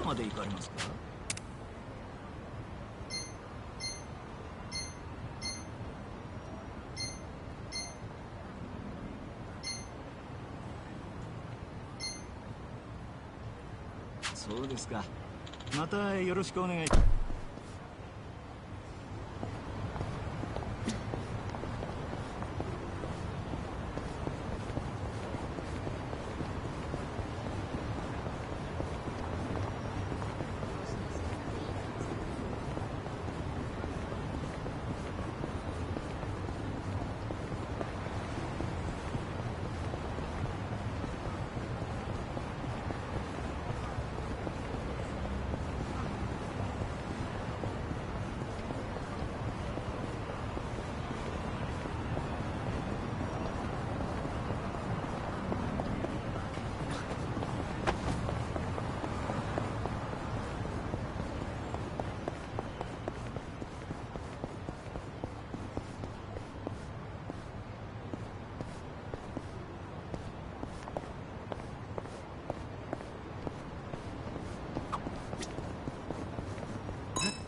まで行かれますか？そうですか。またよろしくお願い。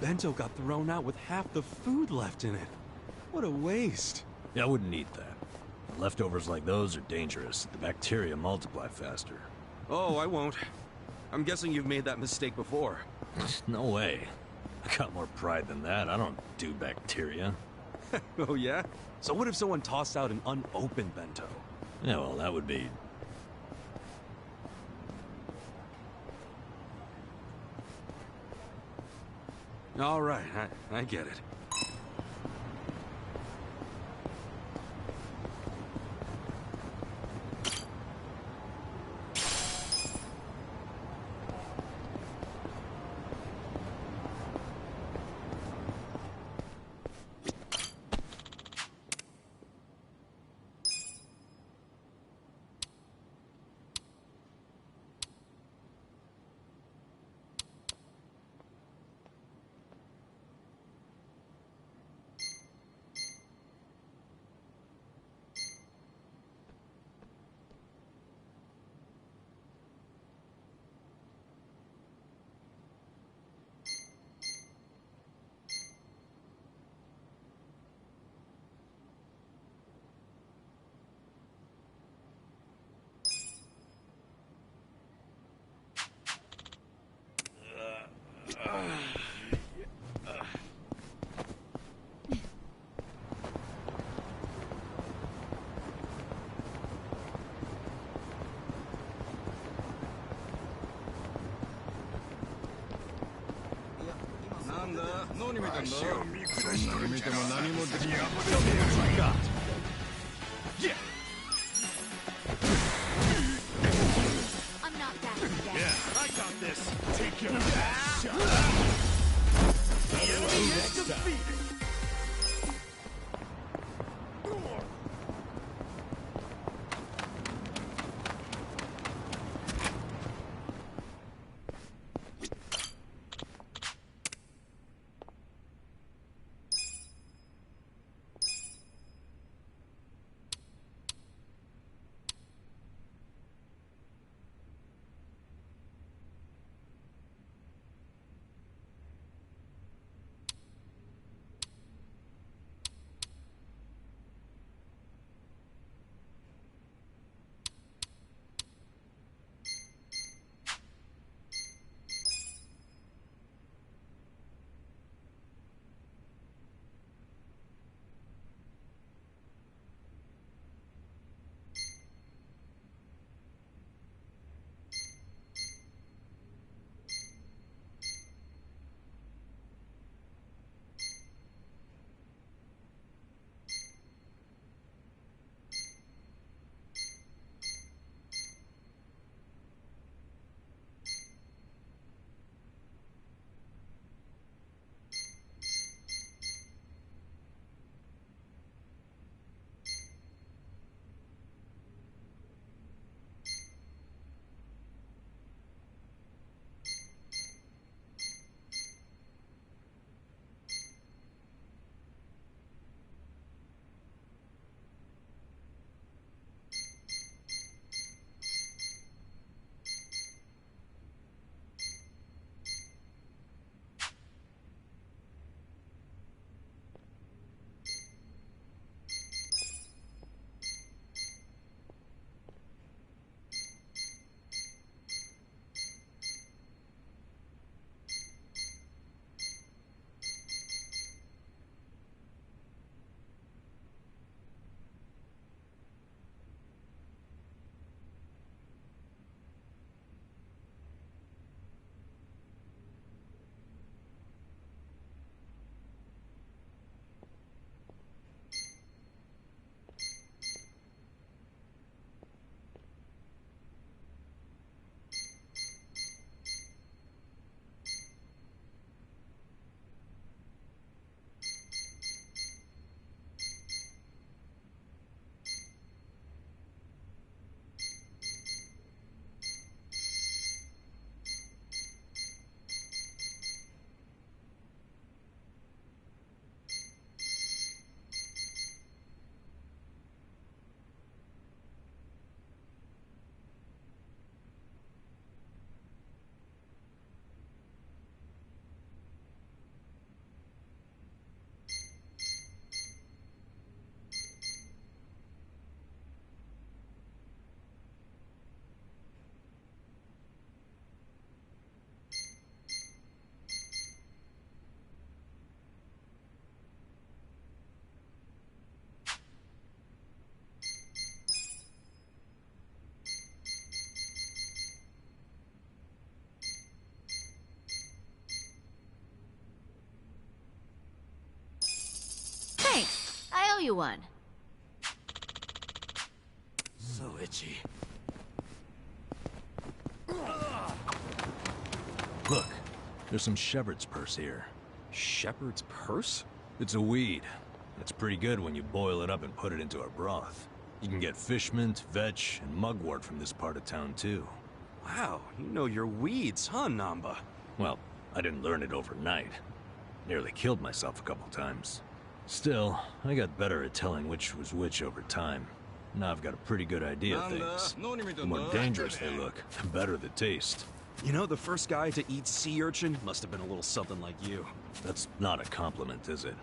Bento got thrown out with half the food left in it. What a waste. Yeah, I wouldn't eat that. Leftovers like those are dangerous. The bacteria multiply faster. Oh, I won't. I'm guessing you've made that mistake before. No way. I got more pride than that. I don't do bacteria. Oh, yeah? So what if someone tossed out an unopened bento? Yeah, well, that would be... All right, I get it. I'm not backing down. Yeah, I got this. Take your shot. The enemy is defeated. you one. So itchy. Look, there's some shepherd's purse here. Shepherd's purse? It's a weed. It's pretty good when you boil it up and put it into a broth. You can get fish mint, vetch, and mugwort from this part of town, too. Wow, you know your weeds, huh, Namba? Well, I didn't learn it overnight. Nearly killed myself a couple times. Still, I got better at telling which was which over time. Now I've got a pretty good idea of things. The more dangerous they look, the better the taste. You know, the first guy to eat sea urchin must have been a little something like you. That's not a compliment, is it?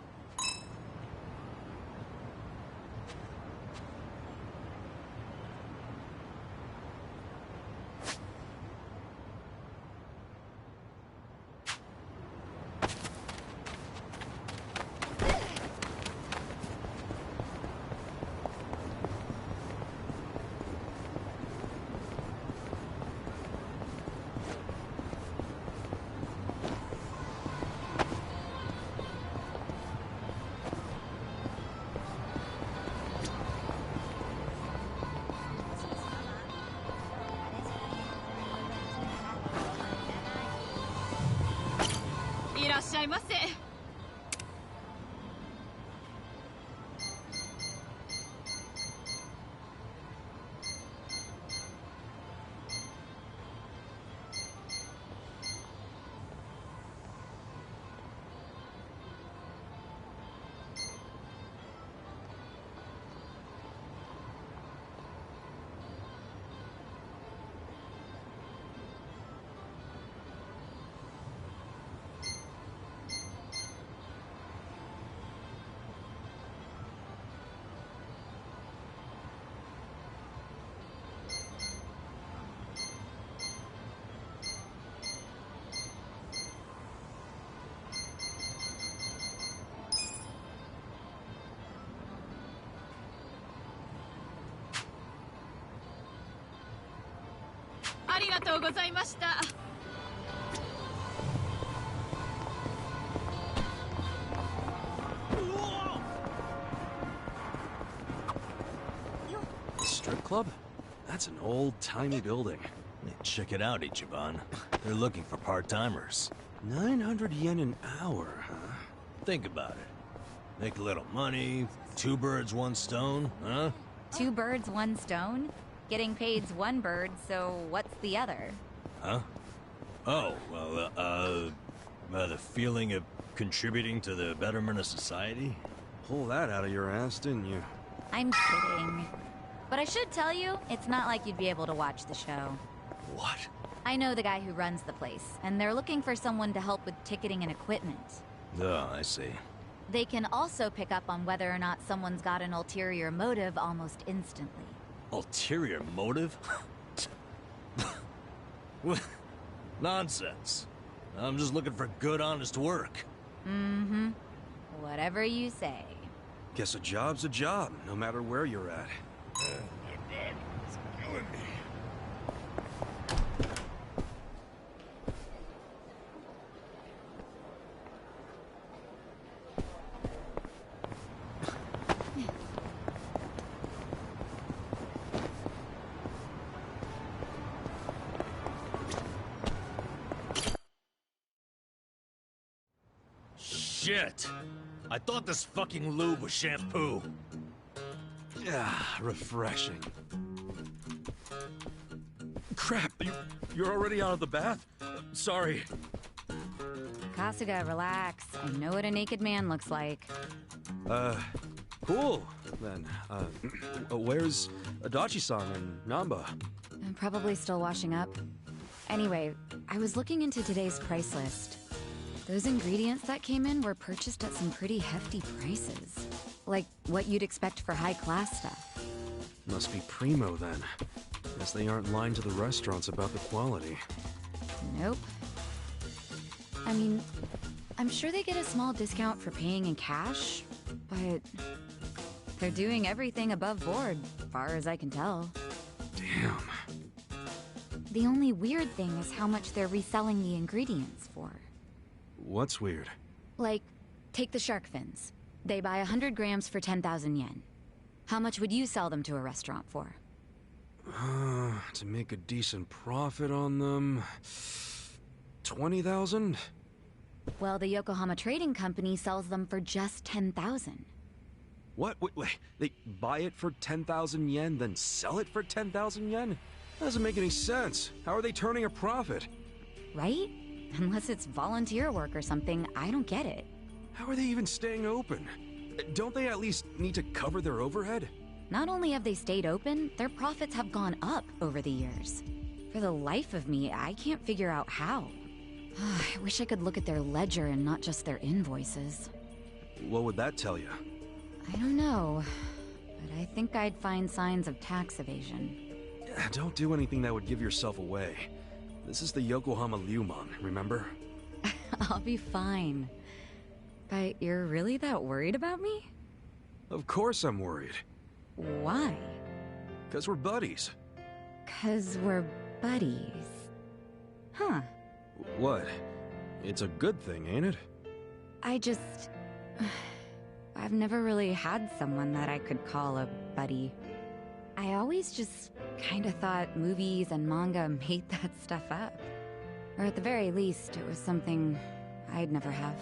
Strip club? That's an old-timey building. Hey, check it out, Ichiban. They're looking for part-timers. 900 yen an hour, huh? Think about it. Make a little money, 2 birds, 1 stone, huh? 2 birds, 1 stone? Getting paid's 1 bird, so what's the other? Huh? Oh, well, the feeling of contributing to the betterment of society? Pull that out of your ass, didn't you? I'm kidding. But I should tell you, it's not like you'd be able to watch the show. What? I know the guy who runs the place, and they're looking for someone to help with ticketing and equipment. Oh, I see. They can also pick up on whether or not someone's got an ulterior motive almost instantly. Ulterior motive? What? Nonsense. I'm just looking for good, honest work. Mm-hmm. Whatever you say. Guess a job's a job, no matter where you're at. My back is killing me. Shit! I thought this fucking lube was shampoo. Ah, refreshing. Crap, you're already out of the bath? Sorry. Kasuga, relax. I know what a naked man looks like. Cool, then. Where's Adachi-san and Namba? I'm probably still washing up. Anyway, I was looking into today's price list. Those ingredients that came in were purchased at some pretty hefty prices. Like what you'd expect for high-class stuff. Must be primo, then. Guess they aren't lying to the restaurants about the quality. Nope. I mean, I'm sure they get a small discount for paying in cash, but they're doing everything above board, far as I can tell. Damn. The only weird thing is how much they're reselling the ingredients for. What's weird? Like, take the shark fins. They buy 100 grams for 10,000 yen. How much would you sell them to a restaurant for? To make a decent profit on them... 20,000? Well, the Yokohama Trading Company sells them for just 10,000. What? Wait, they buy it for 10,000 yen, then sell it for 10,000 yen? That doesn't make any sense. How are they turning a profit? Right? Unless it's volunteer work or something, I don't get it. How are they even staying open? Don't they at least need to cover their overhead? Not only have they stayed open, their profits have gone up over the years. For the life of me, I can't figure out how. I wish I could look at their ledger and not just their invoices. What would that tell you? I don't know, but I think I'd find signs of tax evasion. Don't do anything that would give yourself away. This is the Yokohama Ryumon, remember? I'll be fine. But you're really that worried about me? Of course I'm worried. Why? 'Cause we're buddies. 'Cause we're buddies. Huh. What? It's a good thing, ain't it? I just... I've never really had someone that I could call a buddy. I always just kinda thought movies and manga made that stuff up. Or at the very least, it was something I'd never have.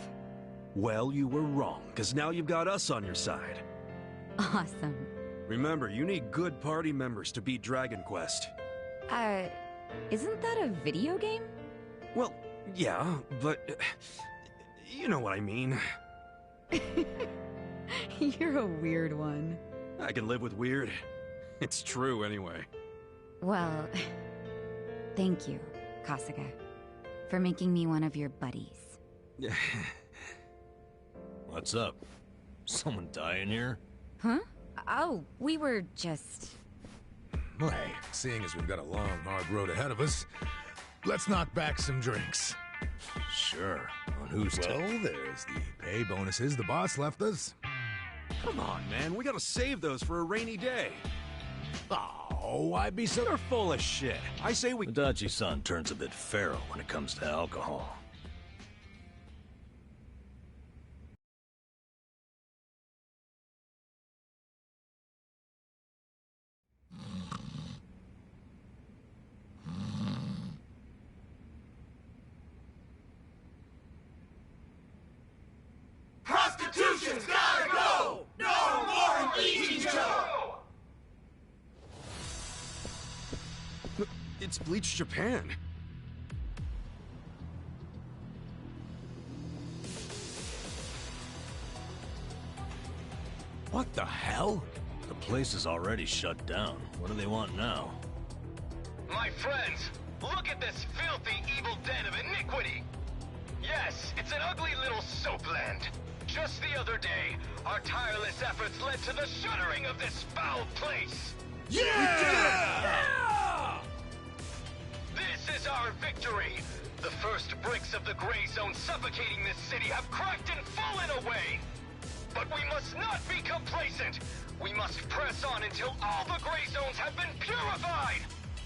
Well, you were wrong, 'cause now you've got us on your side. Awesome. Remember, you need good party members to beat Dragon Quest. Isn't that a video game? Well, yeah, but... you know what I mean. You're a weird one. I can live with weird. It's true, anyway. Well, thank you, Kasuga, for making me one of your buddies. What's up? Someone dying here? Huh? Oh, we were just... Well, hey, seeing as we've got a long, hard road ahead of us, let's knock back some drinks. Sure. On whose Well, there's the pay bonuses the boss left us. Come on, man, we gotta save those for a rainy day. Oh, I'd be so... You're full of shit. I say we... Adachi-san turns a bit feral when it comes to alcohol. Prostitution's gotta go! No more Ichiban! It's Bleach Japan. What the hell? The place is already shut down. What do they want now? My friends, look at this filthy, evil den of iniquity! Yes, it's an ugly little soapland. Just the other day, our tireless efforts led to the shuttering of this foul place. Yeah! This is our victory! The first bricks of the gray zone suffocating this city have cracked and fallen away! But we must not be complacent! We must press on until all the gray zones have been purified!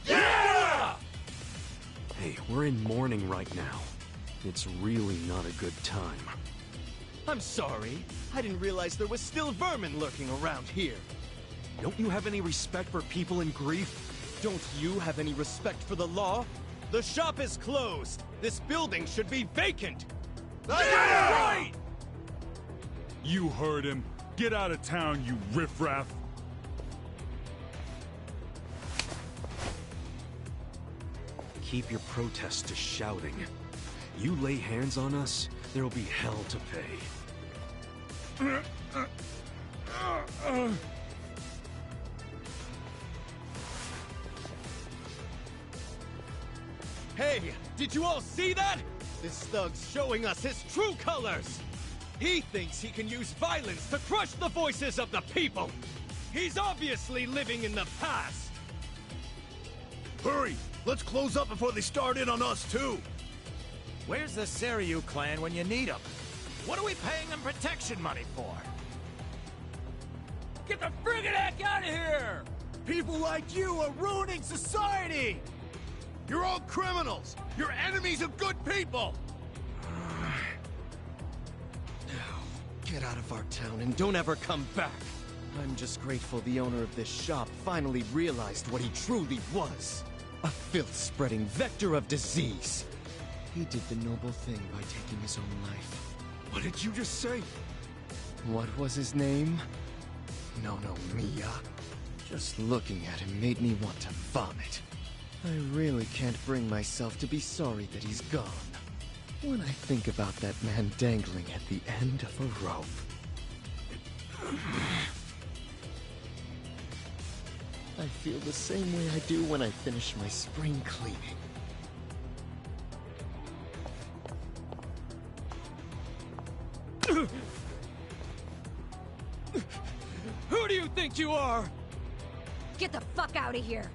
Yeah! Hey, we're in mourning right now. It's really not a good time. I'm sorry. I didn't realize there was still vermin lurking around here. Don't you have any respect for people in grief? Don't you have any respect for the law? The shop is closed. This building should be vacant. Yeah! Right! You heard him. Get out of town, you riffraff. Keep your protests to shouting. You lay hands on us, there'll be hell to pay. Hey, did you all see that? This thug's showing us his true colors. He thinks he can use violence to crush the voices of the people. He's obviously living in the past. Hurry! Let's close up before they start in on us, too! Where's the Seiryu clan when you need them? What are we paying them protection money for? Get the friggin' heck out of here! People like you are ruining society! You're all criminals! You're enemies of good people! Get out of our town and don't ever come back. I'm just grateful the owner of this shop finally realized what he truly was. A filth-spreading vector of disease. He did the noble thing by taking his own life. What did you just say? What was his name? No, Mia. Just looking at him made me want to vomit. I really can't bring myself to be sorry that he's gone. When I think about that man dangling at the end of a rope. I feel the same way I do when I finish my spring cleaning. Who do you think you are? Get the fuck out of here!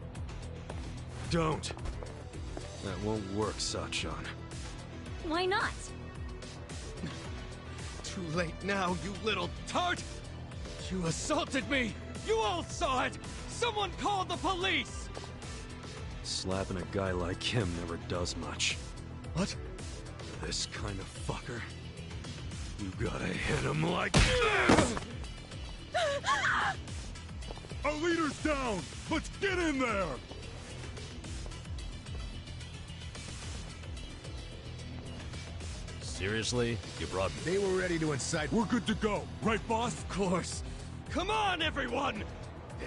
Don't. That won't work, Sachan. Why not? Too late now, you little tart! You assaulted me! You all saw it! Someone call the police! Slapping a guy like him never does much. What? This kind of fucker. You gotta hit him like this! Our leader's down! Let's get in there! Seriously? You brought me? They were ready to incite. We're good to go, right, boss? Of course. Come on, everyone!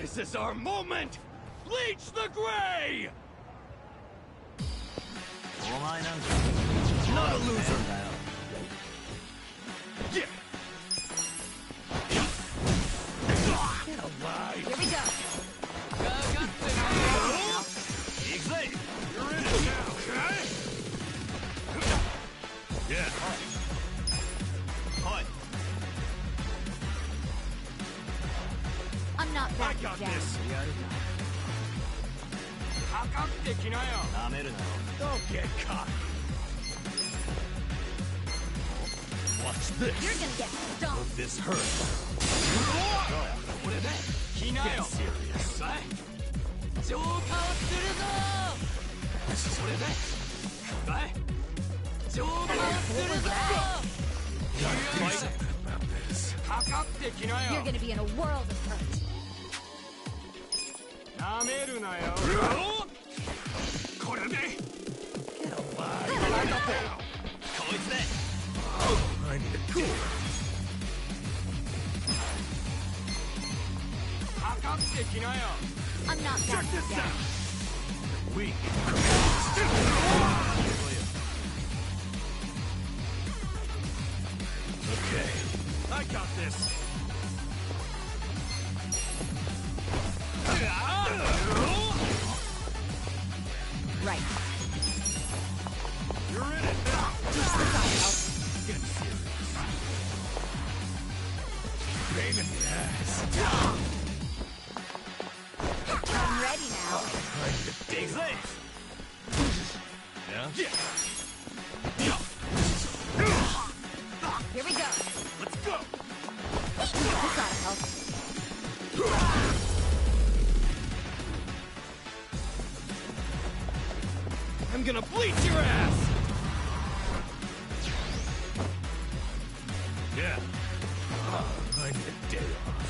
This is our moment! Bleach the gray! Not a loser! Get alive! Here we go! You're in it now, okay? Yeah. I'm not I backing got down. this! Don't get cocky! Watch this. You're gonna get stomped. This hurt. Get serious. You're gonna be in a world of hurt. Get alive! I need a cool. I'm not backing down. Weak. Okay. I got this. Right. You're in it now. Get serious. Pain in the ass. I'm ready now. I need to dig this. Yeah? Here we go. Let's go. This ought to help. I'm gonna bleach your ass. Yeah. I need a day off.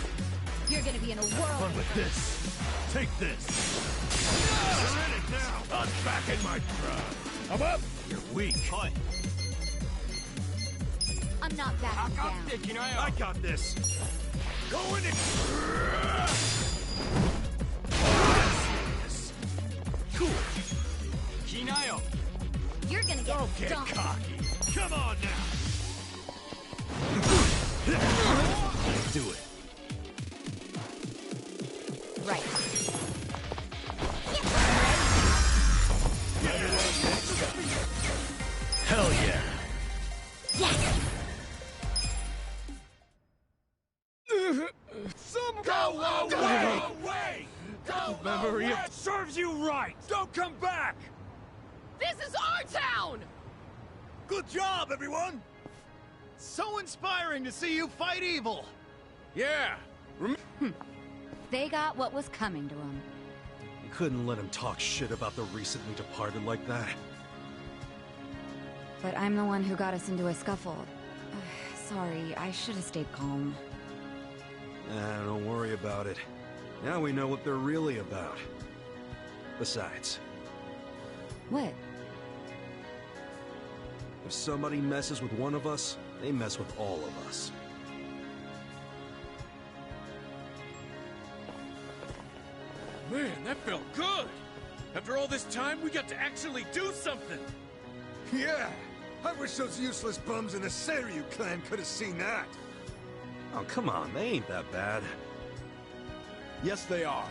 You're gonna be in a world Fun of with hurt. this. Take this. You're in it now. I'm back in my prime. I'm up. You're weak. I'm not backing down. I got this. Going in. Cool. You're gonna get Don't get stomped. cocky. Come on now. Do it. Right. Hell yeah. Yes! Go away! Go memory away! It serves you right! Don't come back! This is our town! Good job, everyone! So inspiring to see you fight evil! Yeah! They got what was coming to them. You couldn't let him talk shit about the recently departed like that. But I'm the one who got us into a scuffle. Sorry, I should have stayed calm. Don't worry about it. Now we know what they're really about. Besides, What? if somebody messes with one of us, they mess with all of us. Man, that felt good! After all this time, we got to actually do something! Yeah! I wish those useless bums in the Seiryu clan could have seen that! Oh, come on, they ain't that bad. Yes, they are.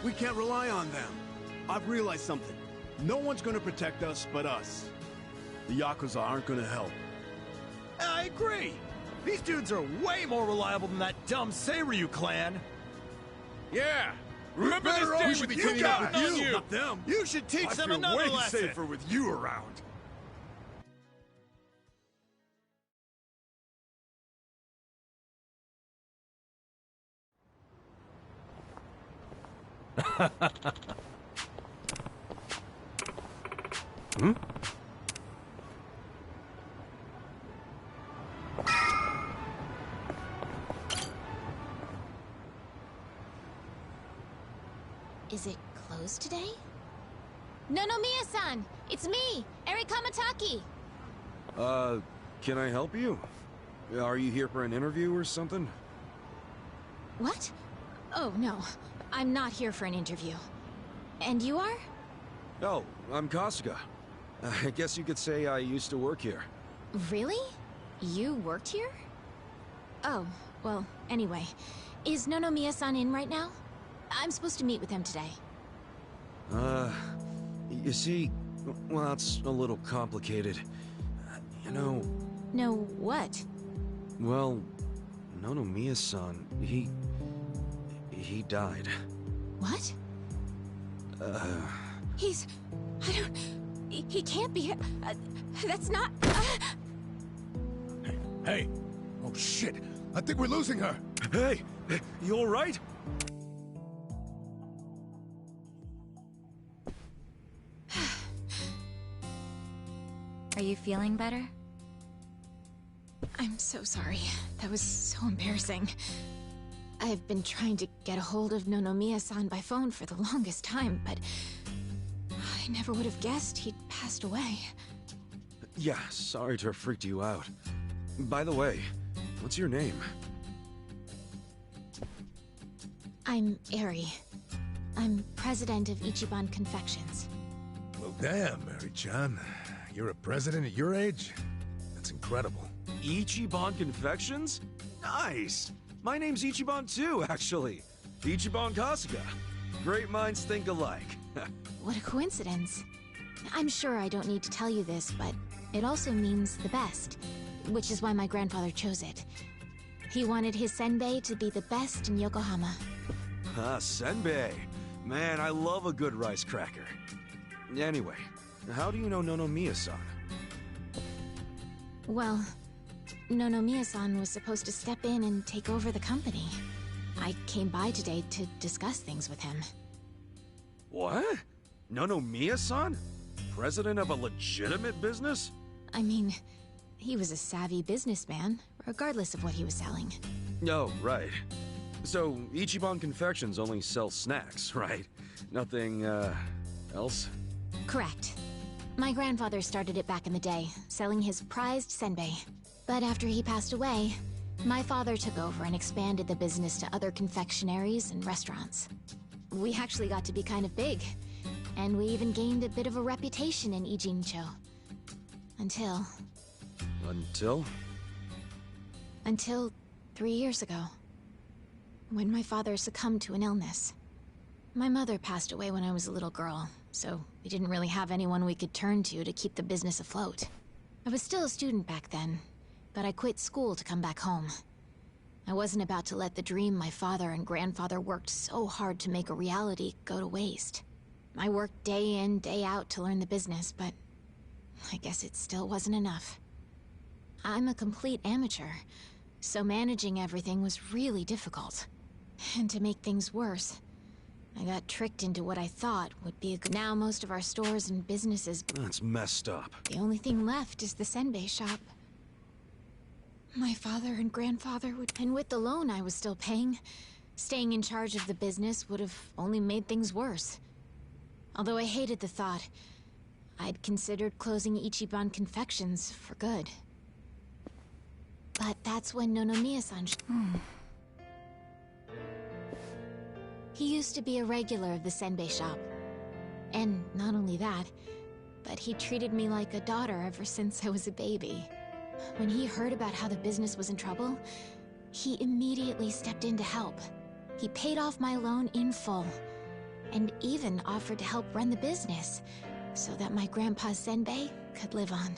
We can't rely on them. I've realized something. No one's gonna protect us but us. The Yakuza aren't gonna help. I agree! These dudes are way more reliable than that dumb Seiryu clan! Yeah! Remember this day with you guys! With you, not them. You should teach them another way lesson! safer with you around. Hmm? Is it closed today? Nonomiya-san! It's me, Eri Kamataki! Can I help you? Are you here for an interview or something? What? Oh, no. I'm not here for an interview. And you are? Oh, I'm Kasuga. I guess you could say I used to work here. Really? You worked here? Oh, well, anyway. Is Nonomiya-san in right now? I'm supposed to meet with him today. You see, well, it's a little complicated. You know... No, what? Well, Nonomiya-san, he died. What? He's... I don't... He can't be... that's not... Hey! Oh shit! I think we're losing her! Hey! You alright? Are you feeling better? I'm so sorry. That was so embarrassing. I've been trying to get a hold of Nonomiya-san by phone for the longest time, but... I never would have guessed he'd passed away. Yeah, sorry to have freaked you out. By the way, what's your name? I'm Eri. I'm president of Ichiban Confections. Well, damn, Mary-chan. You're a president at your age? That's incredible. Ichiban Confections? Nice! My name's Ichiban too, actually. Ichiban Kasuga. Great minds think alike. What a coincidence. I'm sure I don't need to tell you this, but it also means the best, which is why my grandfather chose it. He wanted his senbei to be the best in Yokohama. Ah, senbei. Man, I love a good rice cracker. Anyway, how do you know Nonomiya-san? Well, Nonomiya-san was supposed to step in and take over the company. I came by today to discuss things with him. What? Nonomiya-san? President of a legitimate business? I mean, he was a savvy businessman, regardless of what he was selling. Oh, right. So, Ichiban Confections only sells snacks, right? Nothing, else? Correct. My grandfather started it back in the day, selling his prized senbei. But after he passed away, my father took over and expanded the business to other confectionaries and restaurants. We actually got to be kind of big, and we even gained a bit of a reputation in Ijincho. Until... Until 3 years ago. When my father succumbed to an illness. My mother passed away when I was a little girl, so we didn't really have anyone we could turn to keep the business afloat. I was still a student back then, but I quit school to come back home. I wasn't about to let the dream my father and grandfather worked so hard to make a reality go to waste. I worked day in, day out to learn the business, but I guess it still wasn't enough. I'm a complete amateur, so managing everything was really difficult. And to make things worse, I got tricked into what I thought would be a good... Now most of our stores and businesses... That's messed up. The only thing left is the senbei shop. My father and grandfather would... And with the loan I was still paying, staying in charge of the business would have only made things worse. Although I hated the thought, I'd considered closing Ichiban Confections for good. But that's when Nonomiya-san... He used to be a regular of the senbei shop. And not only that, but he treated me like a daughter ever since I was a baby. When he heard about how the business was in trouble, he immediately stepped in to help. He paid off my loan in full, and even offered to help run the business, so that my grandpa's senbei could live on.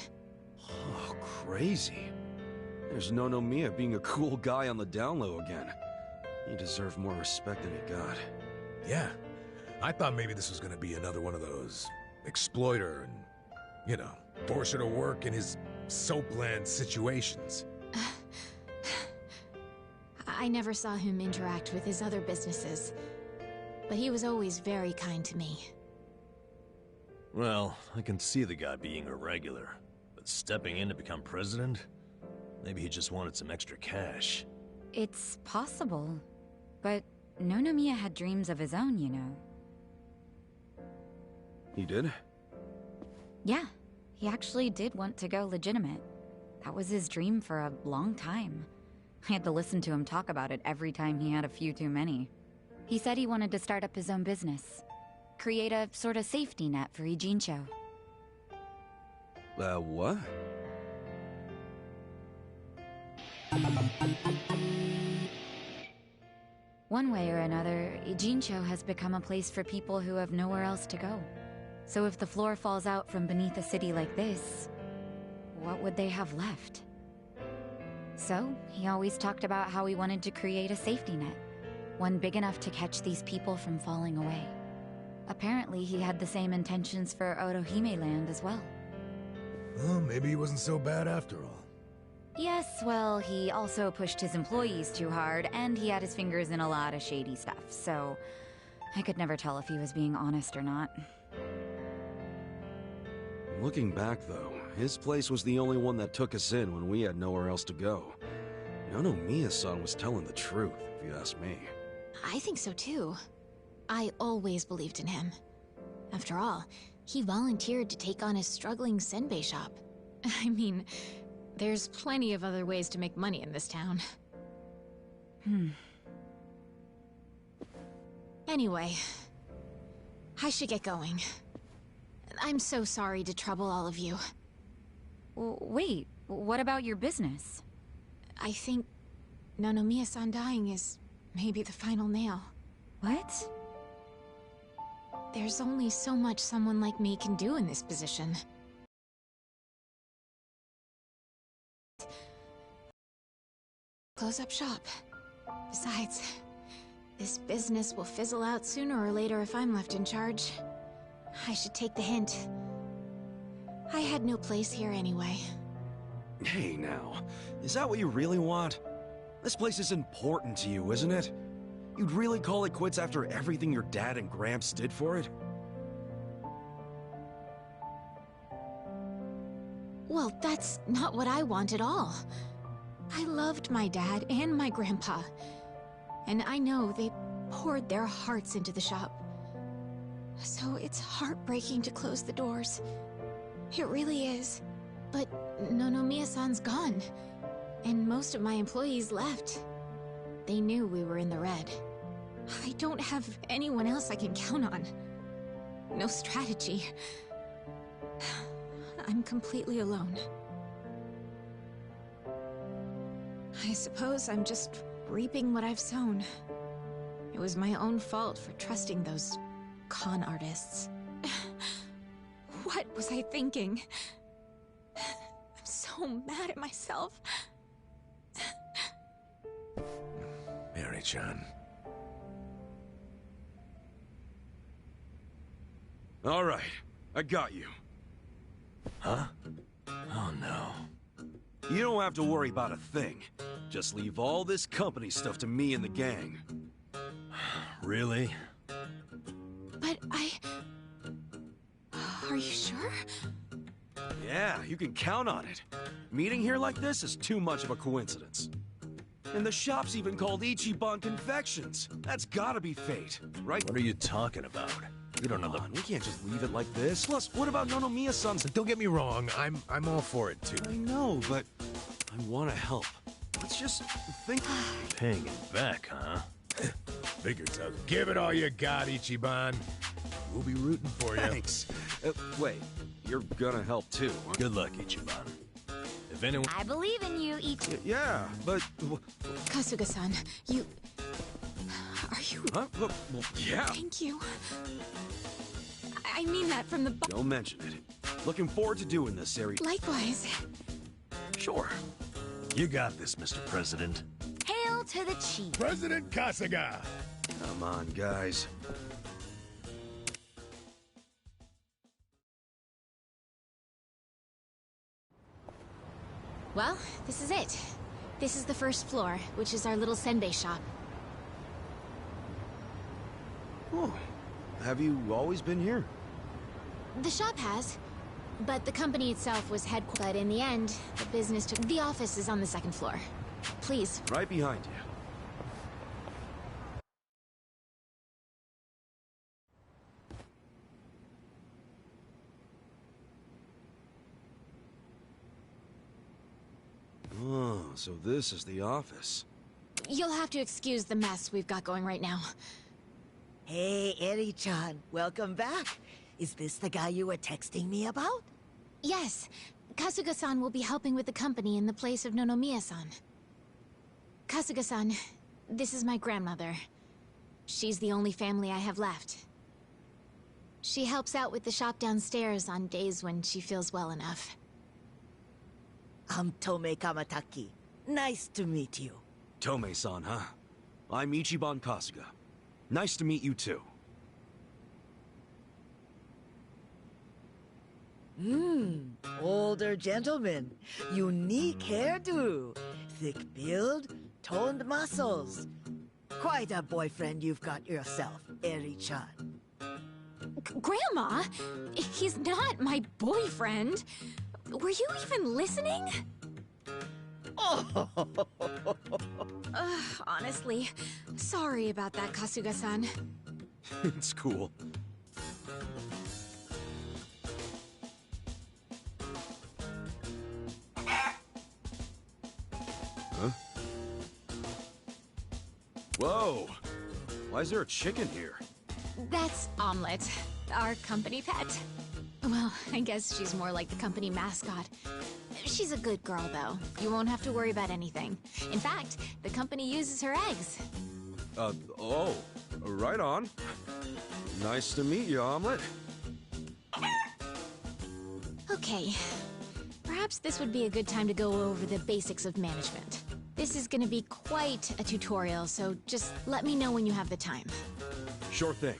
Oh, crazy. There's Nonomiya being a cool guy on the down low again. He deserved more respect than he got. Yeah. I thought maybe this was gonna be another one of those exploiter and, you know, force her to work in his soapland situations. I never saw him interact with his other businesses, but he was always very kind to me. Well, I can see the guy being a regular, but stepping in to become president? Maybe he just wanted some extra cash. It's possible, but Nonomiya had dreams of his own, you know. He did? Yeah, he actually did want to go legitimate. That was his dream for a long time. I had to listen to him talk about it every time he had a few too many. He said he wanted to start up his own business. Create a sort of safety net for Ijincho. What? One way or another, Ijincho has become a place for people who have nowhere else to go. So if the floor falls out from beneath a city like this, what would they have left? So, he always talked about how he wanted to create a safety net, one big enough to catch these people from falling away. Apparently, he had the same intentions for Orohime Land as well. Well, maybe he wasn't so bad after all. Yes, well, he also pushed his employees too hard, and he had his fingers in a lot of shady stuff, so I could never tell if he was being honest or not. Looking back, though, his place was the only one that took us in when we had nowhere else to go. Nonomiya-san was telling the truth, if you ask me. I think so too. I always believed in him. After all, he volunteered to take on a struggling senbei shop. I mean, there's plenty of other ways to make money in this town. Anyway, I should get going. I'm so sorry to trouble all of you. Wait, what about your business? I think Nonomiya-san dying is maybe the final nail. What? There's only so much someone like me can do in this position. Close up shop. Besides, this business will fizzle out sooner or later if I'm left in charge. I should take the hint. I had no place here anyway. Hey now, is that what you really want? This place is important to you, isn't it? You'd really call it quits after everything your dad and Gramps did for it? Well, that's not what I want at all. I loved my dad and my grandpa. And I know they poured their hearts into the shop. So it's heartbreaking to close the doors. It really is. But Nonomiya-san's gone. And most of my employees left. They knew we were in the red. I don't have anyone else I can count on. No strategy. I'm completely alone. I suppose I'm just reaping what I've sown. It was my own fault for trusting those con artists. What was I thinking? I'm so mad at myself. Mary-chan. All right, I got you. Huh? Oh no. You don't have to worry about a thing. Just leave all this company stuff to me and the gang. Really? But Are you sure? Yeah, you can count on it. Meeting here like this is too much of a coincidence. And the shop's even called Ichiban Confections. That's gotta be fate, right? What are you talking about? You don't know Come on, we can't just leave it like this. Plus, what about Nonomiya-san's? Don't get me wrong, I'm all for it too. I know, but I want to help. Let's just think. Paying it back, huh? Figure so. Give it all you got, Ichiban. We'll be rooting for you. Thanks. Wait, you're gonna help too. Good luck, Ichiban. If anyone... I believe in you, Yeah, but... Kasuga-san, you... Are you... Huh? Well, yeah. Thank you. I mean that from the... Don't mention it. Looking forward to doing this, Sari. Likewise. Sure. You got this, Mr. President. Hail to the chief. President Kasuga! Come on, guys. Well, this is it. This is the first floor, which is our little senbei shop. Oh, have you always been here? The shop has, but the company itself was headquartered. But in the end, the business took... The office is on the second floor. Please. Right behind you. Oh, so this is the office. You'll have to excuse the mess we've got going right now. Hey, Eri-chan, welcome back. Is this the guy you were texting me about? Yes. Kasuga-san will be helping with the company in the place of Nonomiya-san. Kasuga-san, this is my grandmother. She's the only family I have left. She helps out with the shop downstairs on days when she feels well enough. I'm Tomei Kamataki. Nice to meet you. Tomei-san, huh? I'm Ichiban Kasuga. Nice to meet you too. Older gentleman. Unique hairdo. Thick build, toned muscles. Quite a boyfriend you've got yourself, Eri-chan. Grandma? He's not my boyfriend. Were you even listening? Oh! Honestly, sorry about that, Kasuga-san. It's cool. Huh? Whoa! Why is there a chicken here? That's Omelette, our company pet. Well, I guess she's more like the company mascot. She's a good girl, though. You won't have to worry about anything. In fact, the company uses her eggs. Oh, right on. Nice to meet you, Omelette. Okay. Perhaps this would be a good time to go over the basics of management. This is gonna be quite a tutorial, so just let me know when you have the time. Sure thing.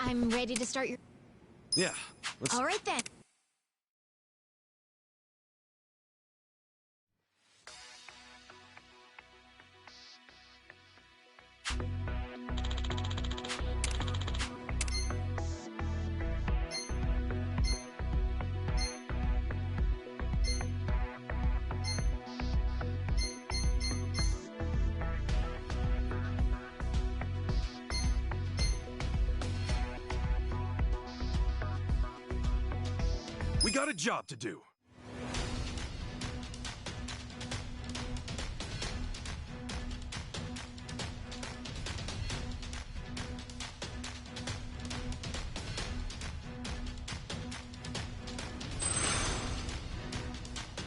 I'm ready to start your... Yeah, let's... All right, then. got a job to do.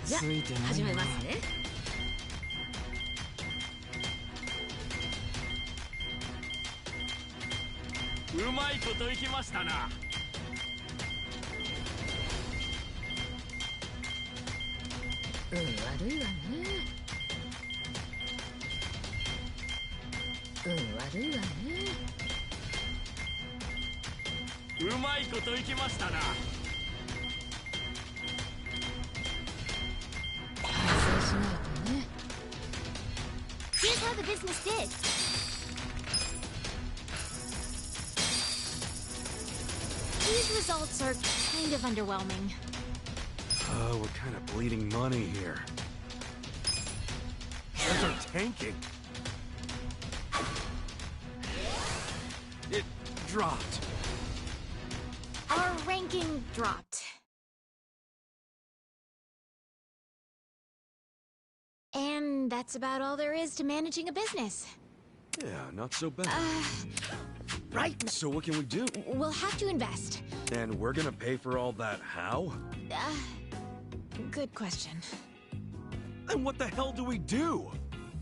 Yeah, 始めますね。うまいこといきましたな。悪いわね。悪いわね。うまいこといきましたな。反省しないとね。Here's how the business did. These results are kind of underwhelming. We're kind of bleeding money here. Shares are tanking. It dropped. Our ranking dropped. And that's about all there is to managing a business. Yeah, not so bad. Right. So what can we do? We'll have to invest. And we're gonna pay for all that how? Good question. And what the hell do we do?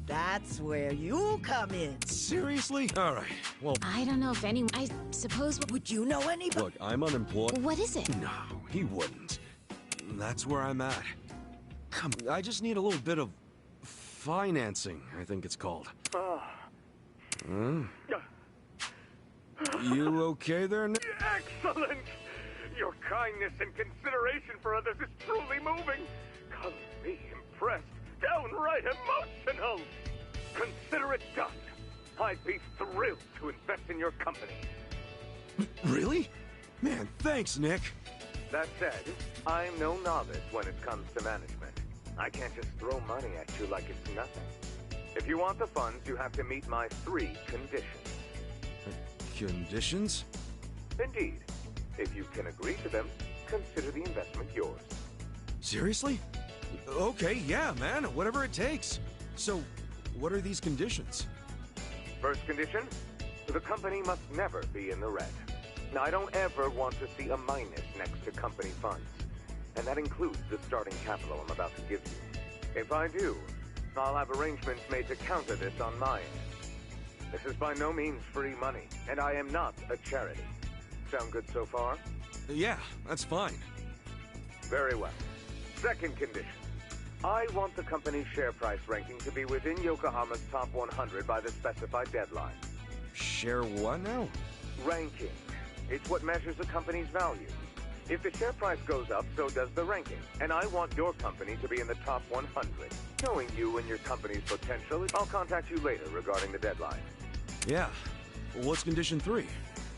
That's where you come in. Seriously? All right, well... I don't know if anyone... I suppose... Would you know anybody? Look, I'm unemployed. What is it? No, he wouldn't. That's where I'm at. Come, I just need a little bit of... financing, I think it's called. You okay there, Nick? Excellent! Your kindness and consideration for others is truly moving. Colors me impressed, downright emotional. Consider it done. I'd be thrilled to invest in your company. Really? Man, thanks, Nick. That said, I'm no novice when it comes to management. I can't just throw money at you like it's nothing. If you want the funds, you have to meet my 3 conditions. Conditions? Indeed. If you can agree to them, consider the investment yours. Seriously? Okay, yeah, man, whatever it takes. So, what are these conditions? First condition, the company must never be in the red. Now, I don't ever want to see a minus next to company funds. And that includes the starting capital I'm about to give you. If I do, I'll have arrangements made to counter this on my end. This is by no means free money, and I am not a charity. Sound good so far? Yeah, that's fine. Very well. Second condition. I want the company's share price ranking to be within Yokohama's top 100 by the specified deadline. Share what now? Ranking. It's what measures a company's value. If the share price goes up, so does the ranking. And I want your company to be in the top 100. Knowing you and your company's potential, I'll contact you later regarding the deadline. Yeah. What's condition 3?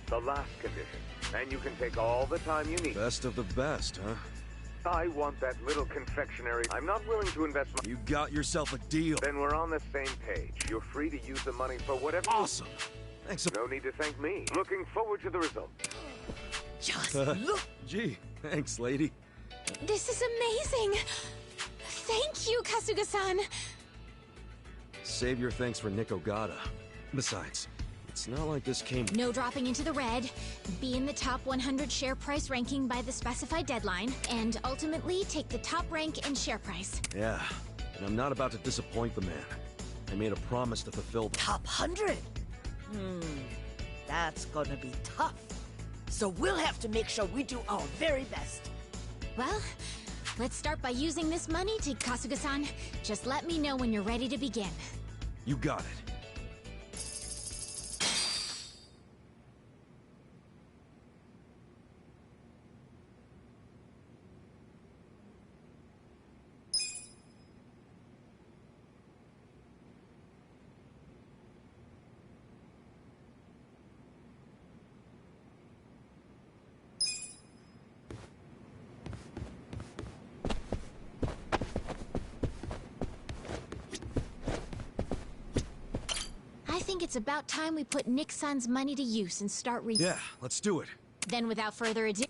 The last condition. And you can take all the time you need. Best of the best, huh? I want that little confectionery. I'm not willing to invest my... You got yourself a deal. Then we're on the same page. You're free to use the money for whatever... Awesome! Thanks. No need to thank me. Looking forward to the result. Just look. Gee, thanks, lady. This is amazing! Thank you, Kasuga-san! Save your thanks for Nick Ogata. Besides, it's not like this came... No dropping into the red, be in the top 100 share price ranking by the specified deadline, and ultimately take the top rank and share price. Yeah, and I'm not about to disappoint the man. I made a promise to fulfill the... Top 100? That's gonna be tough. So we'll have to make sure we do our very best. Well, let's start by using this money to Kasuga-san. Just let me know when you're ready to begin. You got it. I think it's about time we put Nick-san's money to use and start Yeah, let's do it. Then without further ado...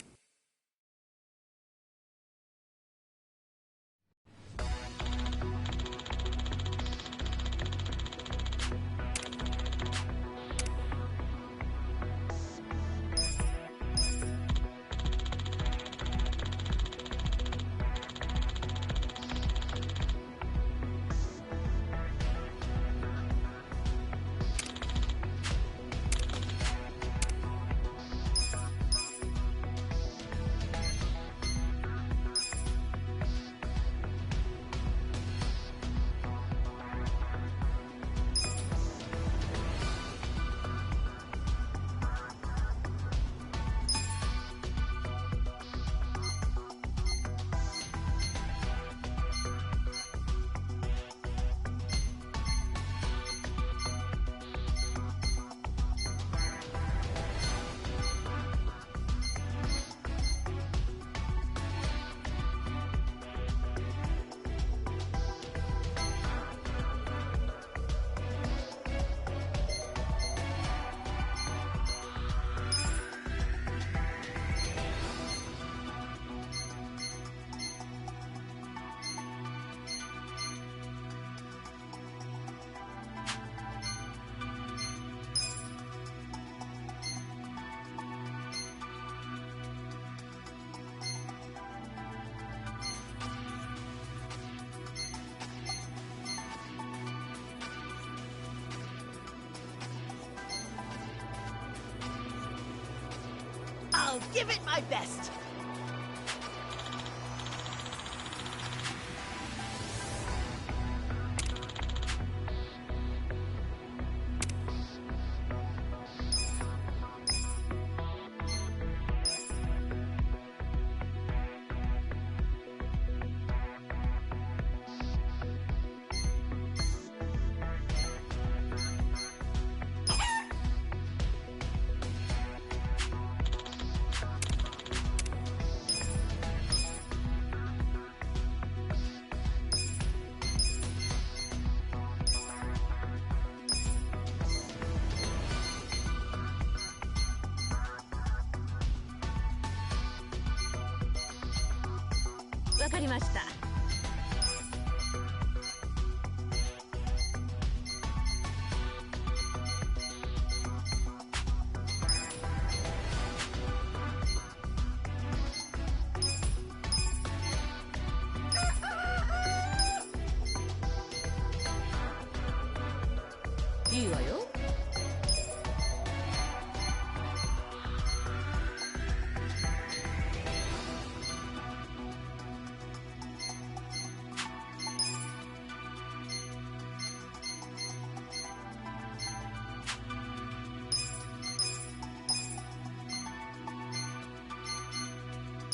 I'll give it my best.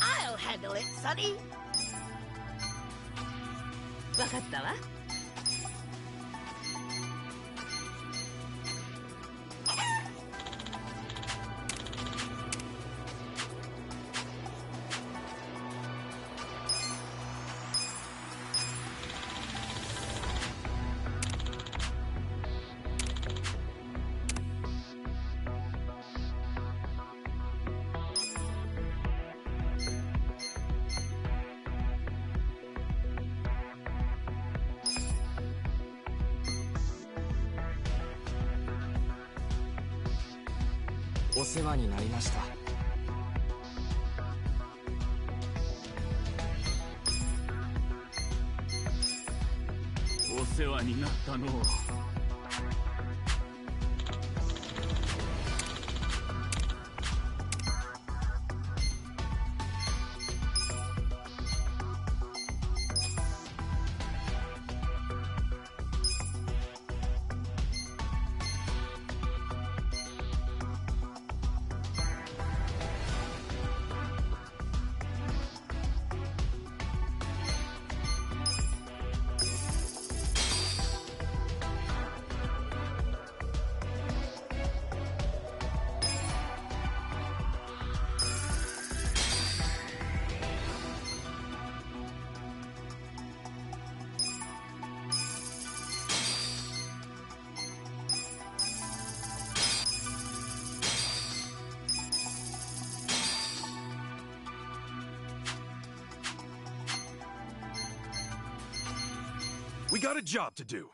I'll handle it, Sonny. わかったわ。お世話になりました。お世話になったのう。We got a job to do.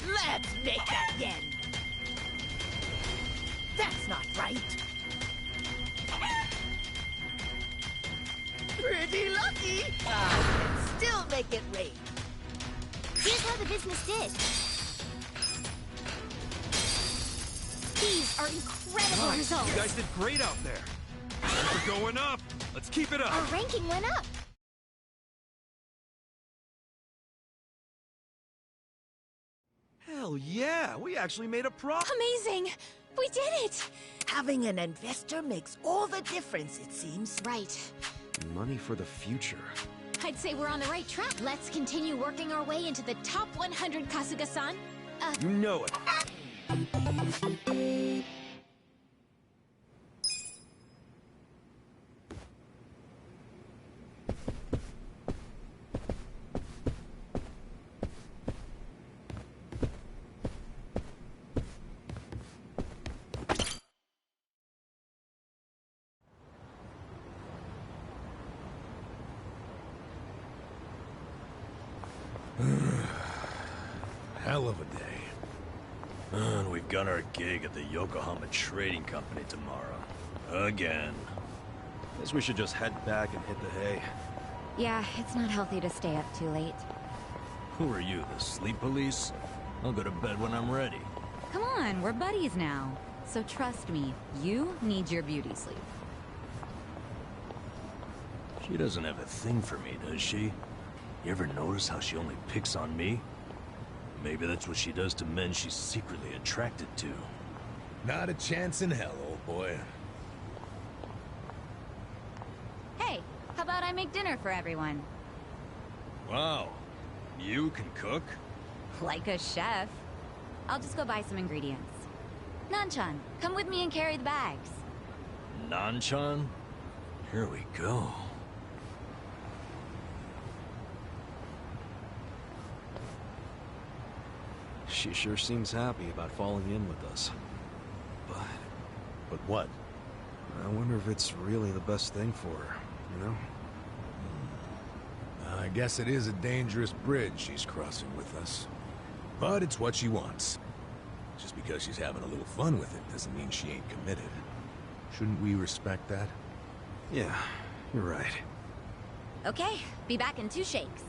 Let's make that yen. That's not right. Pretty lucky. I can still make it rain. Here's how the business did. These are incredible results. You guys did great out there. We're going up. Let's keep it up. Our ranking went up. Hell yeah, we actually made a profit. Amazing! We did it! Having an investor makes all the difference, it seems. Right. Money for the future. I'd say we're on the right track. Let's continue working our way into the top 100, Kasuga-san. You know it. Hell of a day. And we've got our gig at the Yokohama Trading Company tomorrow. Again. Guess we should just head back and hit the hay. Yeah, it's not healthy to stay up too late. Who are you, the sleep police? I'll go to bed when I'm ready. Come on, we're buddies now. So trust me, you need your beauty sleep. She doesn't have a thing for me, does she? You ever notice how she only picks on me? Maybe that's what she does to men she's secretly attracted to. Not a chance in hell, old boy. Hey, how about I make dinner for everyone? Wow, you can cook? Like a chef. I'll just go buy some ingredients. Nanchan, come with me and carry the bags. Nanchan? Here we go. She sure seems happy about falling in with us. But what? I wonder if it's really the best thing for her, you know? I guess it is a dangerous bridge she's crossing with us. But it's what she wants. Just because she's having a little fun with it doesn't mean she ain't committed. Shouldn't we respect that? Yeah, you're right. Okay, be back in 2 shakes.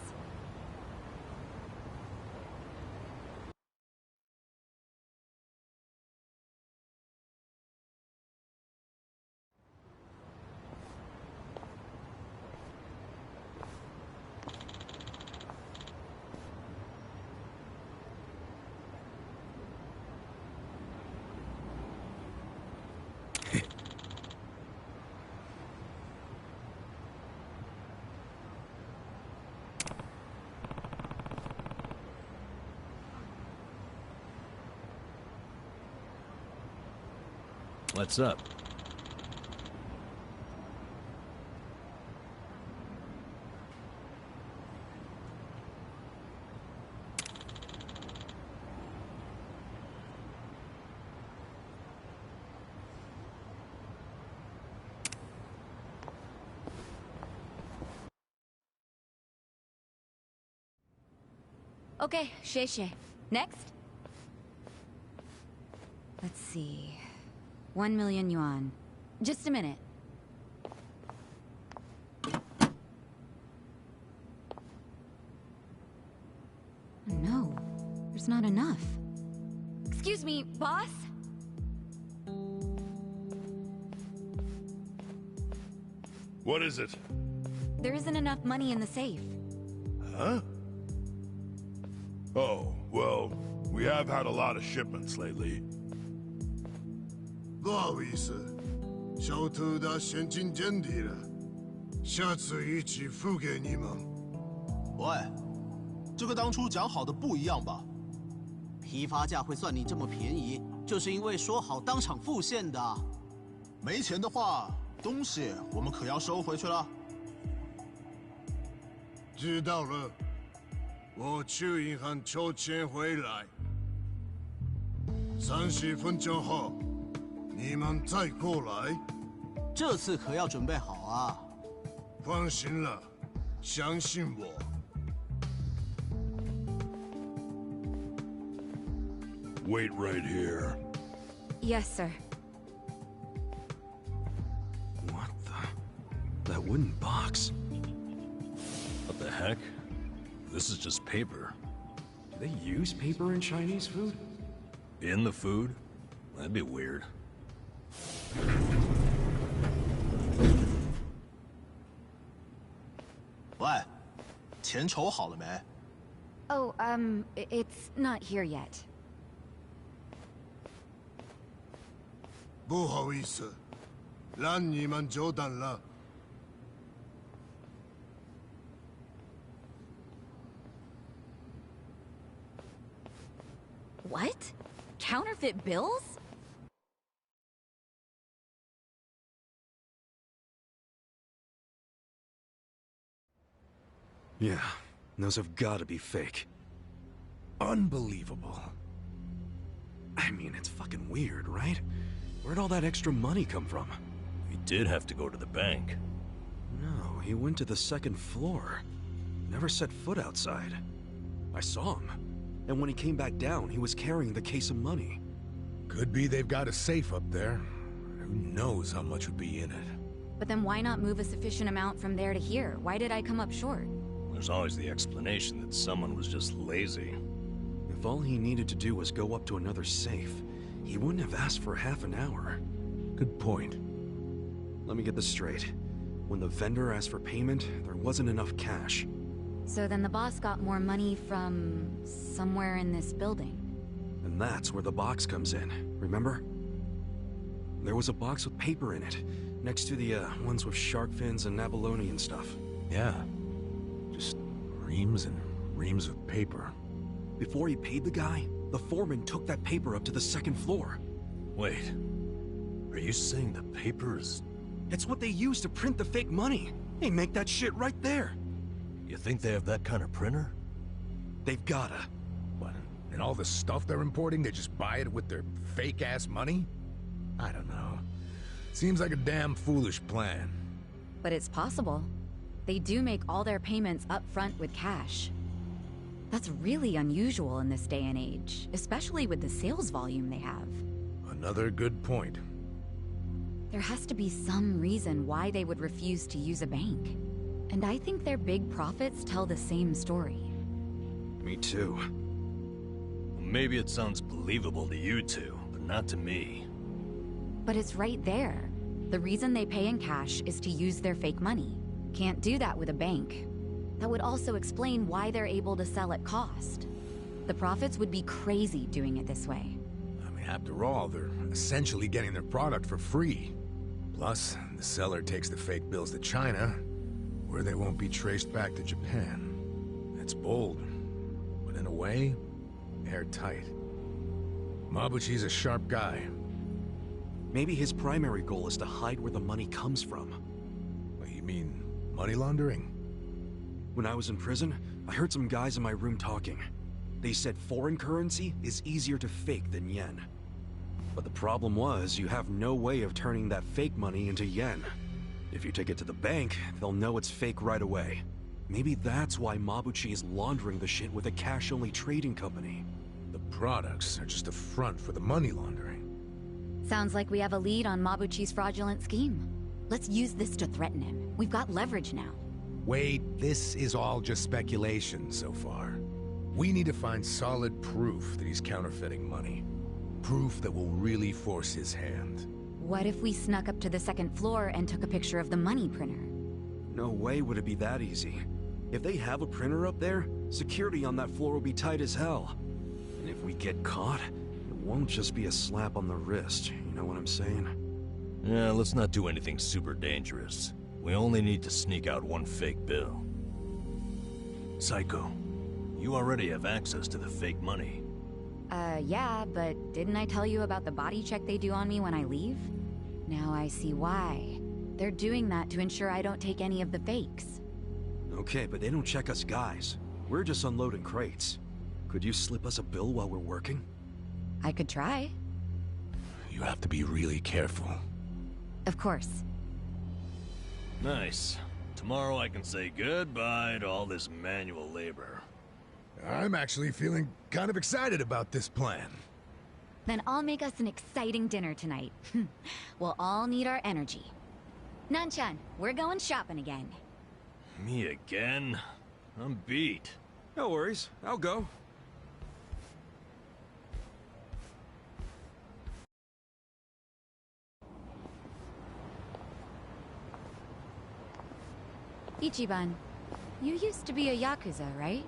What's up? Okay, Sheshe. Next? Let's see. 1 million yuan. Just a minute. No, there's not enough. Excuse me, boss? What is it? There isn't enough money in the safe. Huh? Oh, well, we have had a lot of shipments lately. 不好意思，小偷的现金见底了，下次一起付给你们。喂，这个当初讲好的不一样吧？批发价会算你这么便宜，就是因为说好当场付现的。没钱的话，东西我们可要收回去了。知道了，我去银行抽钱回来。30分钟后。 你们再过来，这次可要准备好啊！放心了，相信我。Wait right here. Yes, sir. What the? That wooden box? What the heck? This is just paper. Do they use paper in Chinese food? In the food? That'd be weird.喂，钱筹好了没 Oh, it's not here yet. 不好意思，让你们久等了。What? Counterfeit bills? Yeah, those have got to be fake. Unbelievable. I mean, it's fucking weird, right? Where'd all that extra money come from? He did have to go to the bank. No, he went to the 2nd floor. Never set foot outside. I saw him. And when he came back down, he was carrying the case of money. Could be they've got a safe up there. Who knows how much would be in it? But then why not move a sufficient amount from there to here? Why did I come up short? There's always the explanation that someone was just lazy. If all he needed to do was go up to another safe, he wouldn't have asked for half an hour. Good point. Let me get this straight. When the vendor asked for payment, there wasn't enough cash. So then the boss got more money from somewhere in this building. And that's where the box comes in, remember? There was a box with paper in it, next to the ones with shark fins and abalone and stuff. Yeah. Just reams and reams of paper. Before he paid the guy, the foreman took that paper up to the second floor. Wait. Are you saying the paper is... It's what they use to print the fake money. They make that shit right there. You think they have that kind of printer? They've gotta. What? And all the stuff they're importing, they just buy it with their fake-ass money? I don't know. Seems like a damn foolish plan. But it's possible. They do make all their payments up front with cash. That's really unusual in this day and age, especially with the sales volume they have. Another good point. There has to be some reason why they would refuse to use a bank. And I think their big profits tell the same story. Me too. Maybe it sounds believable to you two, but not to me. But it's right there. The reason they pay in cash is to use their fake money. Can't do that with a bank. That would also explain why they're able to sell at cost. The profits would be crazy doing it this way. I mean, after all, they're essentially getting their product for free. Plus, the seller takes the fake bills to China, where they won't be traced back to Japan. It's bold, but in a way, airtight. Mabuchi's a sharp guy. Maybe his primary goal is to hide where the money comes from. What, you mean money laundering? When I was in prison, I heard some guys in my room talking. They said foreign currency is easier to fake than yen. But the problem was, you have no way of turning that fake money into yen. If you take it to the bank, they'll know it's fake right away. Maybe that's why Mabuchi is laundering the shit with a cash-only trading company. The products are just a front for the money laundering. Sounds like we have a lead on Mabuchi's fraudulent scheme. Let's use this to threaten him. We've got leverage now. Wait, this is all just speculation so far. We need to find solid proof that he's counterfeiting money. Proof that will really force his hand. What if we snuck up to the second floor and took a picture of the money printer? No way would it be that easy. If they have a printer up there, security on that floor will be tight as hell. And if we get caught, it won't just be a slap on the wrist, you know what I'm saying? Yeah, let's not do anything super dangerous. We only need to sneak out one fake bill. Psycho, you already have access to the fake money. Yeah, but didn't I tell you about the body check they do on me when I leave? Now I see why. They're doing that to ensure I don't take any of the fakes. Okay, but they don't check us guys. We're just unloading crates. Could you slip us a bill while we're working? I could try. You have to be really careful. Of course. Nice. Tomorrow I can say goodbye to all this manual labor. I'm actually feeling kind of excited about this plan. Then I'll make us an exciting dinner tonight. We'll all need our energy. Nanchan, we're going shopping again. Me again? I'm beat. No worries, I'll go. Ichiban, you used to be a Yakuza, right?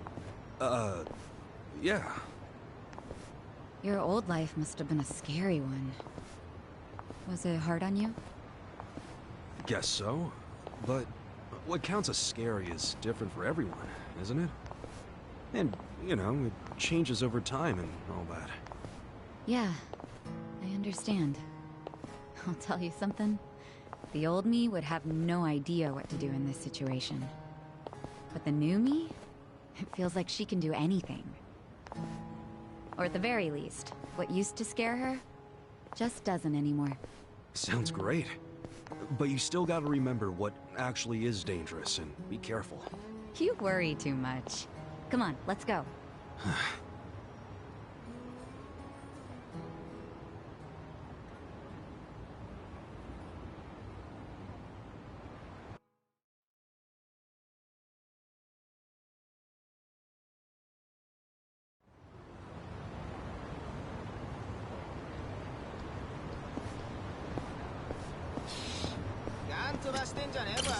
Yeah. Your old life must have been a scary one. Was it hard on you? Guess so. But what counts as scary is different for everyone, isn't it? And, you know, it changes over time and all that. Yeah, I understand. I'll tell you something. The old me would have no idea what to do in this situation. But the new me? It feels like she can do anything. Or at the very least, what used to scare her, just doesn't anymore. Sounds great. But you still gotta remember what actually is dangerous and be careful. You worry too much. Come on, let's go. ン飛ばしてんじゃねえぞ。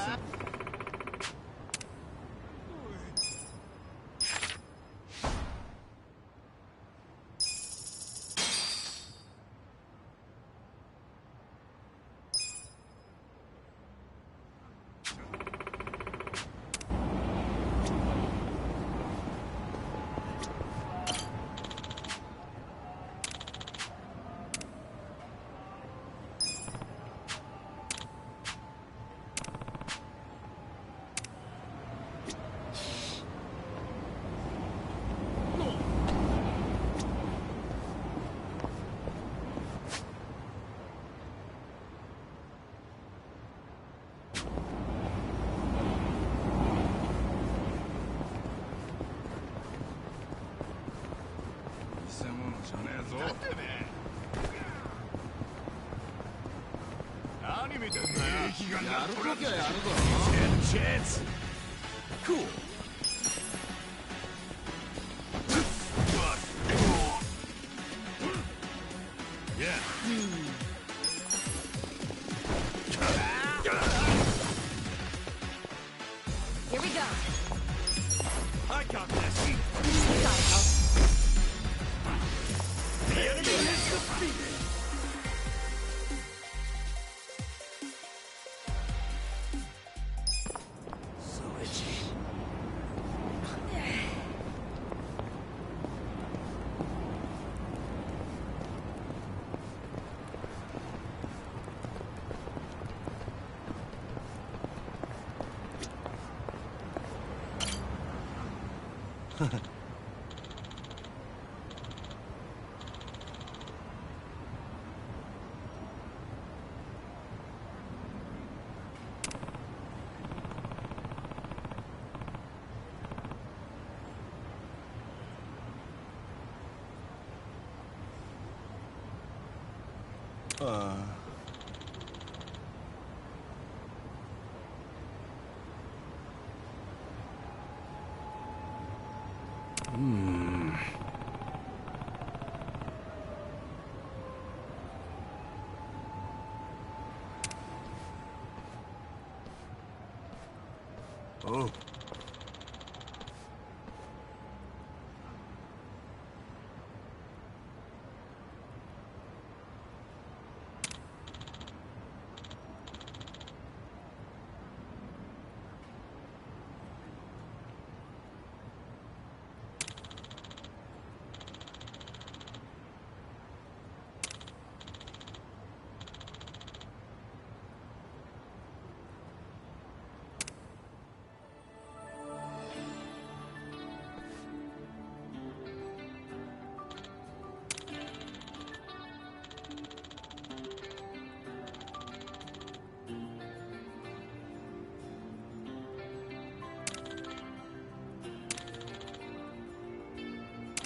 何見てんだよ。やるときはやるぞ。Chance. Cool. Yeah. Here we go. I got this. We gotta help. The enemy is defeated. So itchy. Oh.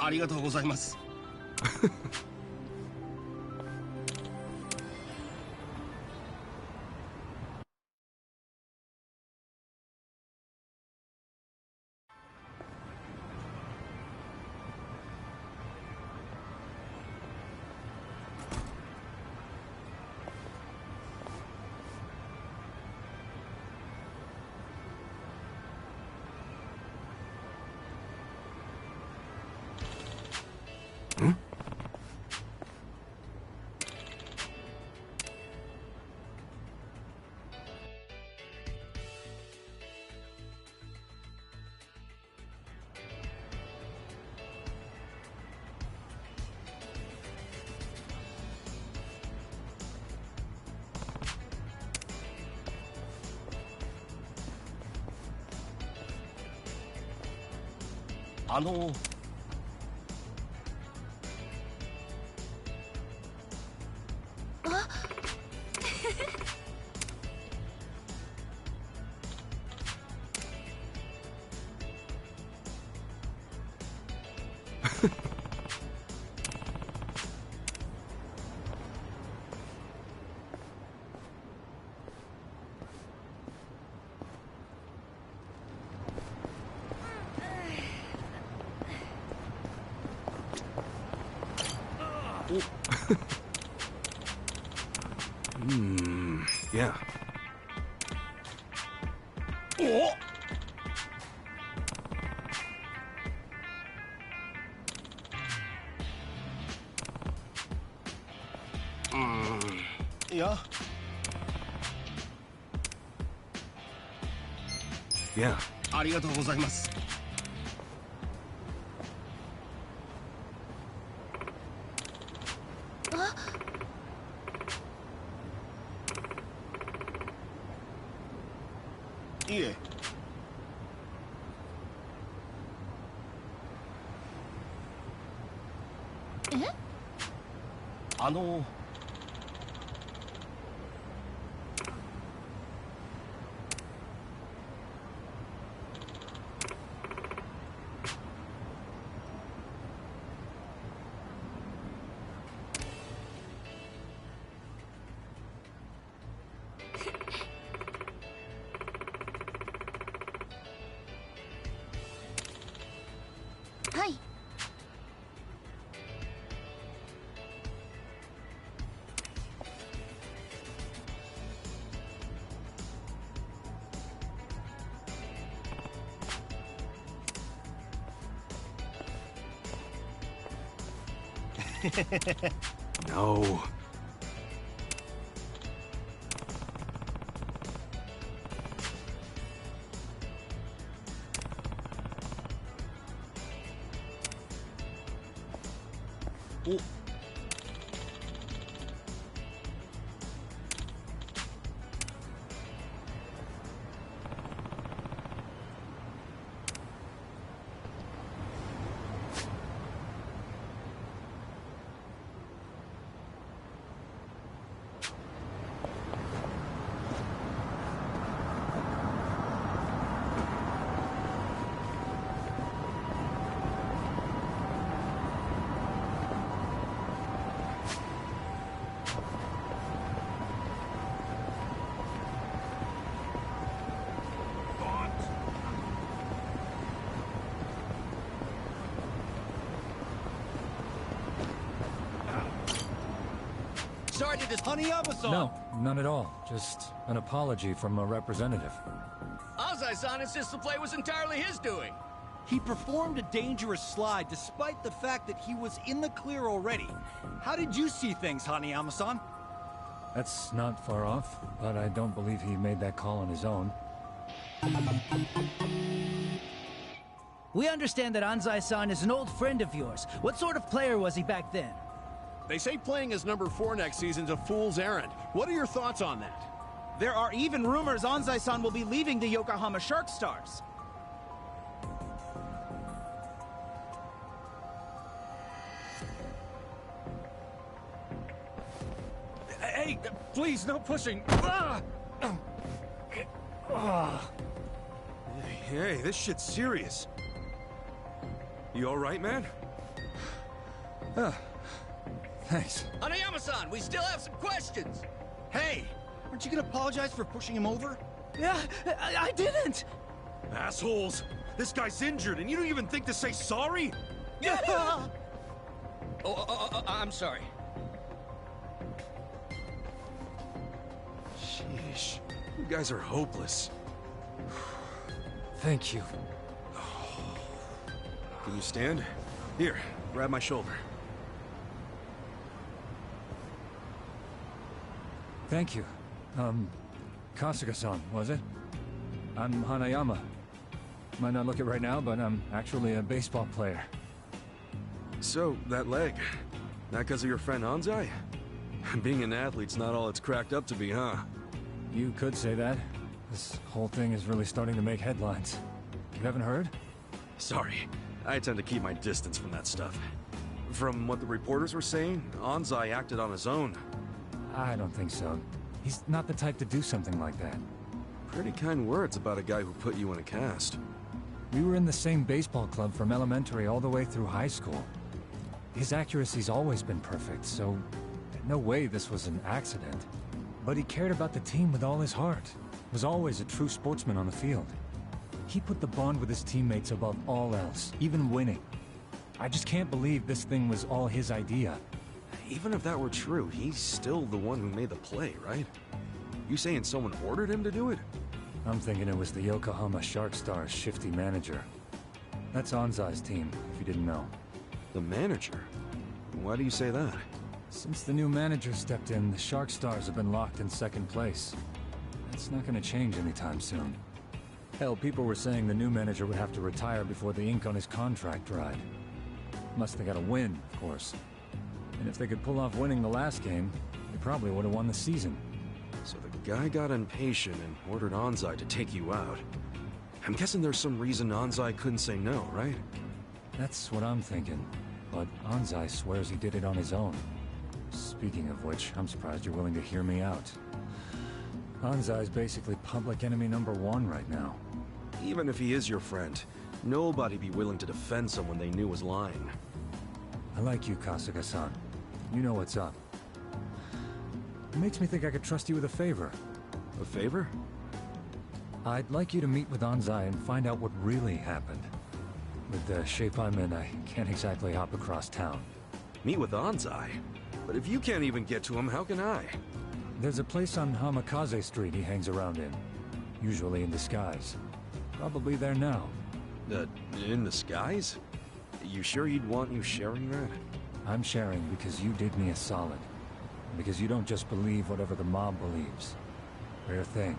ありがとうございます。Yeah. Yeah? Yeah. ありがとうございます。いえ。はい。No. Sorry to just honey Amazon. No, none at all. Just an apology from a representative. Anzai-san insists the play was entirely his doing. He performed a dangerous slide despite the fact that he was in the clear already. How did you see things, Hanayama-san? That's not far off, but I don't believe he made that call on his own. We understand that Anzai-san is an old friend of yours. What sort of player was he back then? They say playing as number 4 next season's a fool's errand. What are your thoughts on that? There are even rumors Anzai-san will be leaving the Yokohama Shark Stars. Hey, please, no pushing. Hey, this shit's serious. You alright, man? Thanks. Hanayama-san, we still have some questions. Hey, aren't you gonna apologize for pushing him over? Yeah, I didn't! Assholes! This guy's injured, and you don't even think to say sorry? I'm sorry. Sheesh. You guys are hopeless. Thank you. Can you stand? Here, grab my shoulder. Thank you. Kasuga-san, was it? I'm Hanayama. Might not look it right now, but I'm actually a baseball player. So, that leg, not because of your friend Anzai? Being an athlete's not all it's cracked up to be, huh? You could say that. This whole thing is really starting to make headlines. You haven't heard? Sorry, I tend to keep my distance from that stuff. From what the reporters were saying, Anzai acted on his own. I don't think so. He's not the type to do something like that. Pretty kind words about a guy who put you in a cast. We were in the same baseball club from elementary all the way through high school. His accuracy's always been perfect, so no way this was an accident. But he cared about the team with all his heart. Was always a true sportsman on the field. He put the bond with his teammates above all else, even winning. I just can't believe this thing was all his idea. Even if that were true, he's still the one who made the play, right? You saying someone ordered him to do it? I'm thinking it was the Yokohama Shark Stars' shifty manager. That's Anzai's team, if you didn't know. The manager? Why do you say that? Since the new manager stepped in, the Shark Stars have been locked in second place. That's not gonna change anytime soon. Hell, people were saying the new manager would have to retire before the ink on his contract dried. Must have got a win, of course. And if they could pull off winning the last game, they probably would have won the season. So the guy got impatient and ordered Anzai to take you out. I'm guessing there's some reason Anzai couldn't say no, right? That's what I'm thinking. But Anzai swears he did it on his own. Speaking of which, I'm surprised you're willing to hear me out. Anzai's basically public enemy #1 right now. Even if he is your friend, nobody'd be willing to defend someone they knew was lying. I like you, Kasuga-san. You know what's up. It makes me think I could trust you with a favor. A favor? I'd like you to meet with Anzai and find out what really happened. With the shape I'm in, I can't exactly hop across town. Meet with Anzai? But if you can't even get to him, how can I? There's a place on Hamikaze Street he hangs around in. Usually in disguise. Probably there now. In disguise? You sure you'd want you sharing that? I'm sharing because you did me a solid. Because you don't just believe whatever the mob believes. Rare thing.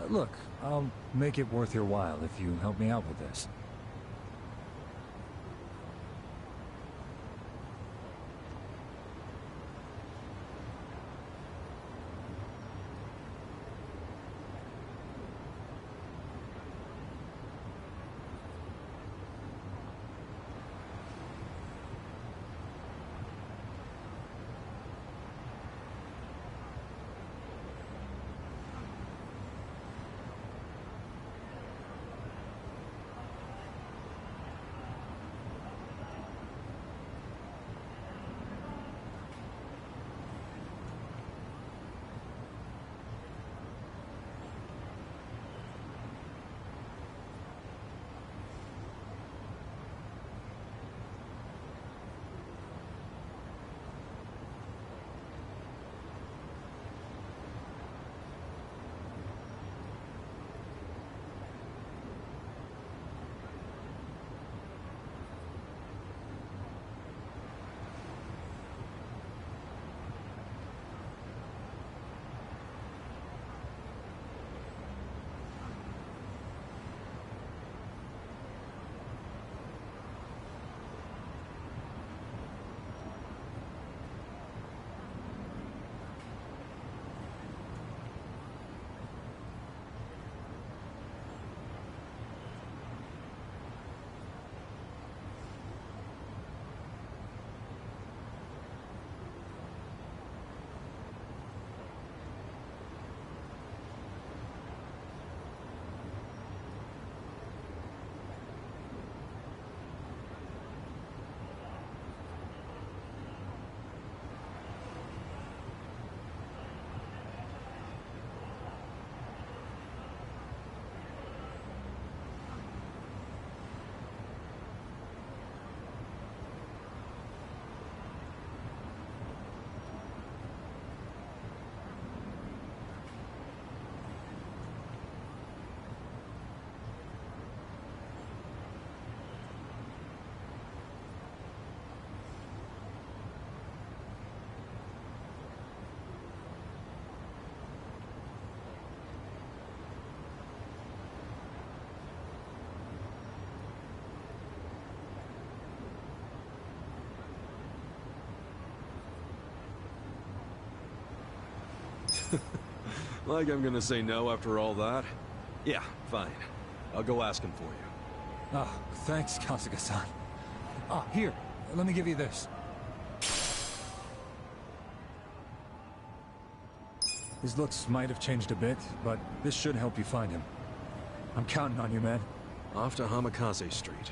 Look, I'll make it worth your while if you help me out with this. Like I'm gonna say no after all that? Yeah, fine. I'll go ask him for you. Oh, thanks, Kasuga-san. Here, let me give you this. His looks might have changed a bit, but this should help you find him. I'm counting on you, man. Off to Hamikaze Street.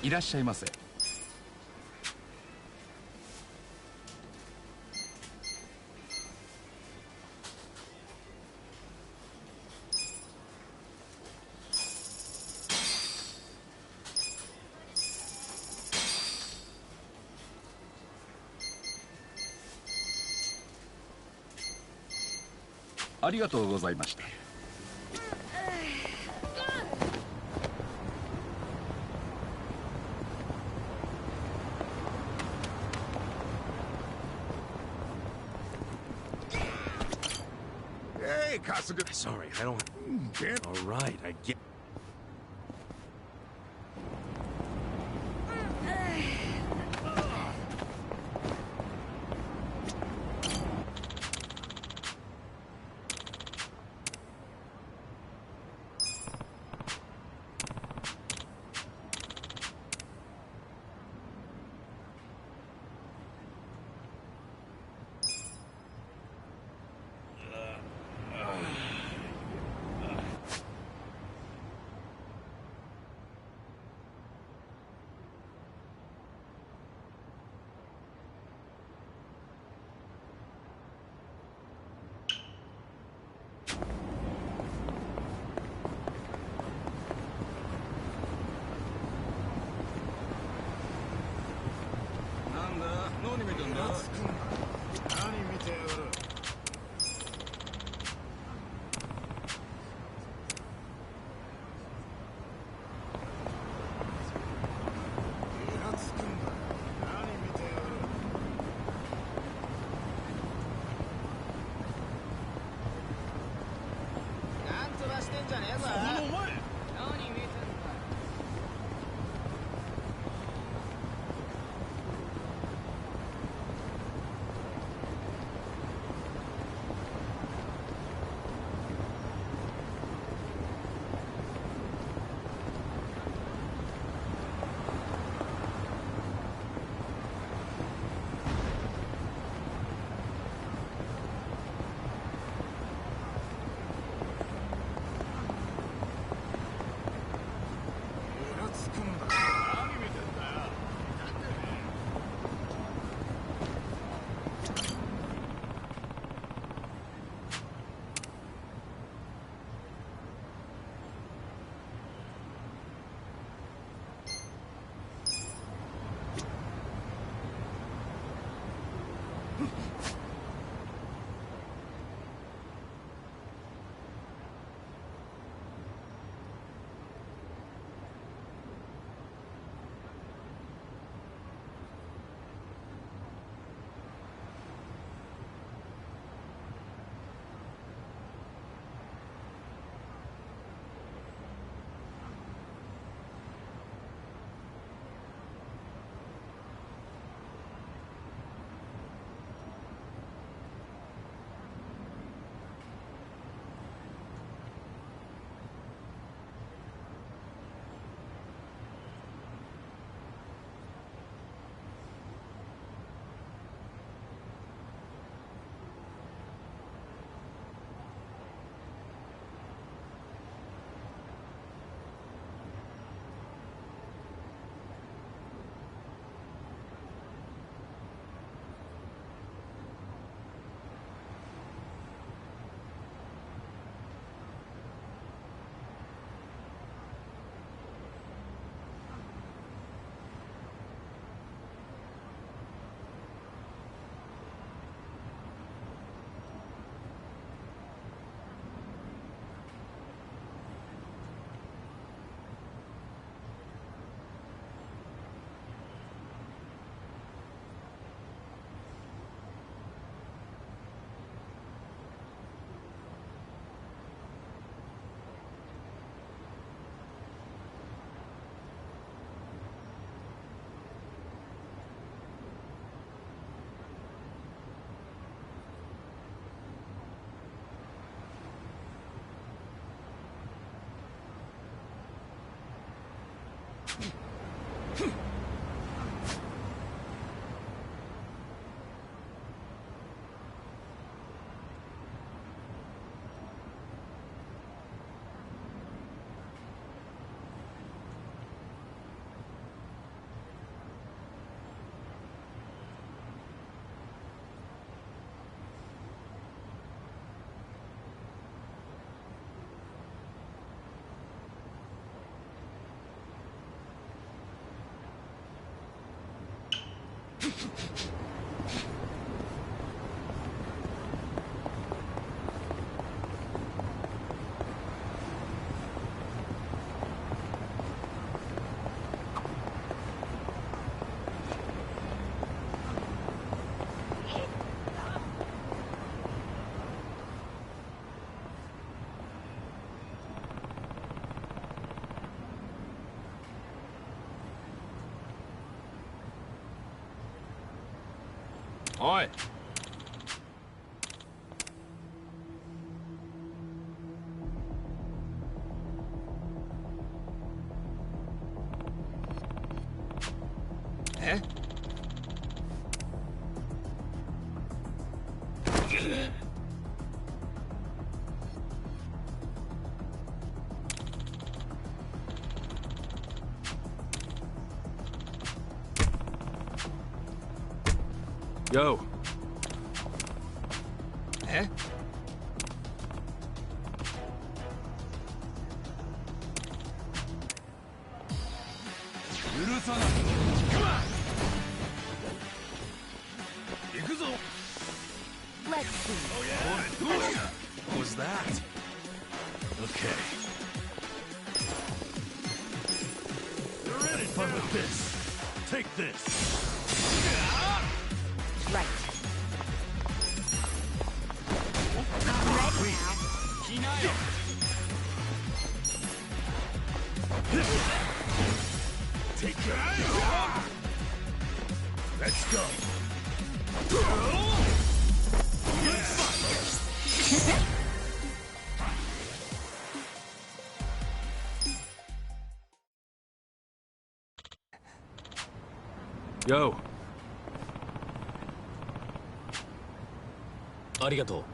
いらっしゃいませ。ありがとうございました。Hey, Kasuga. Sorry, I don't... All right, I get... おい。え？Yo. え？許さない。行くぞ。Let's see. What was that? Okay. You're in it. Fun with this. Take this. Right. I'm ready now. Take that. Let's go. Yo. ありがと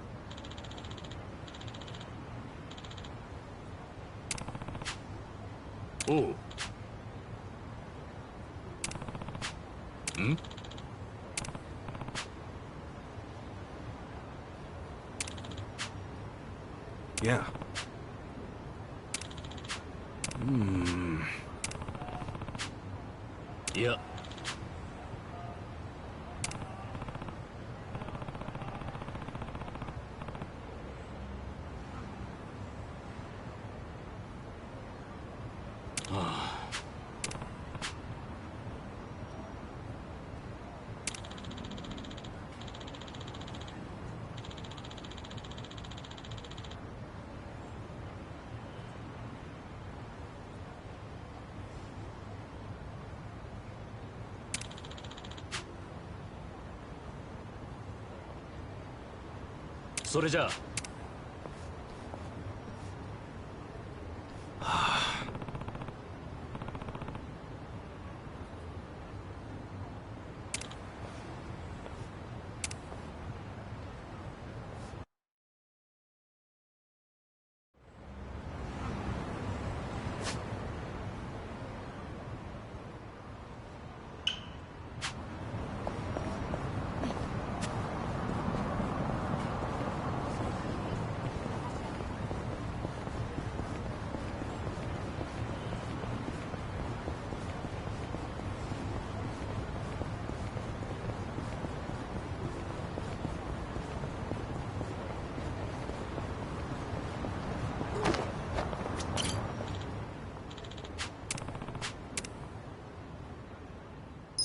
う。おう。ん？ Yeah. Hmm. いや。それじゃあ。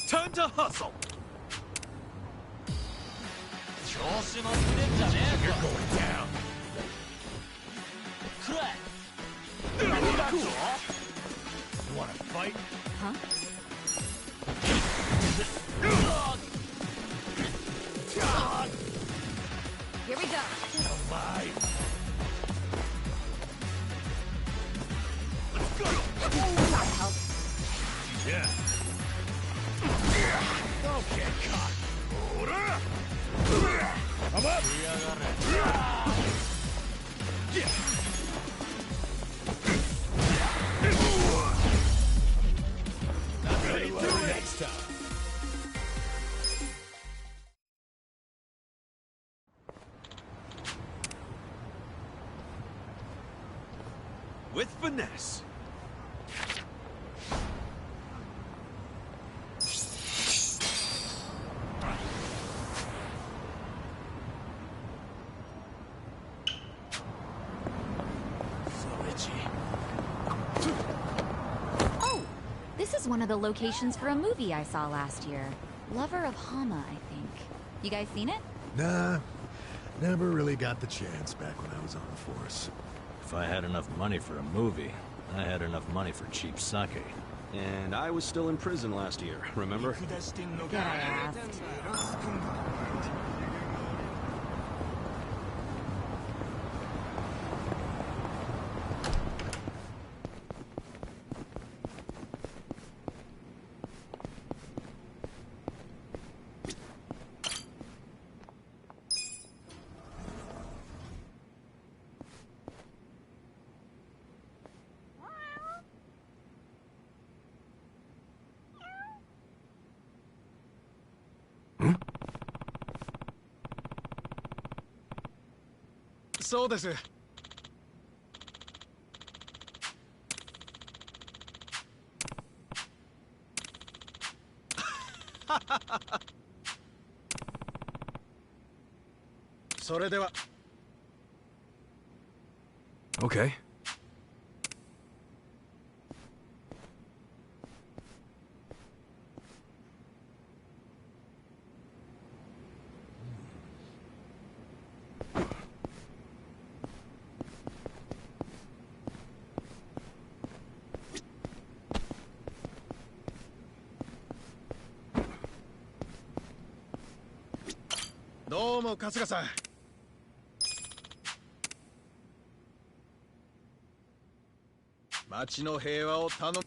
Time to hustle! You're going down. You wanna fight? Huh? Here we go. Alive. Gotta help. Yeah. Don't get caught. Come up. Ready to next time. With finesse. Oh, this is one of the locations for a movie I saw last year. Lover of Hama, I think. You guys seen it? Nah, never really got the chance back when I was on the force. If I had enough money for a movie, I had enough money for cheap sake. And I was still in prison last year, remember? Good, I asked. そうです。それでは。Okay. Domo, 春日さん。町の平和を頼む。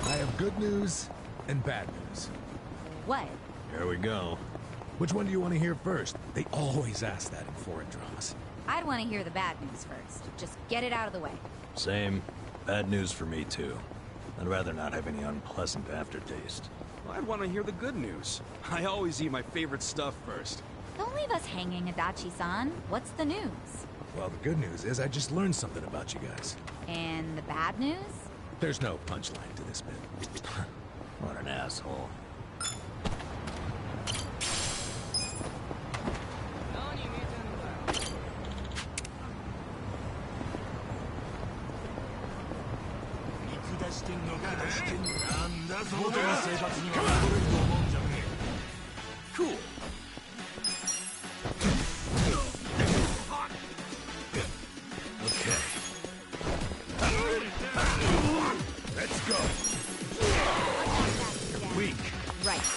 I have good news and bad news. What? Here we go. Which one do you want to hear first? They always ask that in foreign dramas. I'd want to hear the bad news first. Just get it out of the way. Same. Bad news for me, too. I'd rather not have any unpleasant aftertaste. I'd want to hear the good news. I always eat my favorite stuff first. Don't leave us hanging, Adachi-san. What's the news? Well, the good news is I just learned something about you guys. And the bad news? There's no punchline to this bit. What an asshole. Cool. Okay. Let's go. Weak. Right.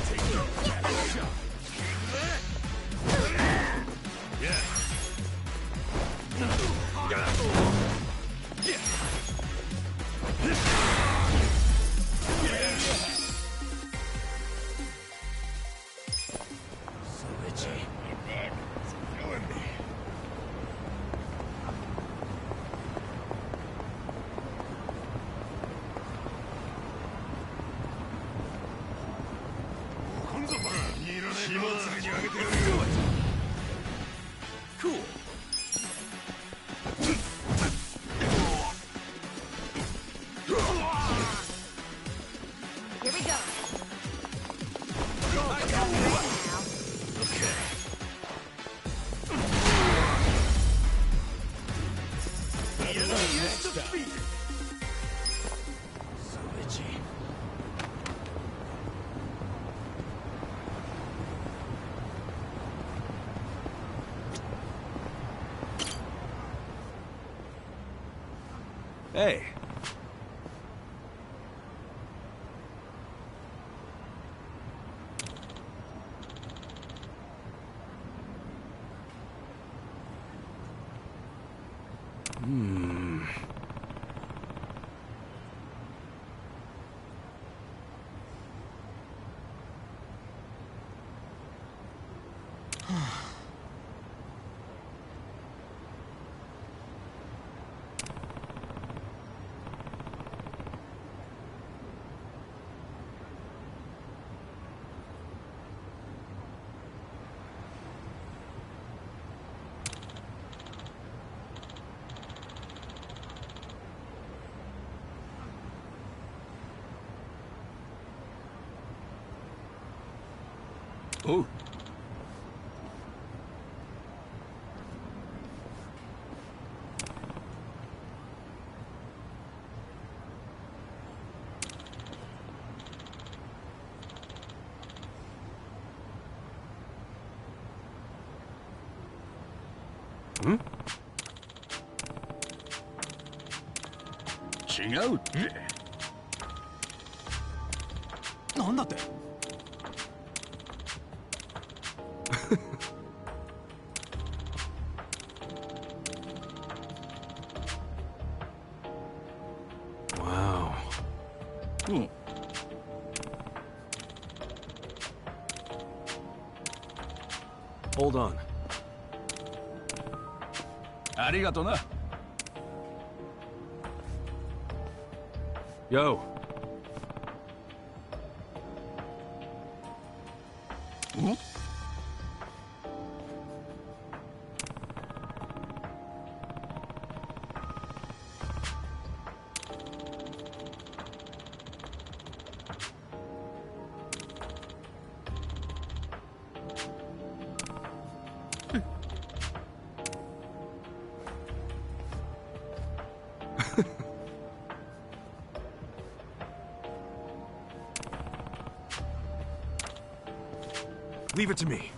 Take that shot. Yeah. Cool. Here we go. Okay. Next up. So itchy. Hey. Ooh. Hmm? 違うってなんだって Wow. Hold on. ありがとな Yo. Leave it to me.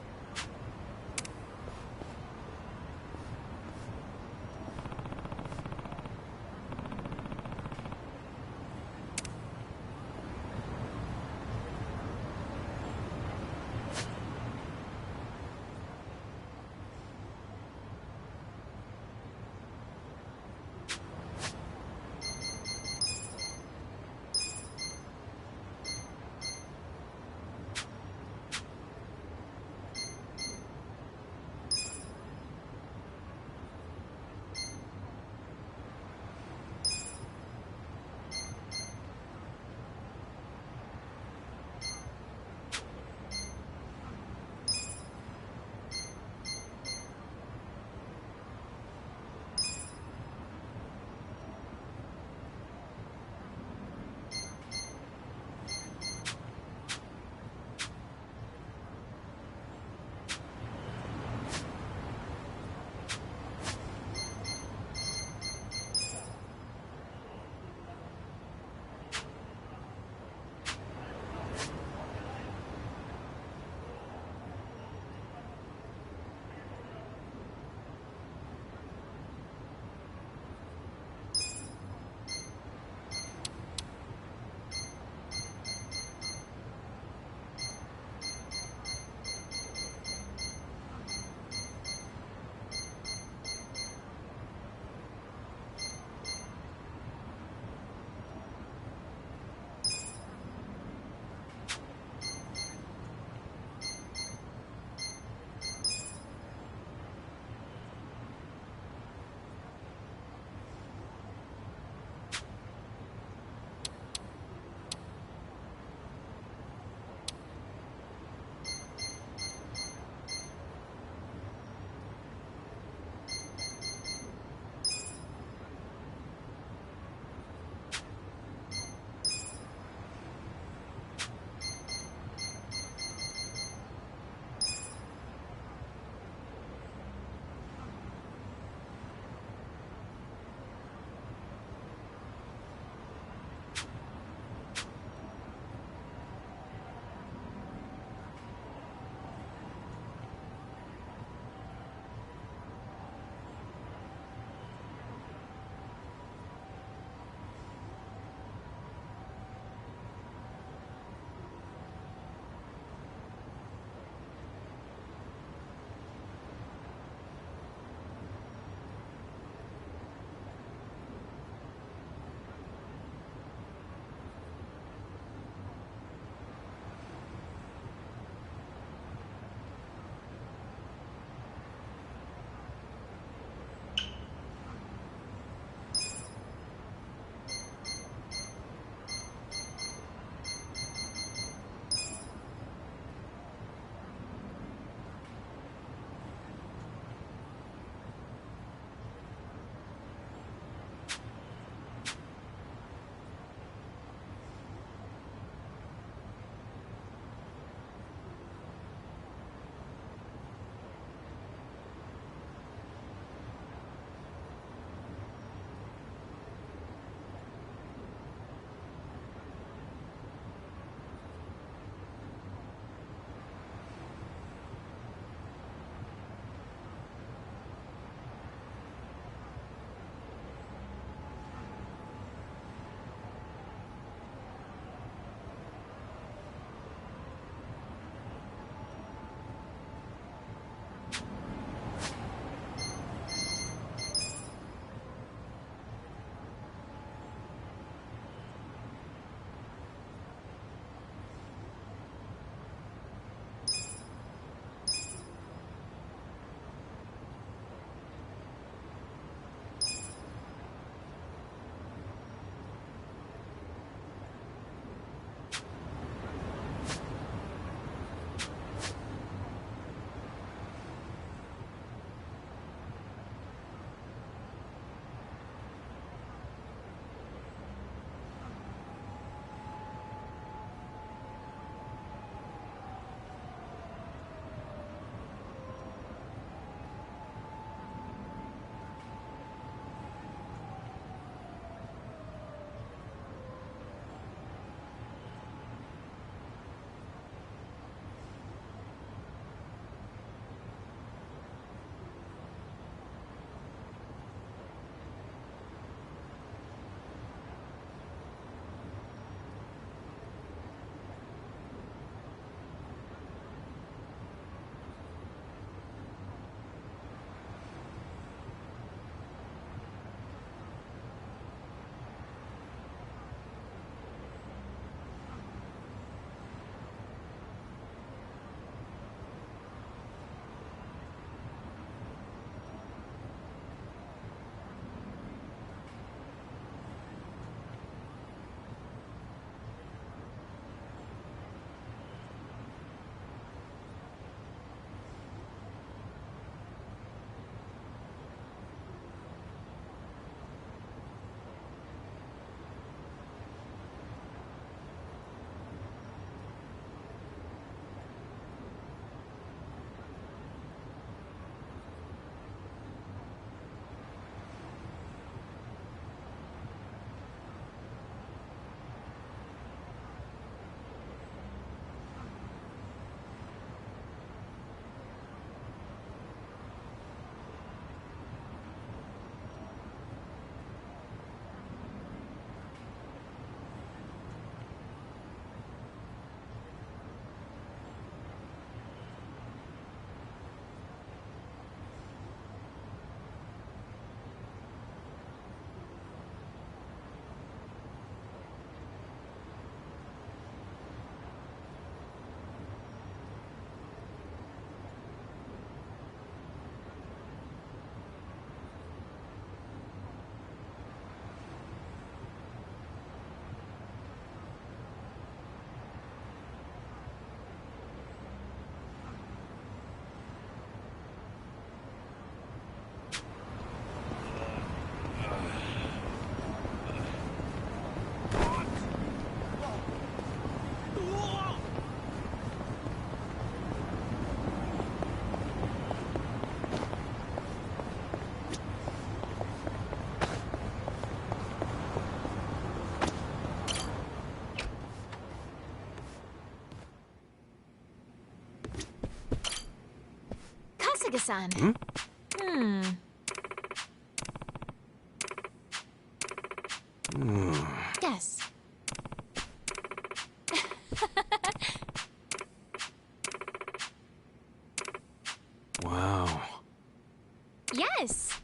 Omega-san. Yes. Wow. Yes!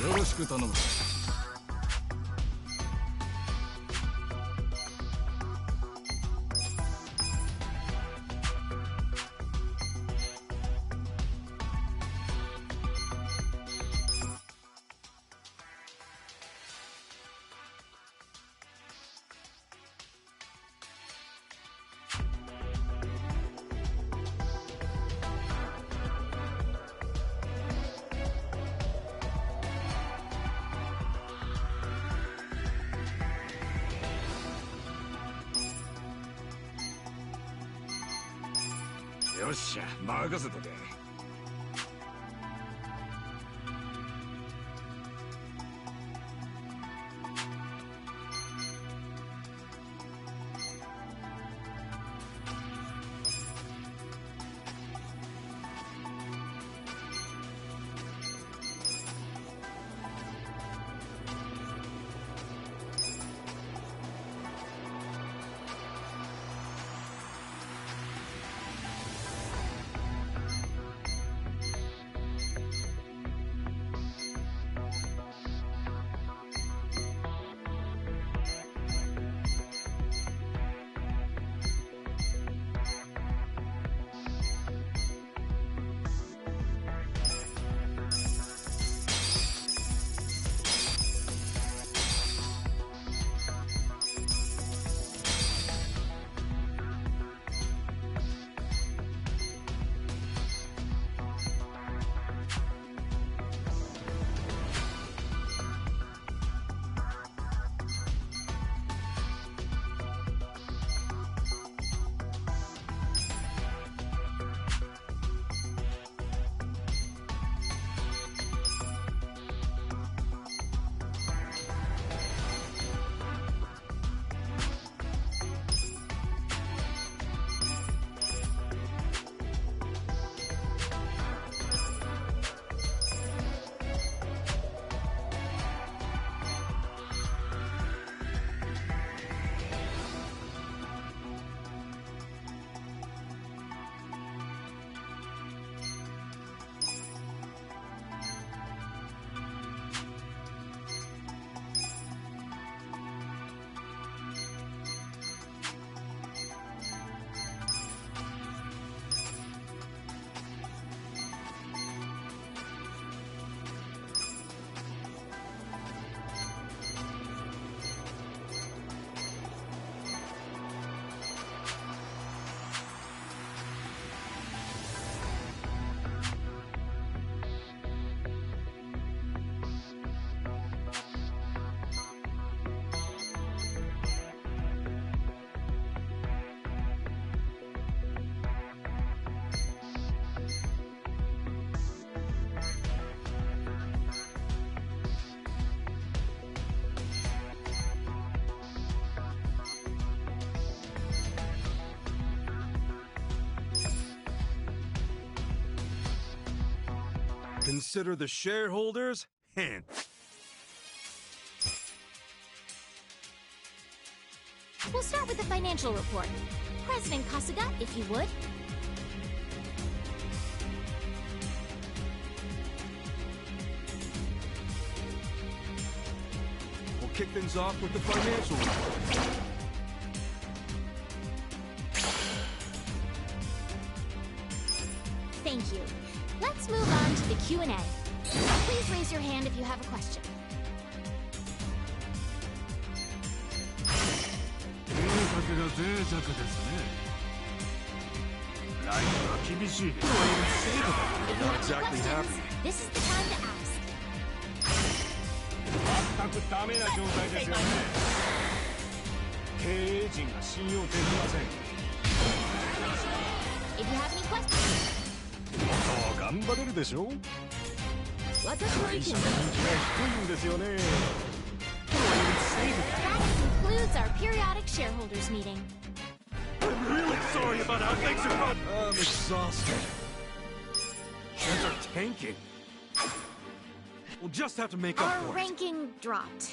よろしく頼む。よっしゃ、任せとけ。Consider the shareholders hand. We'll start with the financial report. President Kasuga, if you would. We'll kick things off with the financial report. Thank you. Let's move on to the Q&A. Please raise your hand if you have a question. 計画が脆弱ですね。ライフは厳しいです。Not exactly happy. This is the time to ask. 全くダメな状態ですよね。経営陣が信用できません。 If you have any questions. もっと頑張れるでしょ。私の意見は低いんですよね。 That concludes our periodic shareholders meeting. I'm really sorry about how things are going. I'm exhausted. Shares are tanking. We'll just have to make up Our for it. ranking dropped.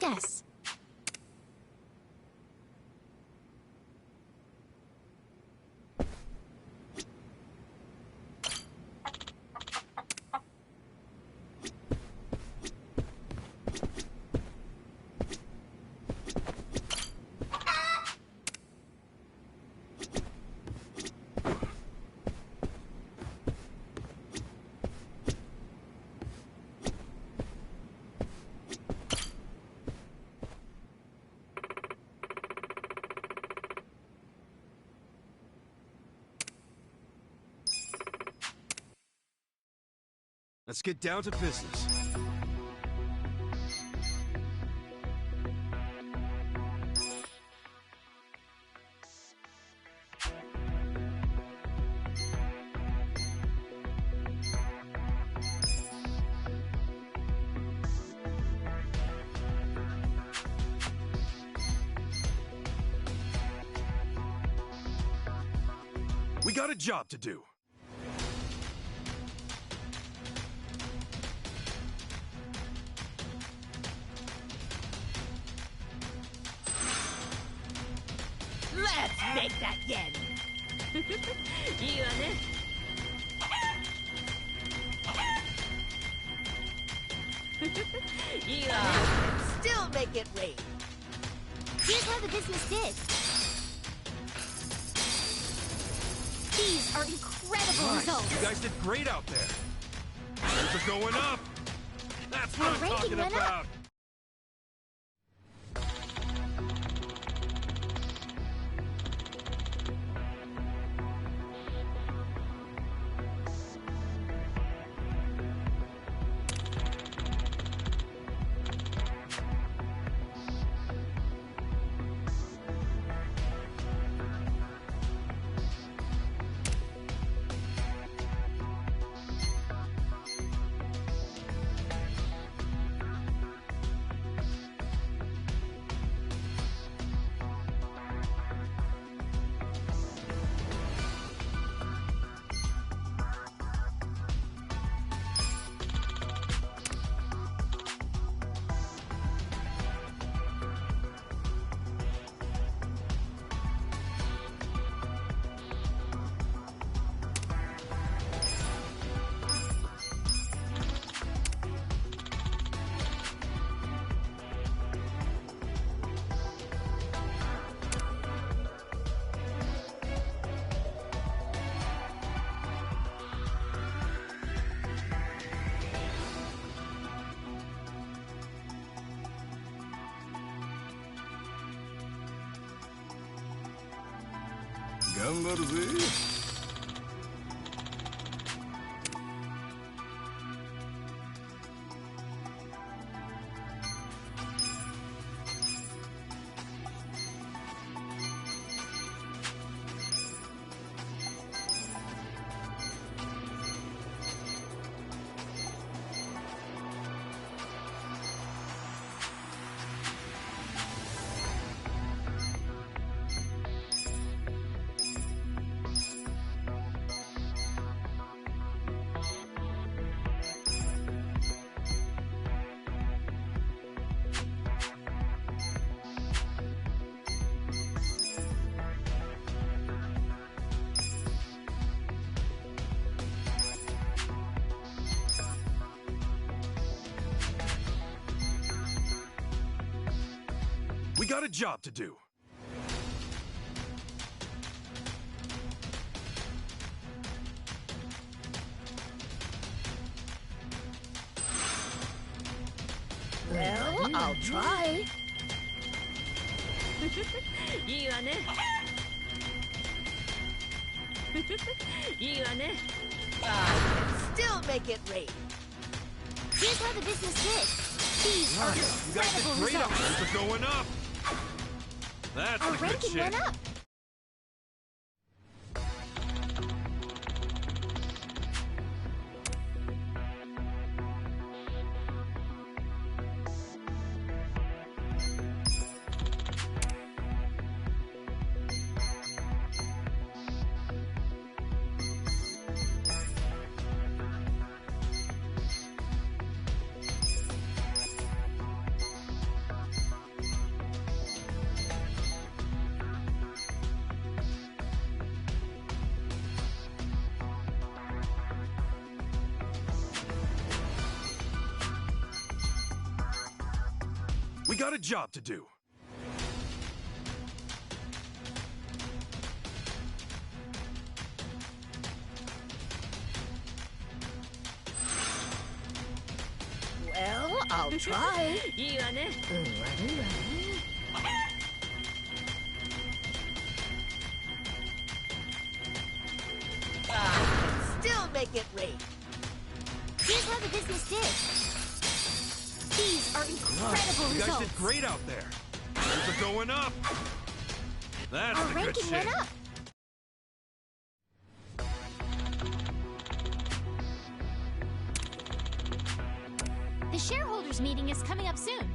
Yes. Let's get down to business. We got a job to do. Let's make that yen. いいわね。いいわ。 Still make it rain. Here's how the business did. These are incredible Nice. results. You guys did great out there. Shares are going up. That's what Our I'm ranking talking went up. about. We got a job to do. Well, I'll try. いいわね。いいわね。Still make it rain. Here's how the business did. These are You guys did incredible great up results. there. They're going up. That's Our the good ranking shit. went up. We got a job to do. Well, I'll try. いいわね。 Still make it rain. Here's how the business did. These are incredible You guys results. did great out there. Things are going up. That's Our the good ranking shit. went up. The shareholders meeting is coming up soon.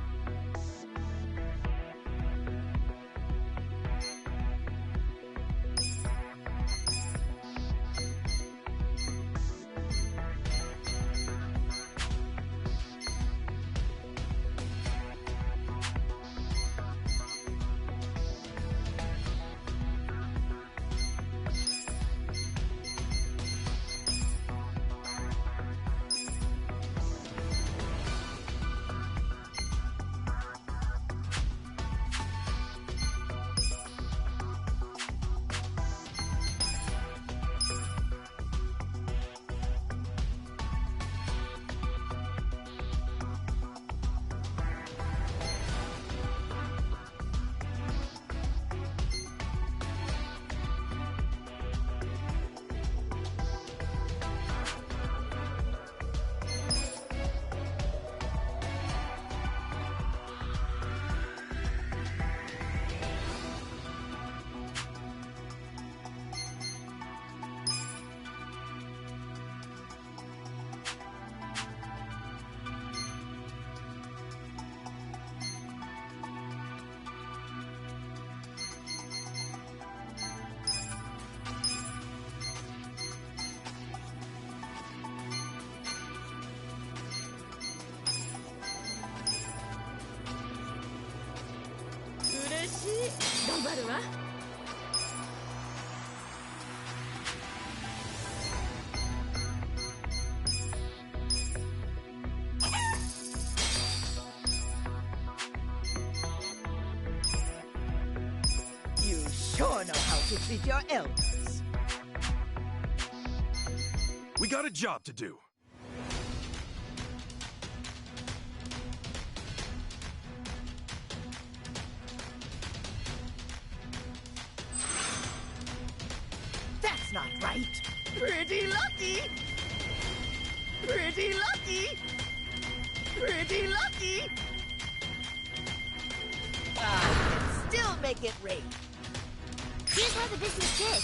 You sure know how to treat your elders. We got a job to do. That's not right. Pretty lucky. Pretty lucky. Pretty lucky. Still make it rain. Here's how the business did.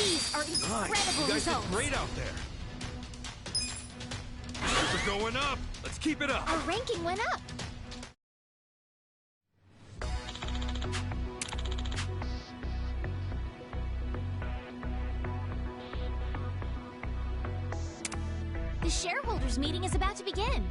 These are incredible You guys results. did great out there. Things are going up. Let's keep it up. Our ranking went up. The shareholders meeting is about to begin.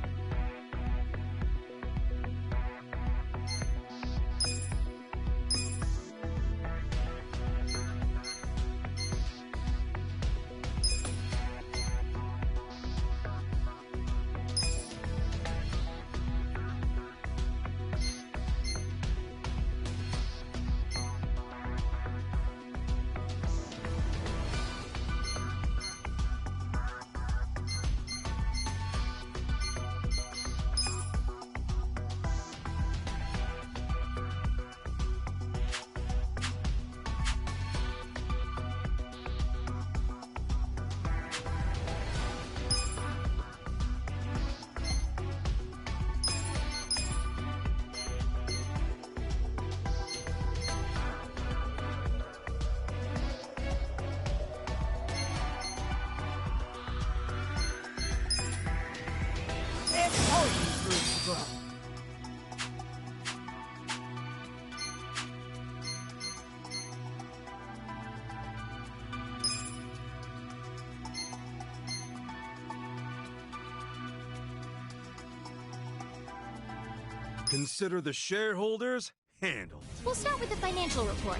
Consider the shareholders handled. We'll start with the financial report.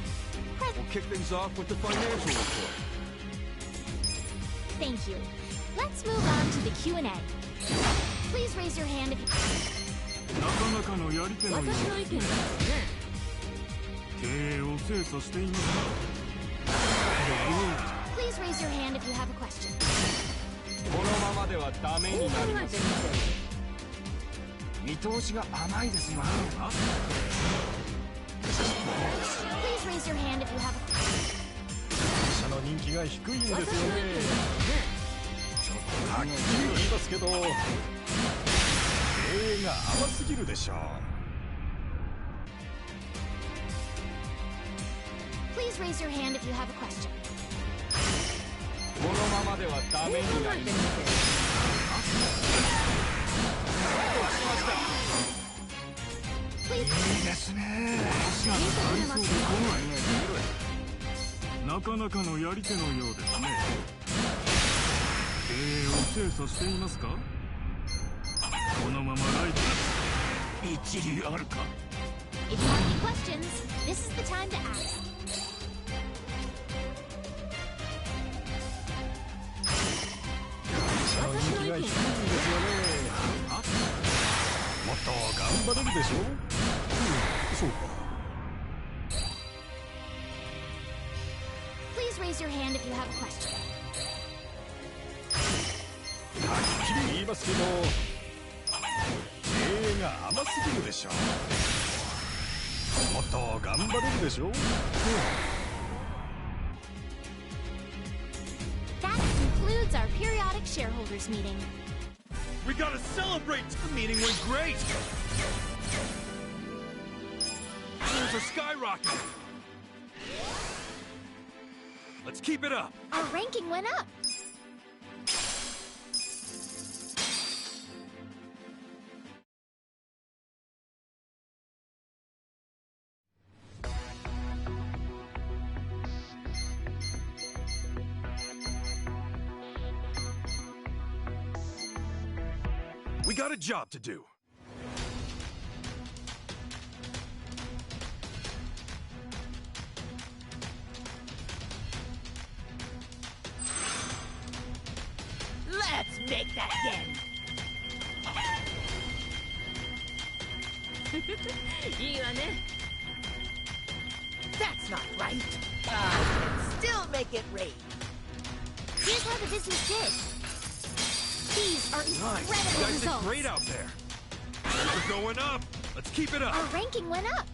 We'll kick things off with the financial report. Thank you. Let's move on to the Q&A. Please raise your hand if you... なかなかのやり手のようですね。経営を精査していますか？ Please raise your hand if you have a question. このままではダメになります。見通しが甘いですよね。Please raise your hand if you have a question. 社の人気が低いんですよね。ちょっとはっきり言いますけど、経営が甘すぎるでしょう。 Please raise your hand if you have a question. このままではダメになります。いいですね。足がありそうで来ない。なかなかのやり手のようですね。経営を精査していますか？このままライト一理あるか？ If you have any questions, this is the time to ask. 人気が低いんですよね。もっと頑張れるでしょ。そうか。 Please raise your hand if you have a question. はっきり言いますけど、経営が甘すぎるでしょ。もっと頑張れるでしょ。That concludes our periodic shareholders meeting. We gotta celebrate! The meeting went great! Shares are skyrocketing! Let's keep it up! Our ranking went up. We got a job to do. Let's make that yen. いいわね。That's not right. Still make it rain. Here's how the business did. These are incredible Nice. You guys results. did great out there. We're going up. Let's keep it up. Our ranking went up.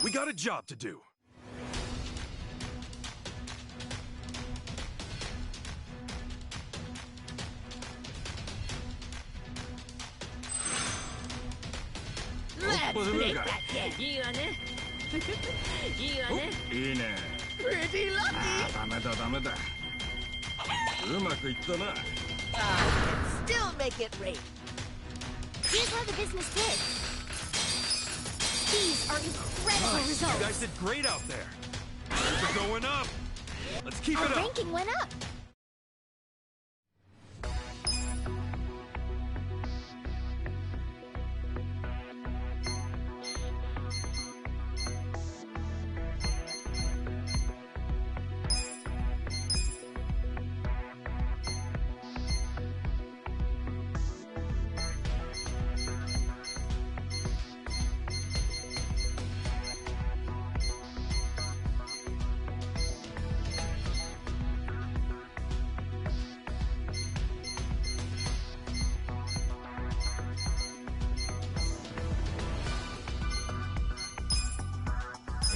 We got a job to do. Let's make that yen. いいわね。いいわね。いいね。Pretty lucky. ダメだダメだ。うまくいったな。Still make it rain. Here's how the business did. These are incredible Nice. results. You guys did great out there. We're going up. Let's keep Our it up. ranking went up.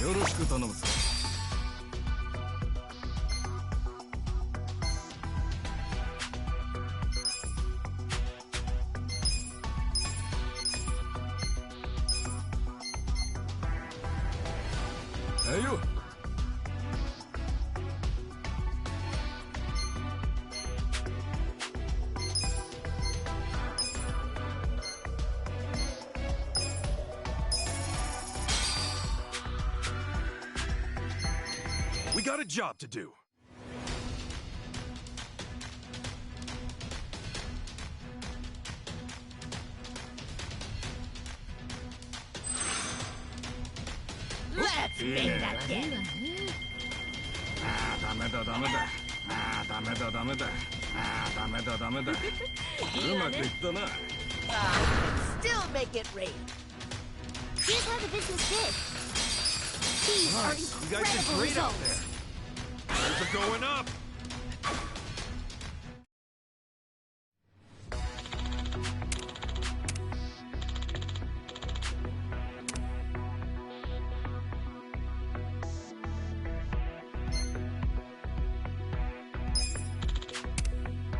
よろしく頼むぞ。はいよ。We got a job to do. Let's make that game. ああ、ダメだダメだ。ああ、ダメだダメだ。ああ、ダメだダメだ。うまくいったな。Still make it rain. Here's how the business did. These are You guys did incredible great out results. there. Things are going up.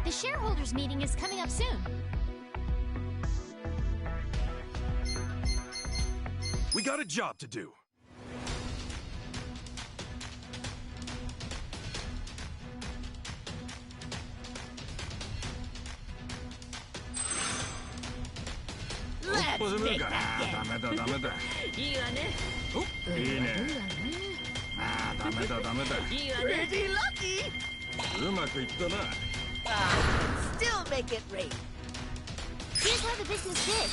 The shareholders meeting is coming up soon. We got a job to do. Let's make that ダ game. メだダメだ。いいわね。いいね。ああ、ダメだダメだ。いいわね。 Pretty lucky. うまくいったな。Still make it rain. Here's how the business did.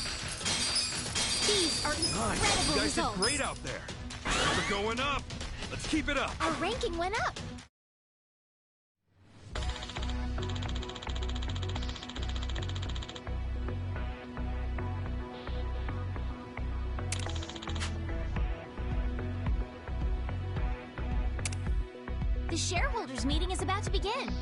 These are Nice. incredible You guys did results. great out there. Things are going up. Let's keep it up. Our ranking went up. The shareholders meeting is about to begin.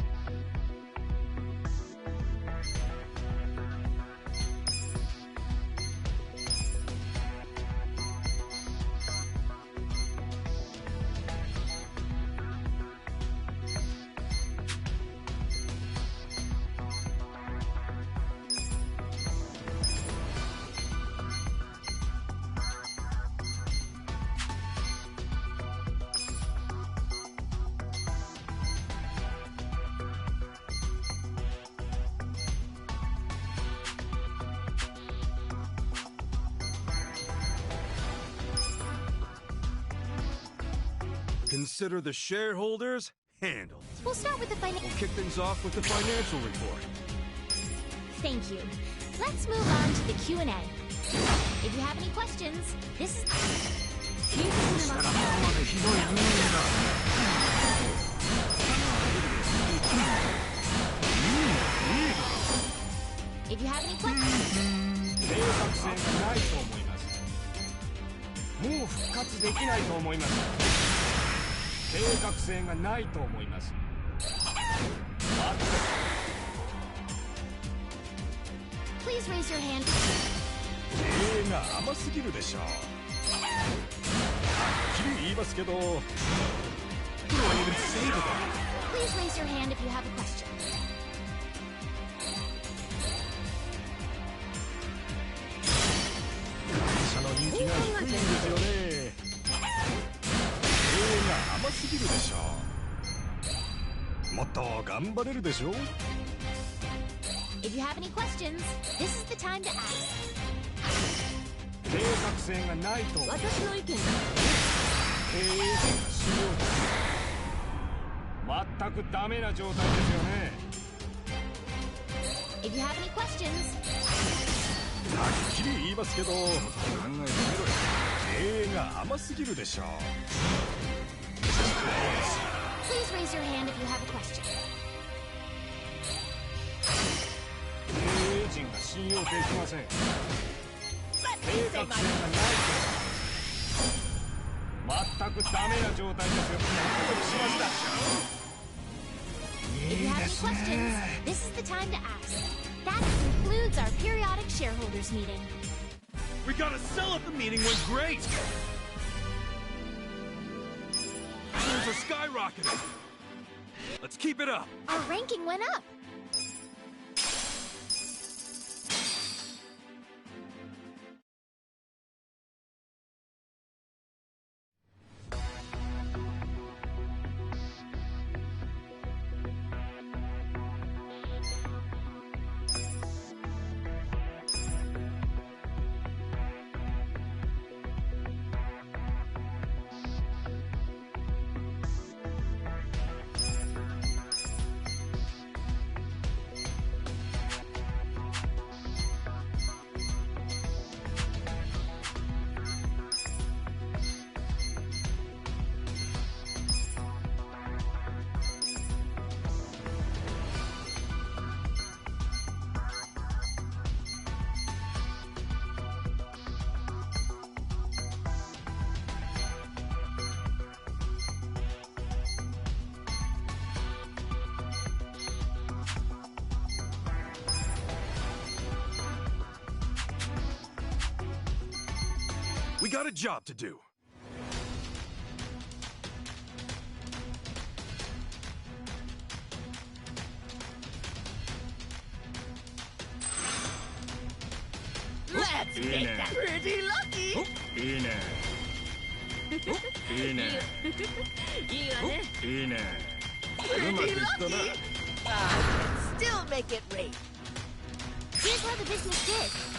Consider the shareholders handled. We'll start with the We'll kick things off with the financial report. Thank you. Let's move on to the Q&A. If you have any questions, this is... If you have any questions... 計画性がないと思います。もう復活できないと思います。計画性がないと思います。Please raise your hand. 経営が甘すぎるでしょう。はっきり言いますけど、プロはいる制度だ。 Please raise your hand if you have a question. 会社の人気が低いんですよね。経営が甘すぎるでしょう。もっと頑張れるでしょう。 If you have any questions, this is the time to ask. 計画性がないと。私の意見だ。経営陣が信用できる。全くダメな状態ですよね。 If you have any questions, はっきり言いますけど、考えてみろよ。経営が甘すぎるでしょう。 please raise your hand if you have a question. 経営陣が信用できません。計画性がないと。全くダメな状態ですよ。納得しました。 If you have any questions, this is the time to ask. That concludes our periodic shareholders meeting. We got a sell at the meeting went great. are skyrocketing. Let's keep it up. Our ranking went up. We got a job to do. Let's make that pretty lucky! いいね。いいね。いいわね。いいね。うまくい Pretty ったな。 lucky! Still make it rain. Here's how the business did.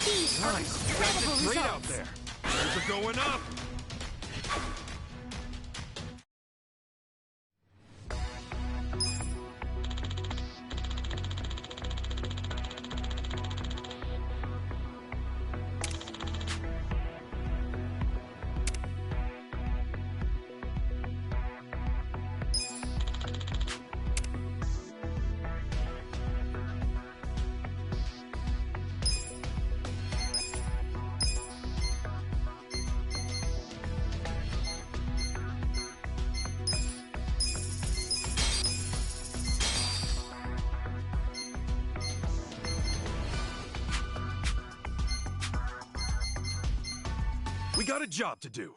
These are incredible Great out results. there. Things are going up. We got a job to do.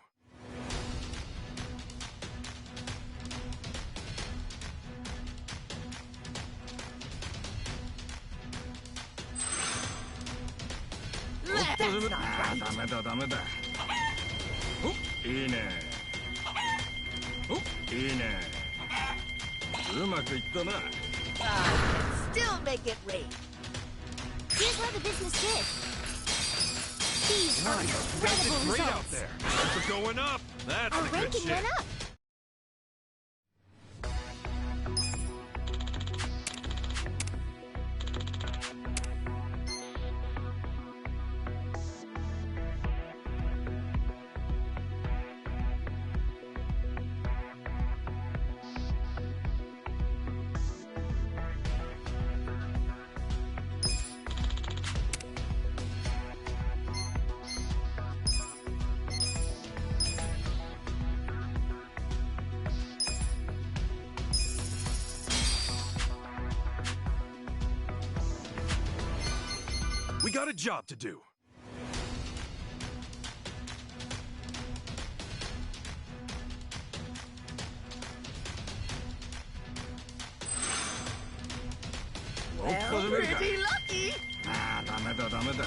That's not あ right. ー、ダメだダメだ。いいね。いいね。うまくいったな。Still make it rain. Here's how the business did. These are incredible Great out results. there. Things are going up. That's Our the good ranking shit. went up. We got a job to do. Well, pretty lucky. あー、ダメだダメだ。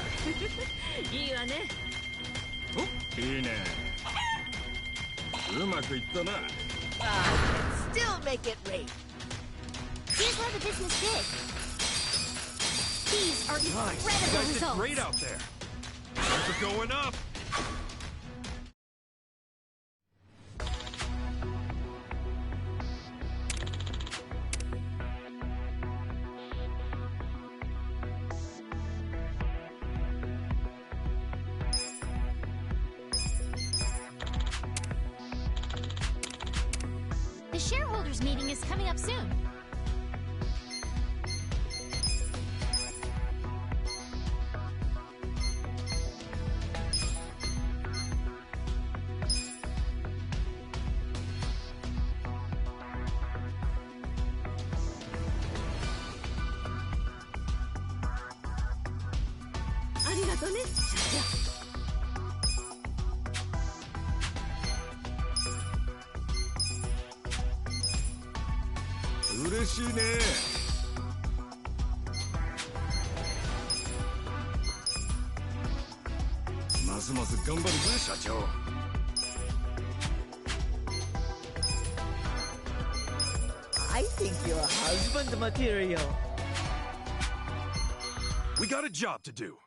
いいわね。いいね。うまくいったな。Still make it rain. Here's how the business did. These are Nice. You incredible guys did results. great out there. Things are going up. The shareholders meeting is coming up soon. しいね。ますます頑張るぜ、社長。I think you're husband material. We got a job to do.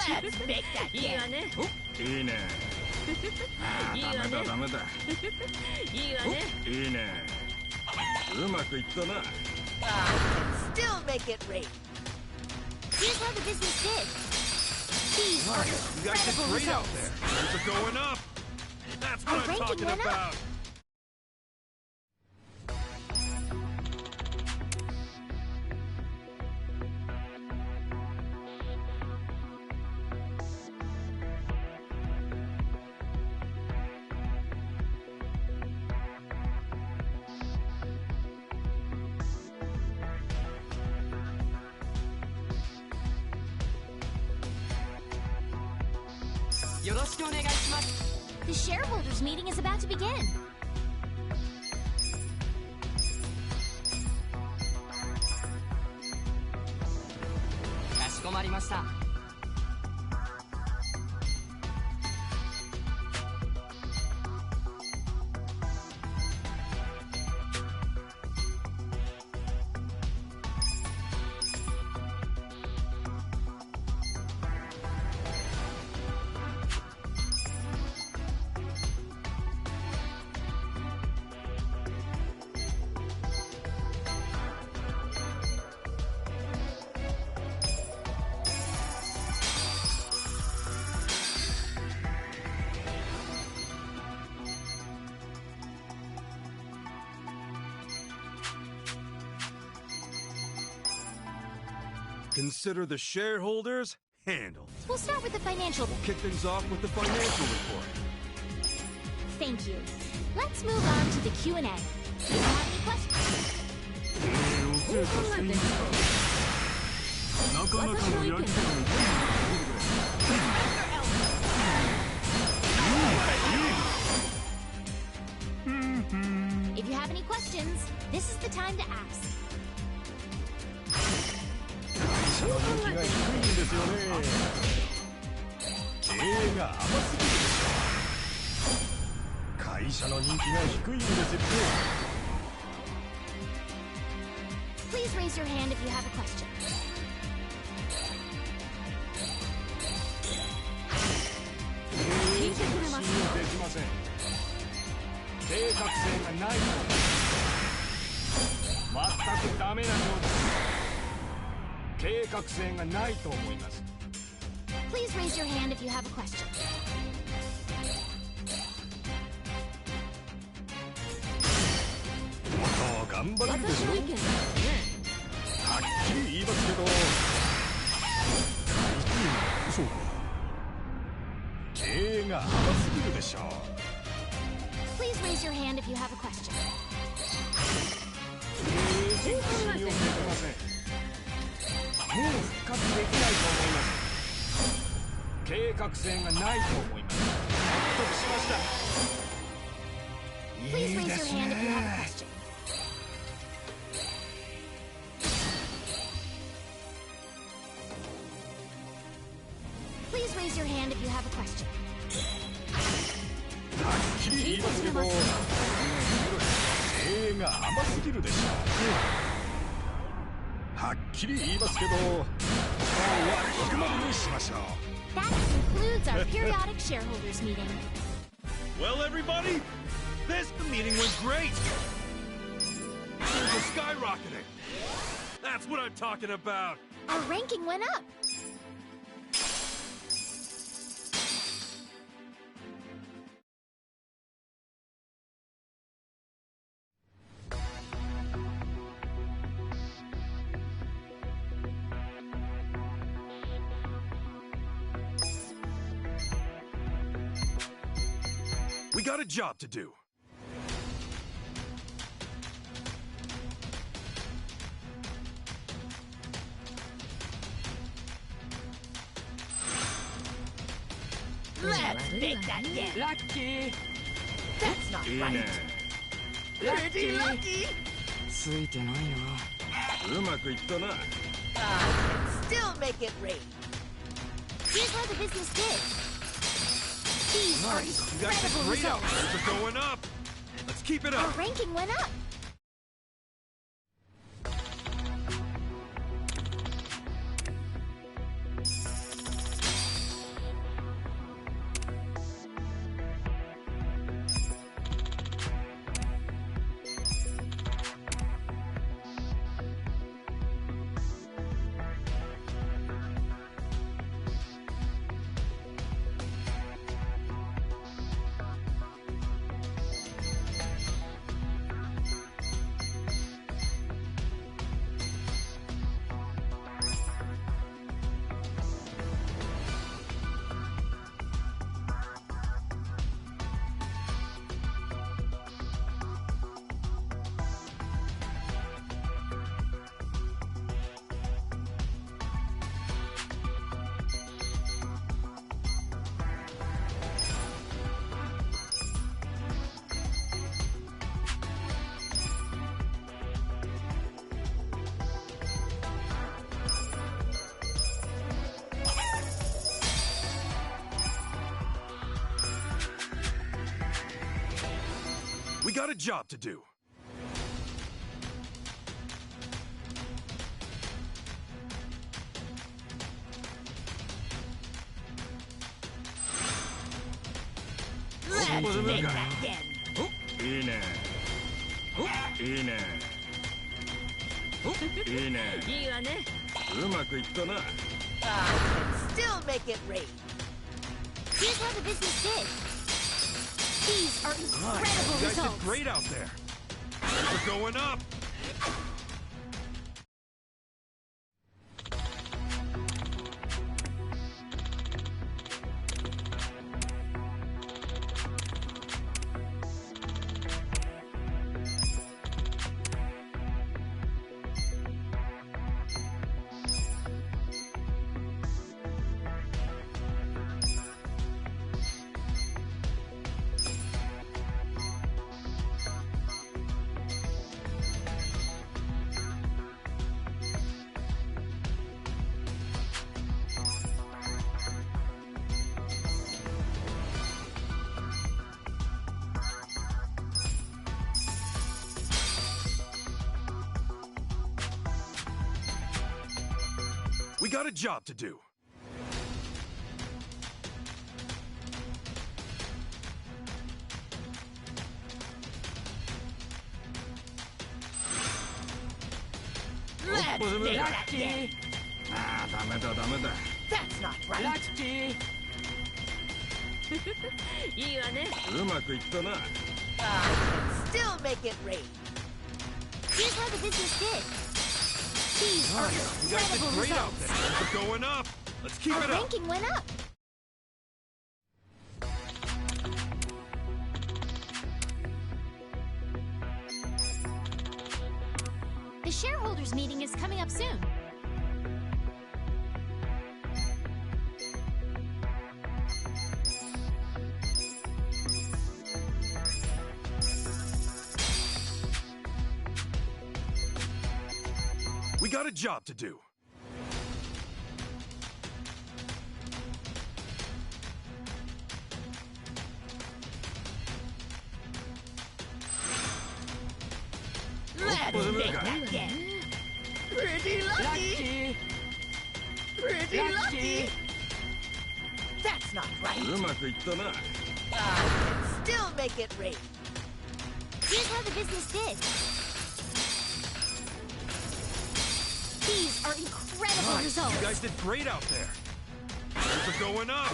Let's make that いいわね。いいね。ダメだダメだ。いいわね。いいね。うまくいったな。Still make it rain. Here's how the business did. These are You guys did incredible great out results. there. Things are going up. That's what Our I'm ranking talking went up. about. The shareholders meeting is about to begin. かしこまりました。Consider the shareholders handled. We'll start with the financial. We'll kick things off with the financial report. Thank you. Let's move on to the Q&A. If you have any questions. なかなかのやり手の If you have any questions, this is the time to ask. 社の人気が低いんですよね。経営が甘すぎるでしょ。会社の人気が低いんですよ。Please raise your hand if you have a question. 信用できません。計画性がないと。全くダメな状態。計画性がないと思います。Please raise your hand if you have a question. もっと頑張れるでしょ。はっきり言いますけど、そうか。経営が甘すぎるでしょう。Please raise your hand if you have a question. 信用できません。もう復活できないと思います。計画性がないと思います。納得しました。 Please raise your hand if you have a question. Please raise your hand if you have a question. はっきり言いますけど、経営が甘すぎるでしょう。はっきり言いますけど、今日はここまでにしましょう。 That concludes our periodic shareholders meeting. Well, everybody, this meeting went great. Things are skyrocketing. That's what I'm talking about. Our ranking went up. We got a job to do. Let's make that get. Lucky. That's not いい right. ね Pretty lucky. ついてないな。うまくいったな Still make it rain. Here's how the business did. These are You guys did incredible great out results. there. We're going up. Let's keep it Our up. ranking went up. We got a job to do. Let's make that again. いいねいいねいいねいいわね。うまくいったな Still make it rain. Here's how the business did. These are incredible You guys did results. great out there. We're going up. We got a job to do. Let's make that Lucky. again. ああダメだダメだ That's not right. ラッキー。いいわね。うまくいったな Still make it rain. Here's how the business did. These are You guys did incredible great out results. there. We're going up. Let's keep Our it up. ranking went up. The shareholders meeting is coming up soon. We got a job to do. Let's make that again. Pretty lucky. Pretty lucky. That's not right. うまくいったな Still make it rain. Here's how the business did. These are incredible results. You guys did great out there. We're going up.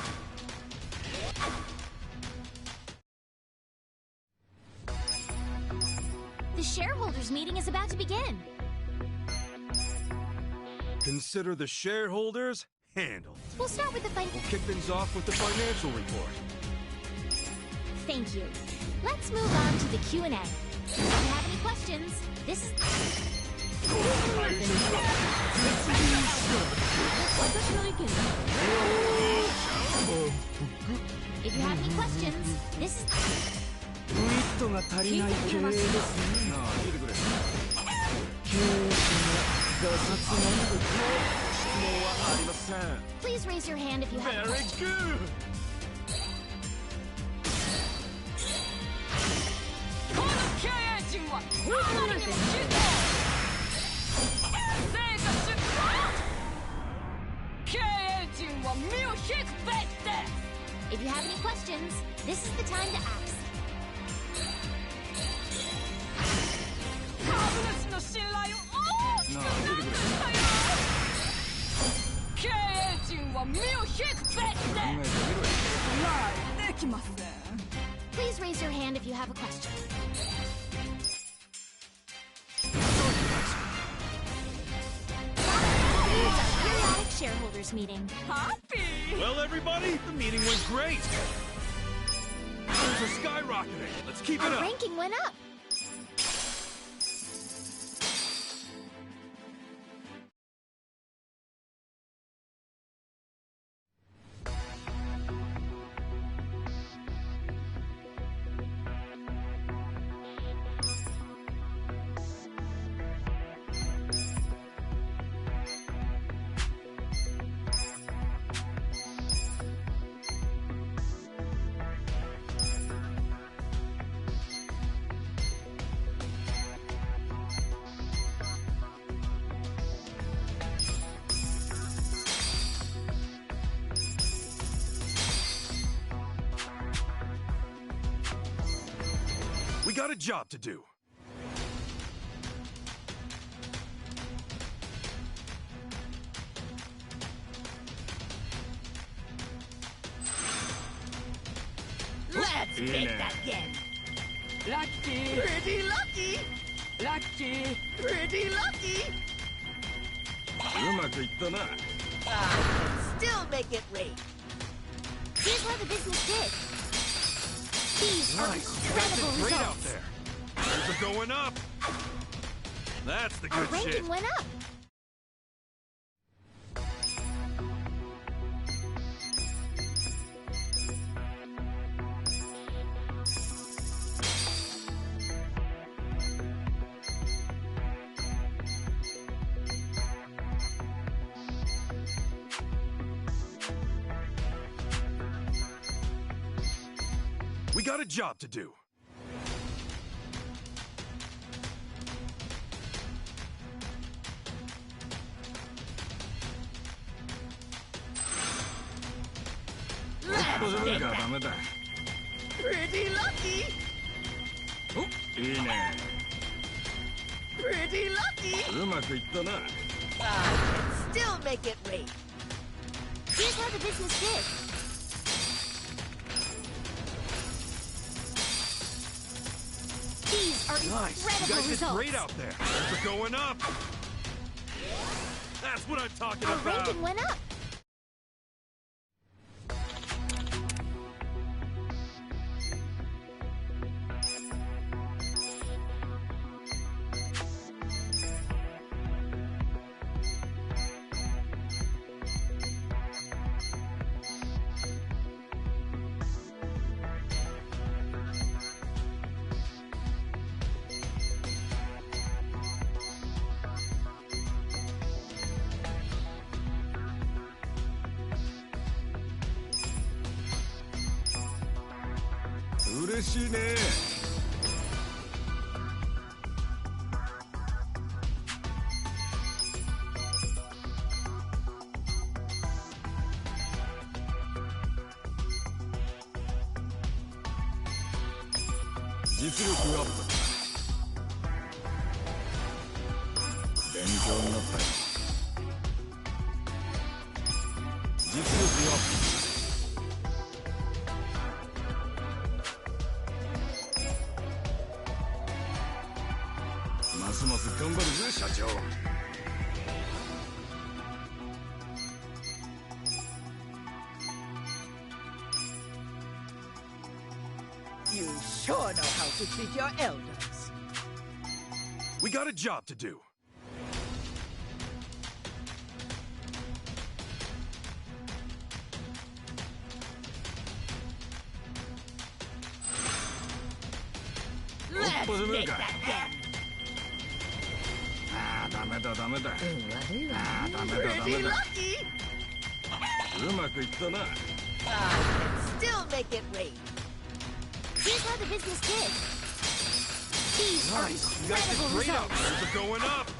The shareholders meeting is about to begin. Consider the shareholders handled. We'll start with the We'll kick things off with the financial report. Thank you. Let's move on to the Q&A. If you have any questions, this is... 私の意見だ。If you have any questions, this is... ウィットが足りない経営ですね。なあ、聞いてくれ。経営者がガサツなので質問はありません。Please raise your hand if you have... Very good! この経営陣はあまりにもひどい。成果出版。経営陣は身を引くべきです。If you have any questions, this is the time to ask. 株主の信頼を大きくなくしたよ。経営陣は身を引くべきです。はい、できません。Please raise your hand if you have a question. It's our periodic shareholders meeting. Happy! Well, everybody, the meeting went great. Things are skyrocketing. Let's keep it Our up. ranking went up. We got a job to do. Let's make that again. Lucky. Pretty lucky. Lucky. Pretty lucky. うまくいったな。Still make it rain. Here's what the business did. These are incredible Great out results. there. Things are going up. That's the Our good ranking shit. went up. We got a job to do. Let's make that. Pretty lucky. いいね。 Pretty lucky. うまくいったな。Still make it rain. Here's what the business did. These are Nice. You incredible guys did results. great out there. Things are going up. That's what I'm talking Our about. ranking went up. Nice. 嬉しいね。実力アップ。勉強になったよ。実力アップ。ますます頑張るぜ、社長。You sure know how to treat your elders. We got a job to do. 始めるか。ああ、ダメだダメだ。ああ、ダメだダメだ。うまくいったな。Still make it rain. Here's how the business did. These are incredible results. They're going up.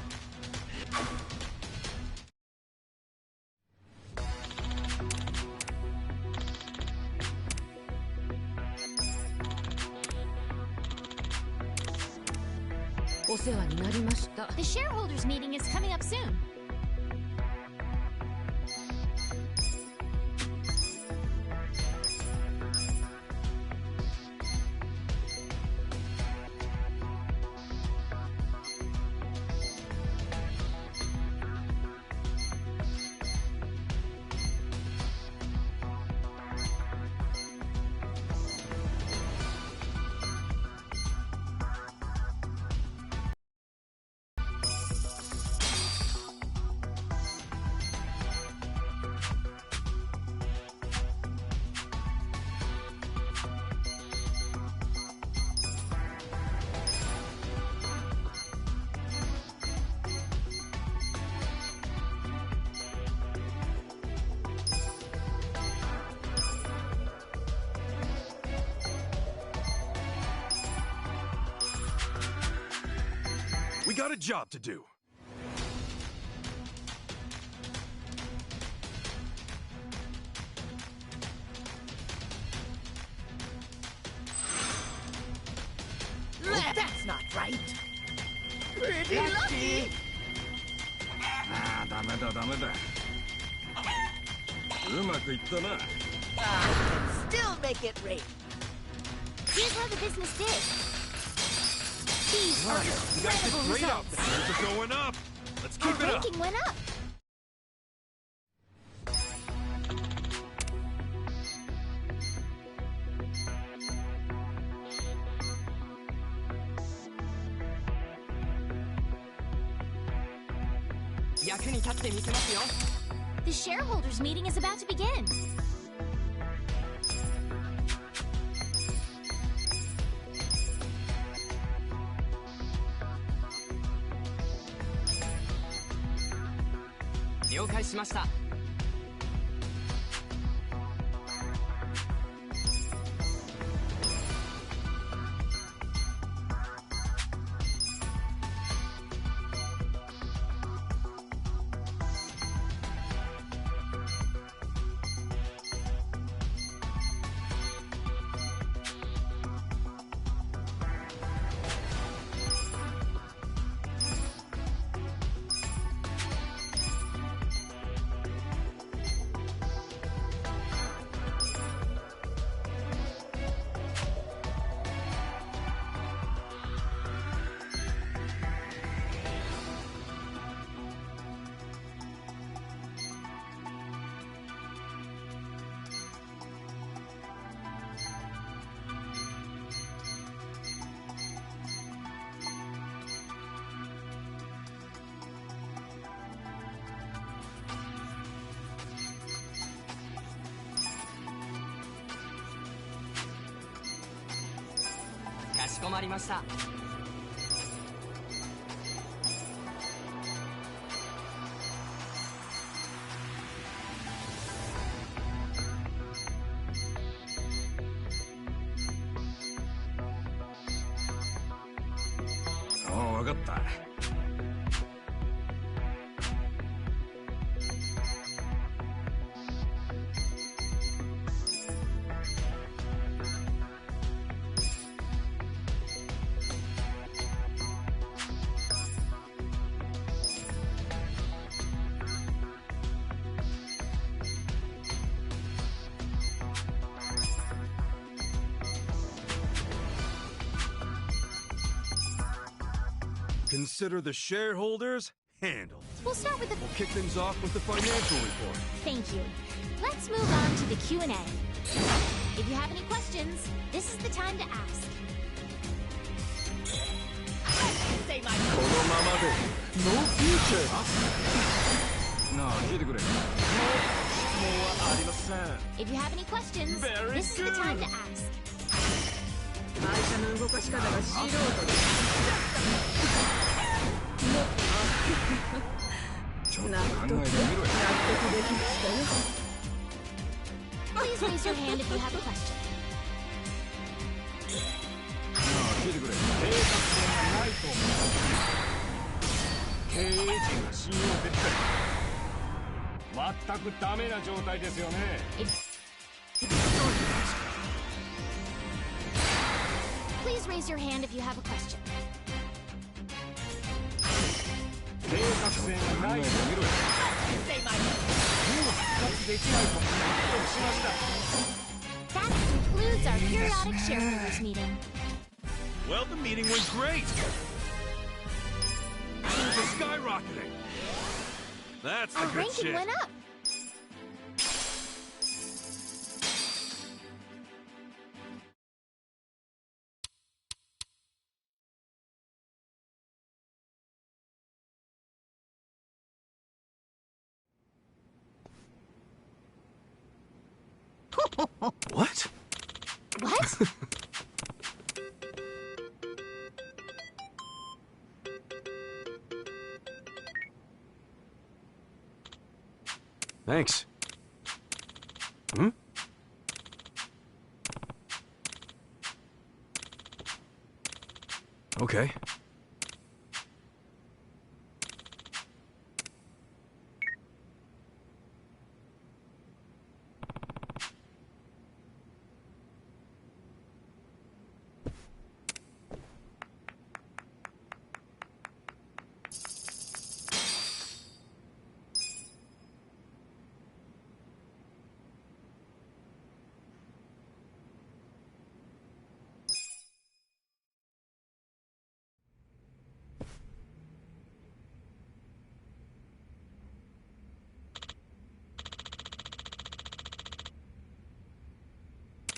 The shareholders meeting is coming up soon. We got a job to do. That's not right. Pretty lucky. ああ、ダメだダメだ。うまくいったな。Still make it rain. Here's how the business did. These are incredible results. They're going up. Let's Our keep it up. ranking went up. The shareholders meeting is about to begin. Oh, わかった。Consider the shareholders handled. We'll start with the... We'll kick things off with the financial report. Thank you. Let's move on to the Q&A. If you have any questions, this is the time to ask. Say my No future. なあ、聞いてくれ。If you have any questions, this is the time to ask. 会社の動かし方が素人でもっと納得できましたよ。 Please raise your hand if you have a question. 聞いてくれ。計画性がないと思う。経営陣が信用できない。全くダメな状態ですよね。Please raise your hand if you have a question. 計画性がないと見ろよ。もう復活できないと納得しました。 That concludes our periodic shareholders meeting. Well, the meeting went great. Things are skyrocketing. That's the Our good ranking shit. went up. What? What? Thanks. Hmm? Okay.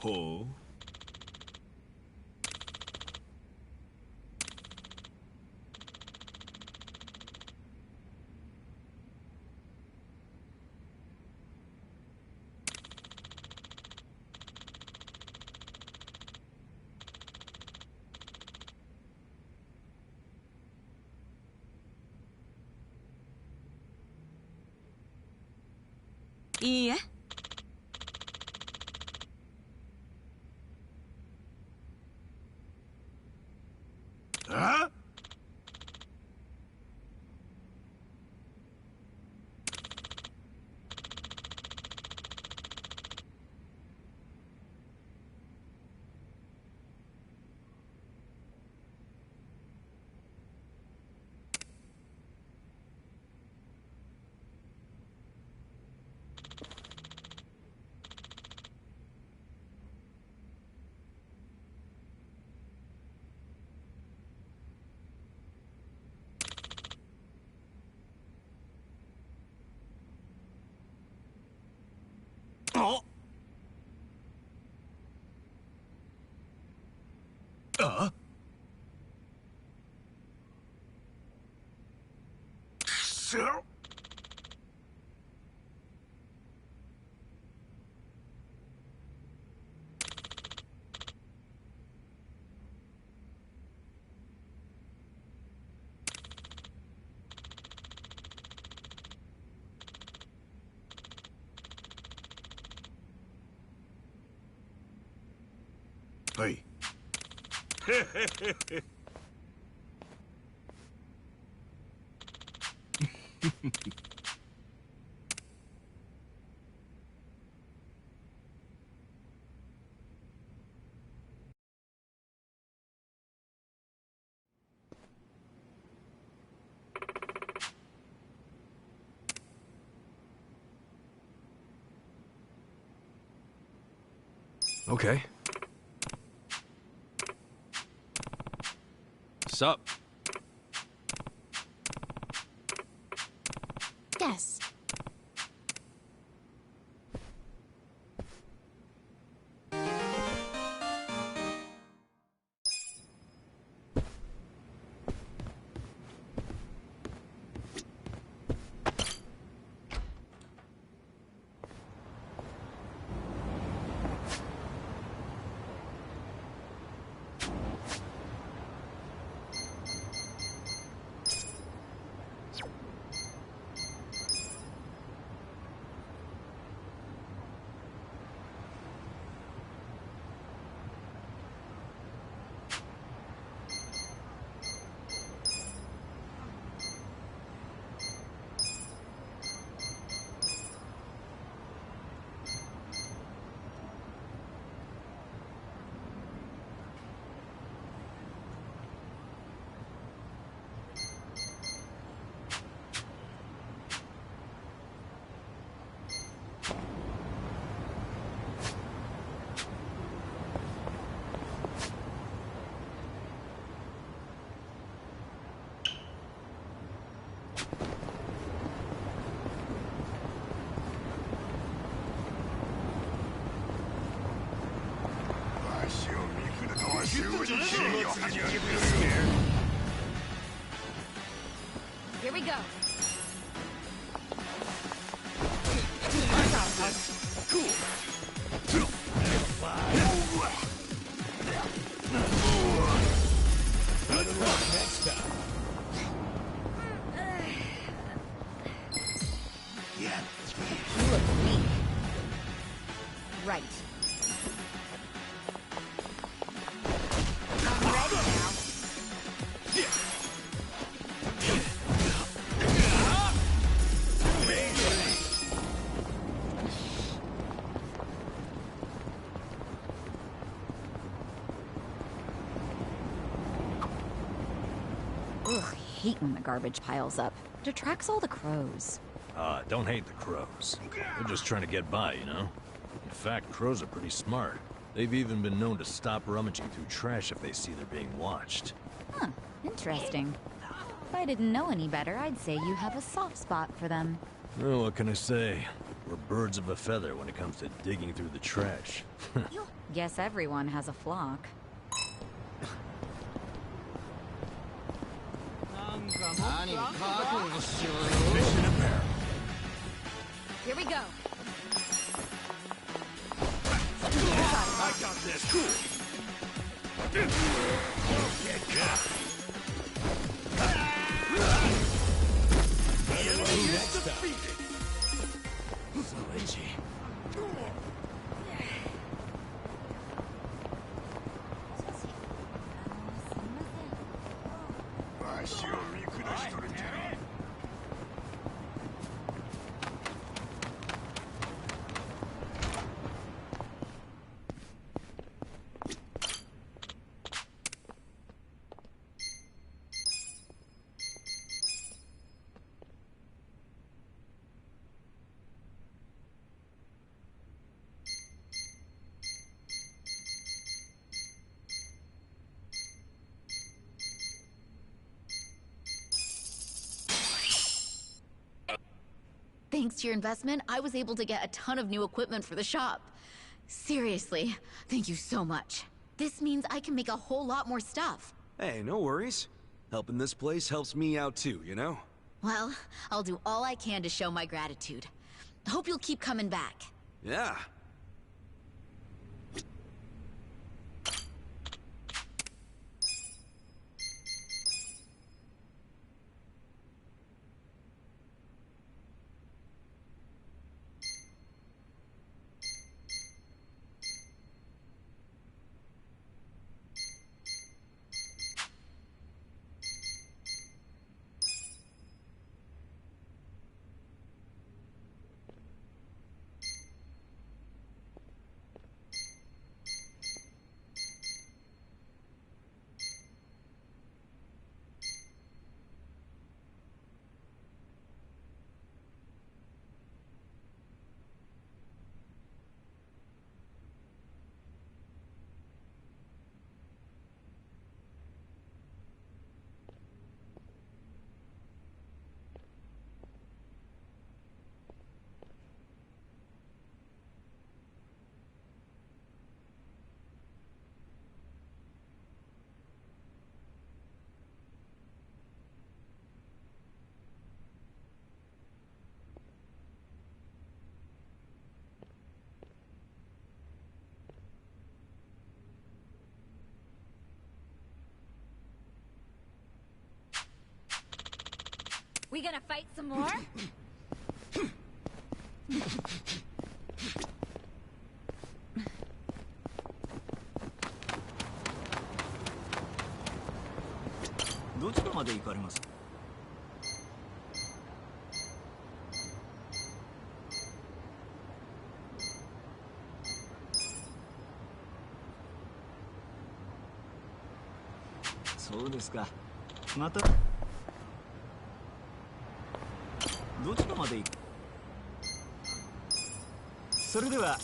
Oh. Yeah. Huh? Oh. So. Hey. Okay. Sup? Yes. Here we go. Next time. Yeah. You look weak. Right. I'm ready now. Ugh, hate when the garbage piles up. It attracts all the crows. Don't hate the crows. They're just trying to get by, you know? In fact, crows are pretty smart. They've even been known to stop rummaging through trash if they see they're being watched. Huh, interesting. If I didn't know any better, I'd say you have a soft spot for them. Oh, what can I say? We're birds of a feather when it comes to digging through the trash. Guess everyone has a flock. Mission apparel. Here we go. I got this. Cool. Enemy is defeated. So itchy. わしを見下しとるんじゃ。Thanks to your investment, I was able to get a ton of new equipment for the shop. Seriously, thank you so much. This means I can make a whole lot more stuff. Hey, no worries. Helping this place helps me out too, you know? Well, I'll do all I can to show my gratitude. Hope you'll keep coming back. Yeah. We gonna fight some more?そうですか。またどちらまで行く？それでは。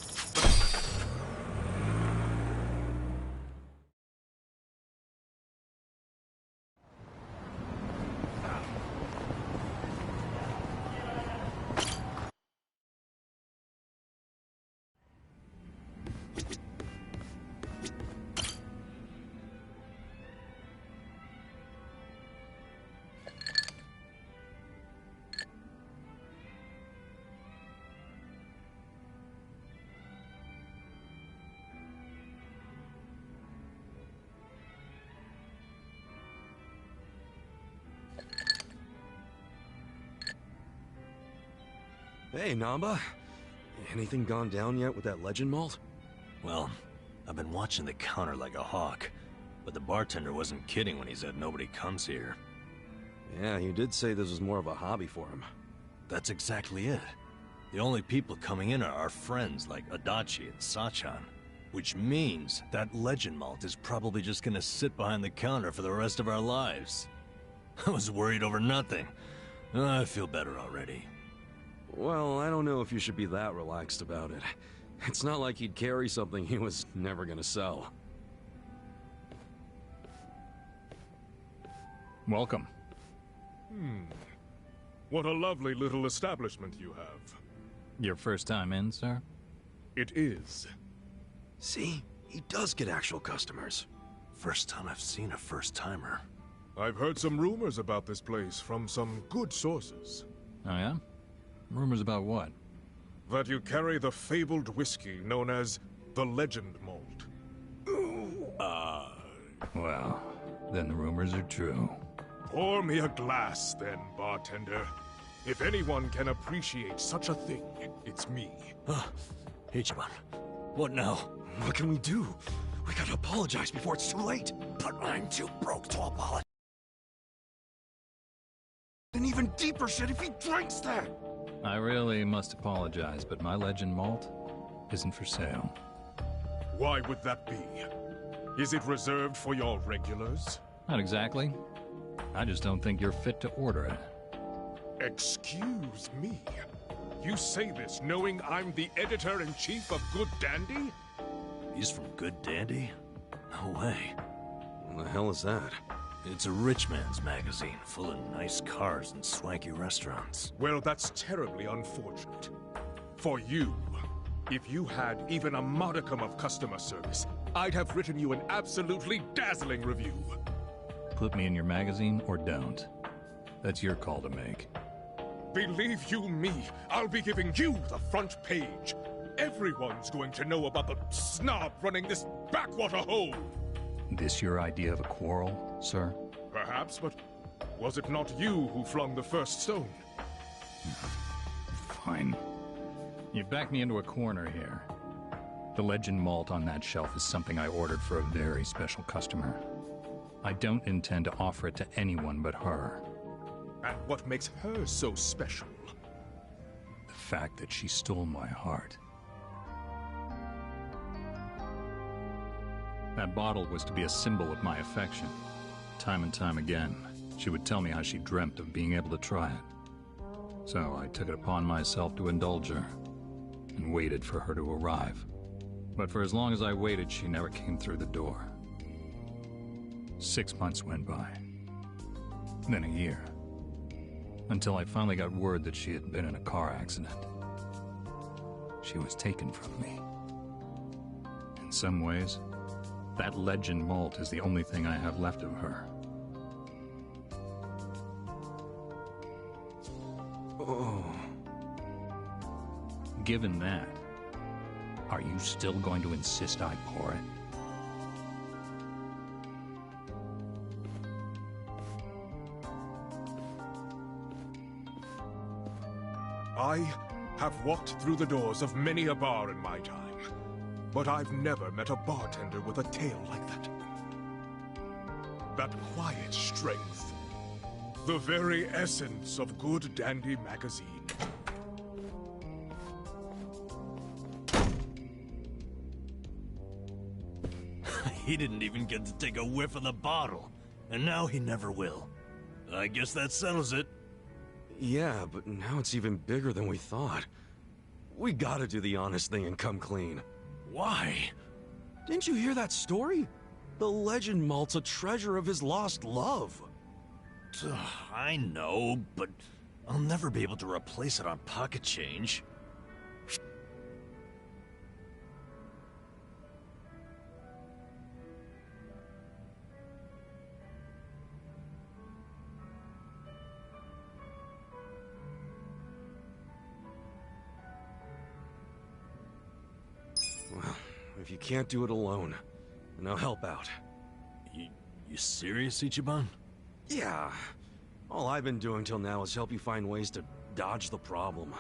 Hey, Namba. Anything gone down yet with that legend malt? Well, I've been watching the counter like a hawk, but the bartender wasn't kidding when he said nobody comes here. Yeah, you did say this was more of a hobby for him. That's exactly it. The only people coming in are our friends like Adachi and Sachan, which means that legend malt is probably just gonna sit behind the counter for the rest of our lives. I was worried over nothing. I feel better already. Well, I don't know if you should be that relaxed about it. It's not like he'd carry something he was never gonna sell. Welcome. What a lovely little establishment you have. Your first time in, sir? It is. See? He does get actual customers. First time I've seen a first-timer. I've heard some rumors about this place from some good sources. Oh yeah? Rumors about what? That you carry the fabled whiskey known as the Legend Malt. Well, then the rumors are true. Pour me a glass, then, bartender. If anyone can appreciate such a thing, it's me. Ichiban, what now? What can we do? We gotta apologize before it's too late. But I'm too broke to apologize. An even deeper shit if he drinks that! I really must apologize, but my legend malt isn't for sale. Why would that be? Is it reserved for your regulars? Not exactly. I just don't think you're fit to order it. Excuse me? You say this knowing I'm the editor-in-chief of Good Dandy? He's from Good Dandy? No way. What the hell is that? It's a rich man's magazine, full of nice cars and swanky restaurants. Well, that's terribly unfortunate. For you, if you had even a modicum of customer service, I'd have written you an absolutely dazzling review. Put me in your magazine or don't. That's your call to make. Believe you me, I'll be giving you the front page. Everyone's going to know about the snob running this backwater hole. This your idea of a quarrel, sir? Perhaps, but was it not you who flung the first stone? Fine. You backed me into a corner here. The legend malt on that shelf is something I ordered for a very special customer. I don't intend to offer it to anyone but her. And what makes her so special? The fact that she stole my heart. That bottle was to be a symbol of my affection. Time and time again, she would tell me how she dreamt of being able to try it. So I took it upon myself to indulge her, and waited for her to arrive. But for as long as I waited, she never came through the door. 6 months went by. Then a year. Until I finally got word that she had been in a car accident. She was taken from me. In some ways, that legend malt is the only thing I have left of her. Oh. Given that, are you still going to insist I pour it? I have walked through the doors of many a bar in my time, but I've never met a bartender with a tale like that. That quiet strength. The very essence of Good Dandy magazine. He didn't even get to take a whiff of the bottle, and now he never will. I guess that settles it. Yeah, but now it's even bigger than we thought. We gotta do the honest thing and come clean. Why? Didn't you hear that story? The legend malt's a treasure of his lost love. I know, but I'll never be able to replace it on pocket change. Well, if you can't do it alone, then I'll help out. You serious, Ichiban? Yeah. All I've been doing till now is help you find ways to dodge the problem.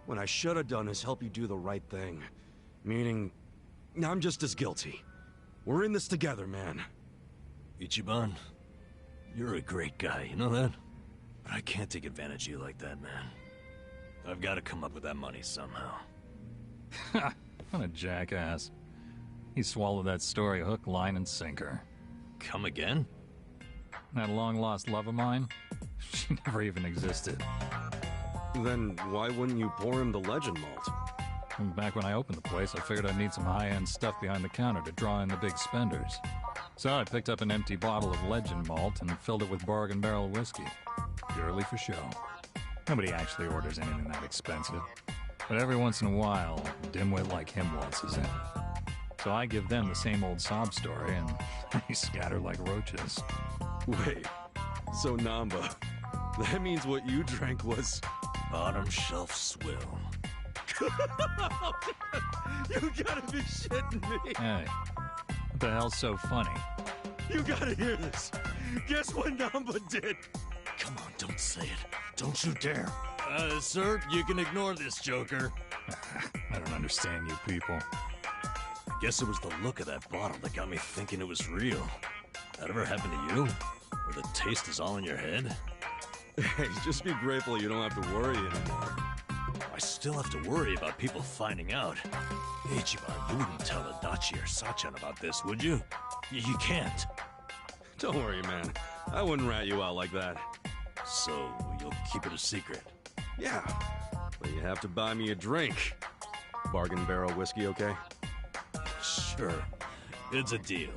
What I should have done is help you do the right thing. Meaning, I'm just as guilty. We're in this together, man. Ichiban, you're a great guy, you know that? But I can't take advantage of you like that, man. I've got to come up with that money somehow. Ha! What a jackass. He swallowed that story hook, line, and sinker. Come again? That long-lost love of mine? She never even existed. Then why wouldn't you pour him the legend malt? Back when I opened the place, I figured I'd need some high-end stuff behind the counter to draw in the big spenders. So I picked up an empty bottle of legend malt and filled it with bargain barrel whiskey. Purely for show. Nobody actually orders anything that expensive. But every once in a while, a dimwit like him waltzes in. So I give them the same old sob story, and they scatter like roaches. Wait, so Namba, that means what you drank was... bottom shelf swill. You gotta be shitting me! Hey, what the hell's so funny? You gotta hear this. Guess what Namba did? Come on, don't say it. Don't you dare. Sir, you can ignore this, Joker. I don't understand you people. I guess it was the look of that bottle that got me thinking it was real. That ever happened to you? Where the taste is all in your head? Hey, just be grateful you don't have to worry anymore. I still have to worry about people finding out. Ichiban, you wouldn't tell Adachi or Sachan about this, would you? You can't. Don't worry, man. I wouldn't rat you out like that. So, you'll keep it a secret? Yeah, but you have to buy me a drink. Bargain barrel whiskey, okay? Sure. It's a deal.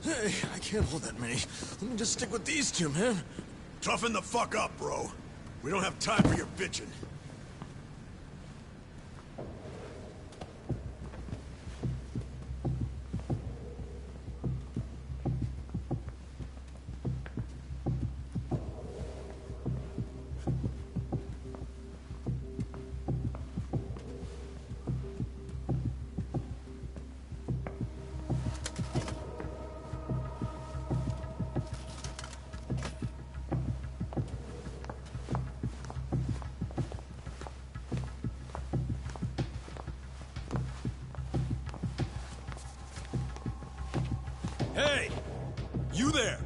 Hey, I can't hold that many. Let me just stick with these two, man. Toughen the fuck up, bro. We don't have time for your bitching. Hey! You there!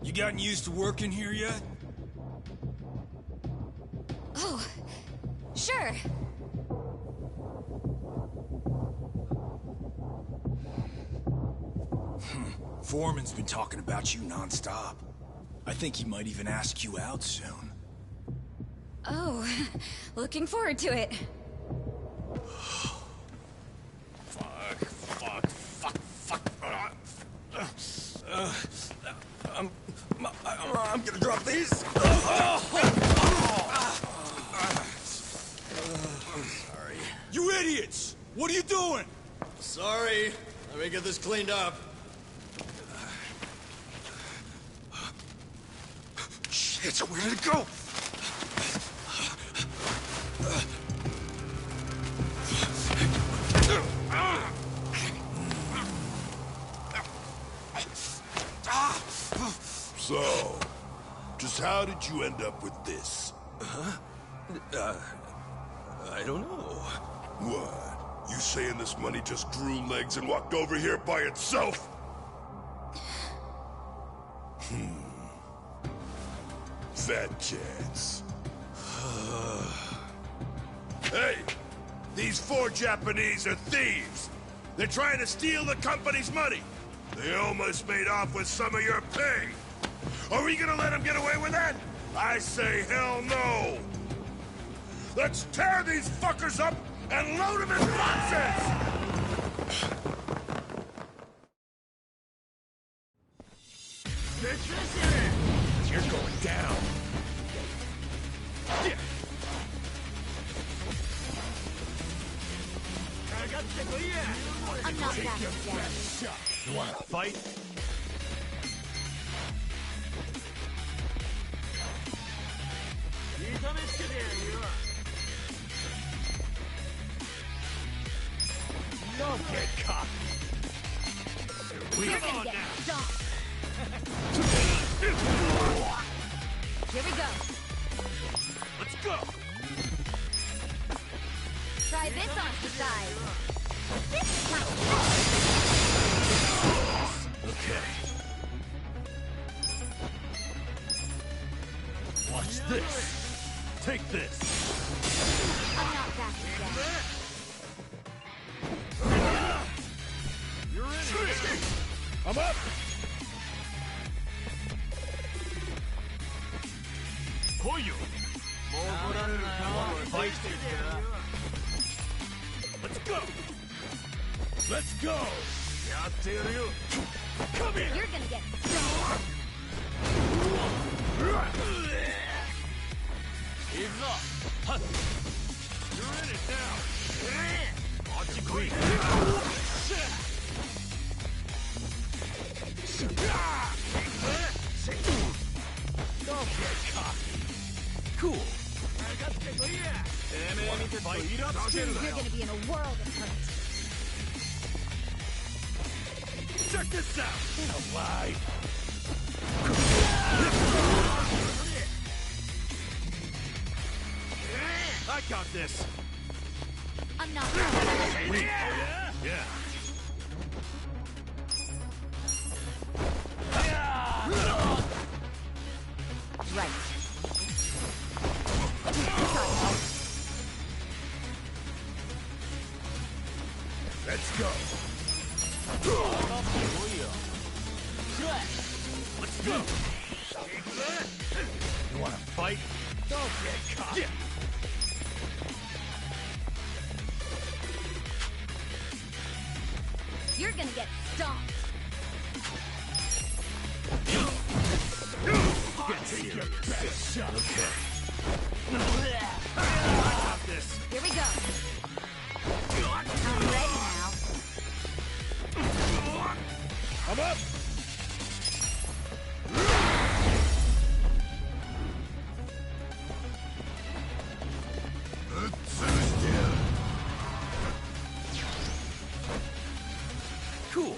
You gotten used to working here yet? Oh, sure. Foreman's been talking about you non-stop. I think he might even ask you out soon. Oh, looking forward to it. I'm gonna drop these. Sorry. You idiots! What are you doing? Sorry. Let me get this cleaned up. Shit, where did it go? So, just how did you end up with this? I don't know. What? You saying this money just grew legs and walked over here by itself? Fat chance. Hey! These 4 Japanese are thieves! They're trying to steal the company's money! They almost made off with some of your pay! Are we gonna let them get away with that? I say hell no! Let's tear these fuckers up and load them in boxes! You're going down. I'm not backing down. You wanna fight? Don't get cocky. You're gonna get stomped. Here we go. Let's go! Try this on the side. This is my Okay. Watch this. Take this. I'm not backing down. You're in it! I'm up! Koyo! Fight. Let's go! Let's go! Come here! You're gonna get stomped. He's up! You're in it now! Queen. Don't get cocky. Cool. You're gonna be in a world of hurt. Check this out! Alive. I got this! I'm not. Yeah! Right. Let's go. Let's go! You wanna fight? Don't get cocky. Yeah. You're gonna get stomped. Get serious. Best shot. Okay. I got this! Here we go. I'm ready now. I'm up. Cool.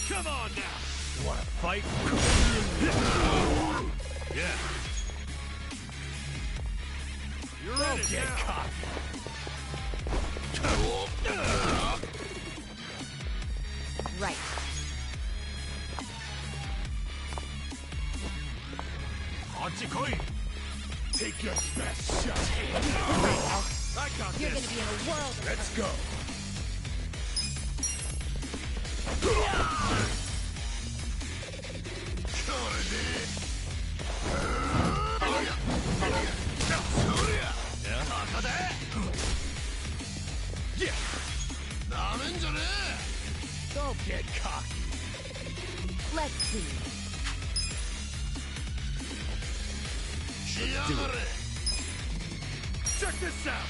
Come on now! You wanna fight? Yeah! You're in Don't it get now! cocky. Right. Take your best shot. I got You're this! gonna be in a world of Let's hurt. go. Don't get cocky. Let's see. Check this out.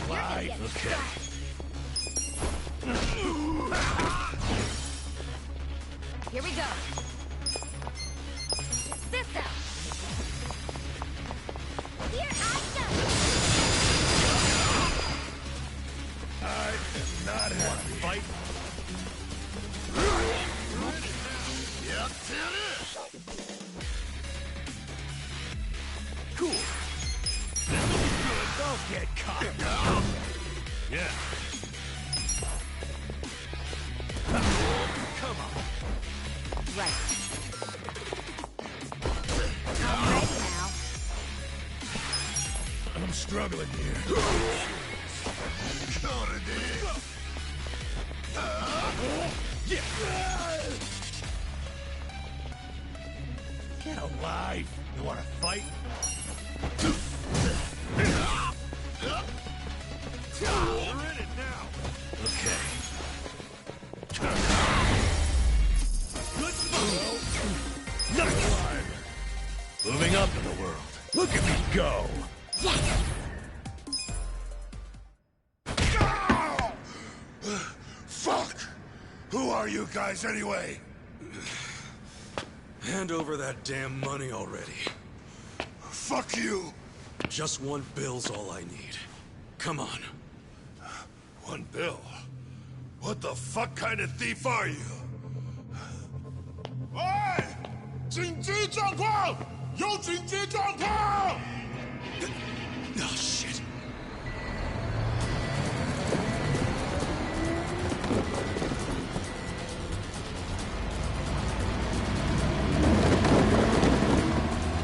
Right, okay. Here we go. This out. Here I go. I am not happy. Fight. Cool. This will be good. Don't get caught. Yeah. Come on. Right. I'm ready now. I'm struggling here. Get alive! You wanna fight? You're in it now. Okay. Good move. Nice. Moving up in the world. Look at me go. Yes. Fuck! Who are you guys anyway? Hand over that damn money already. Fuck you! Just one bill's all I need. Come on. 1 bill? What the fuck kind of thief are you? 喂！紧急状况！有紧急状况！ Oh, shit.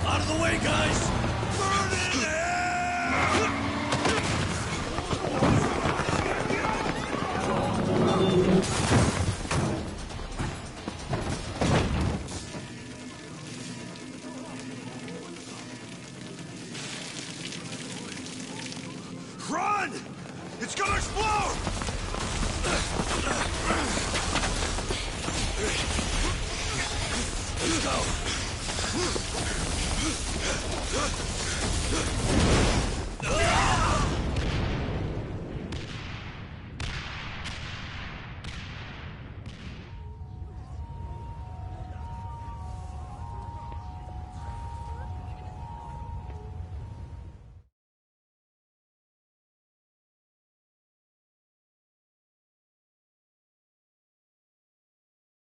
Out of the way, guys! Burn in hell! Run! It's gonna explode! Let's go!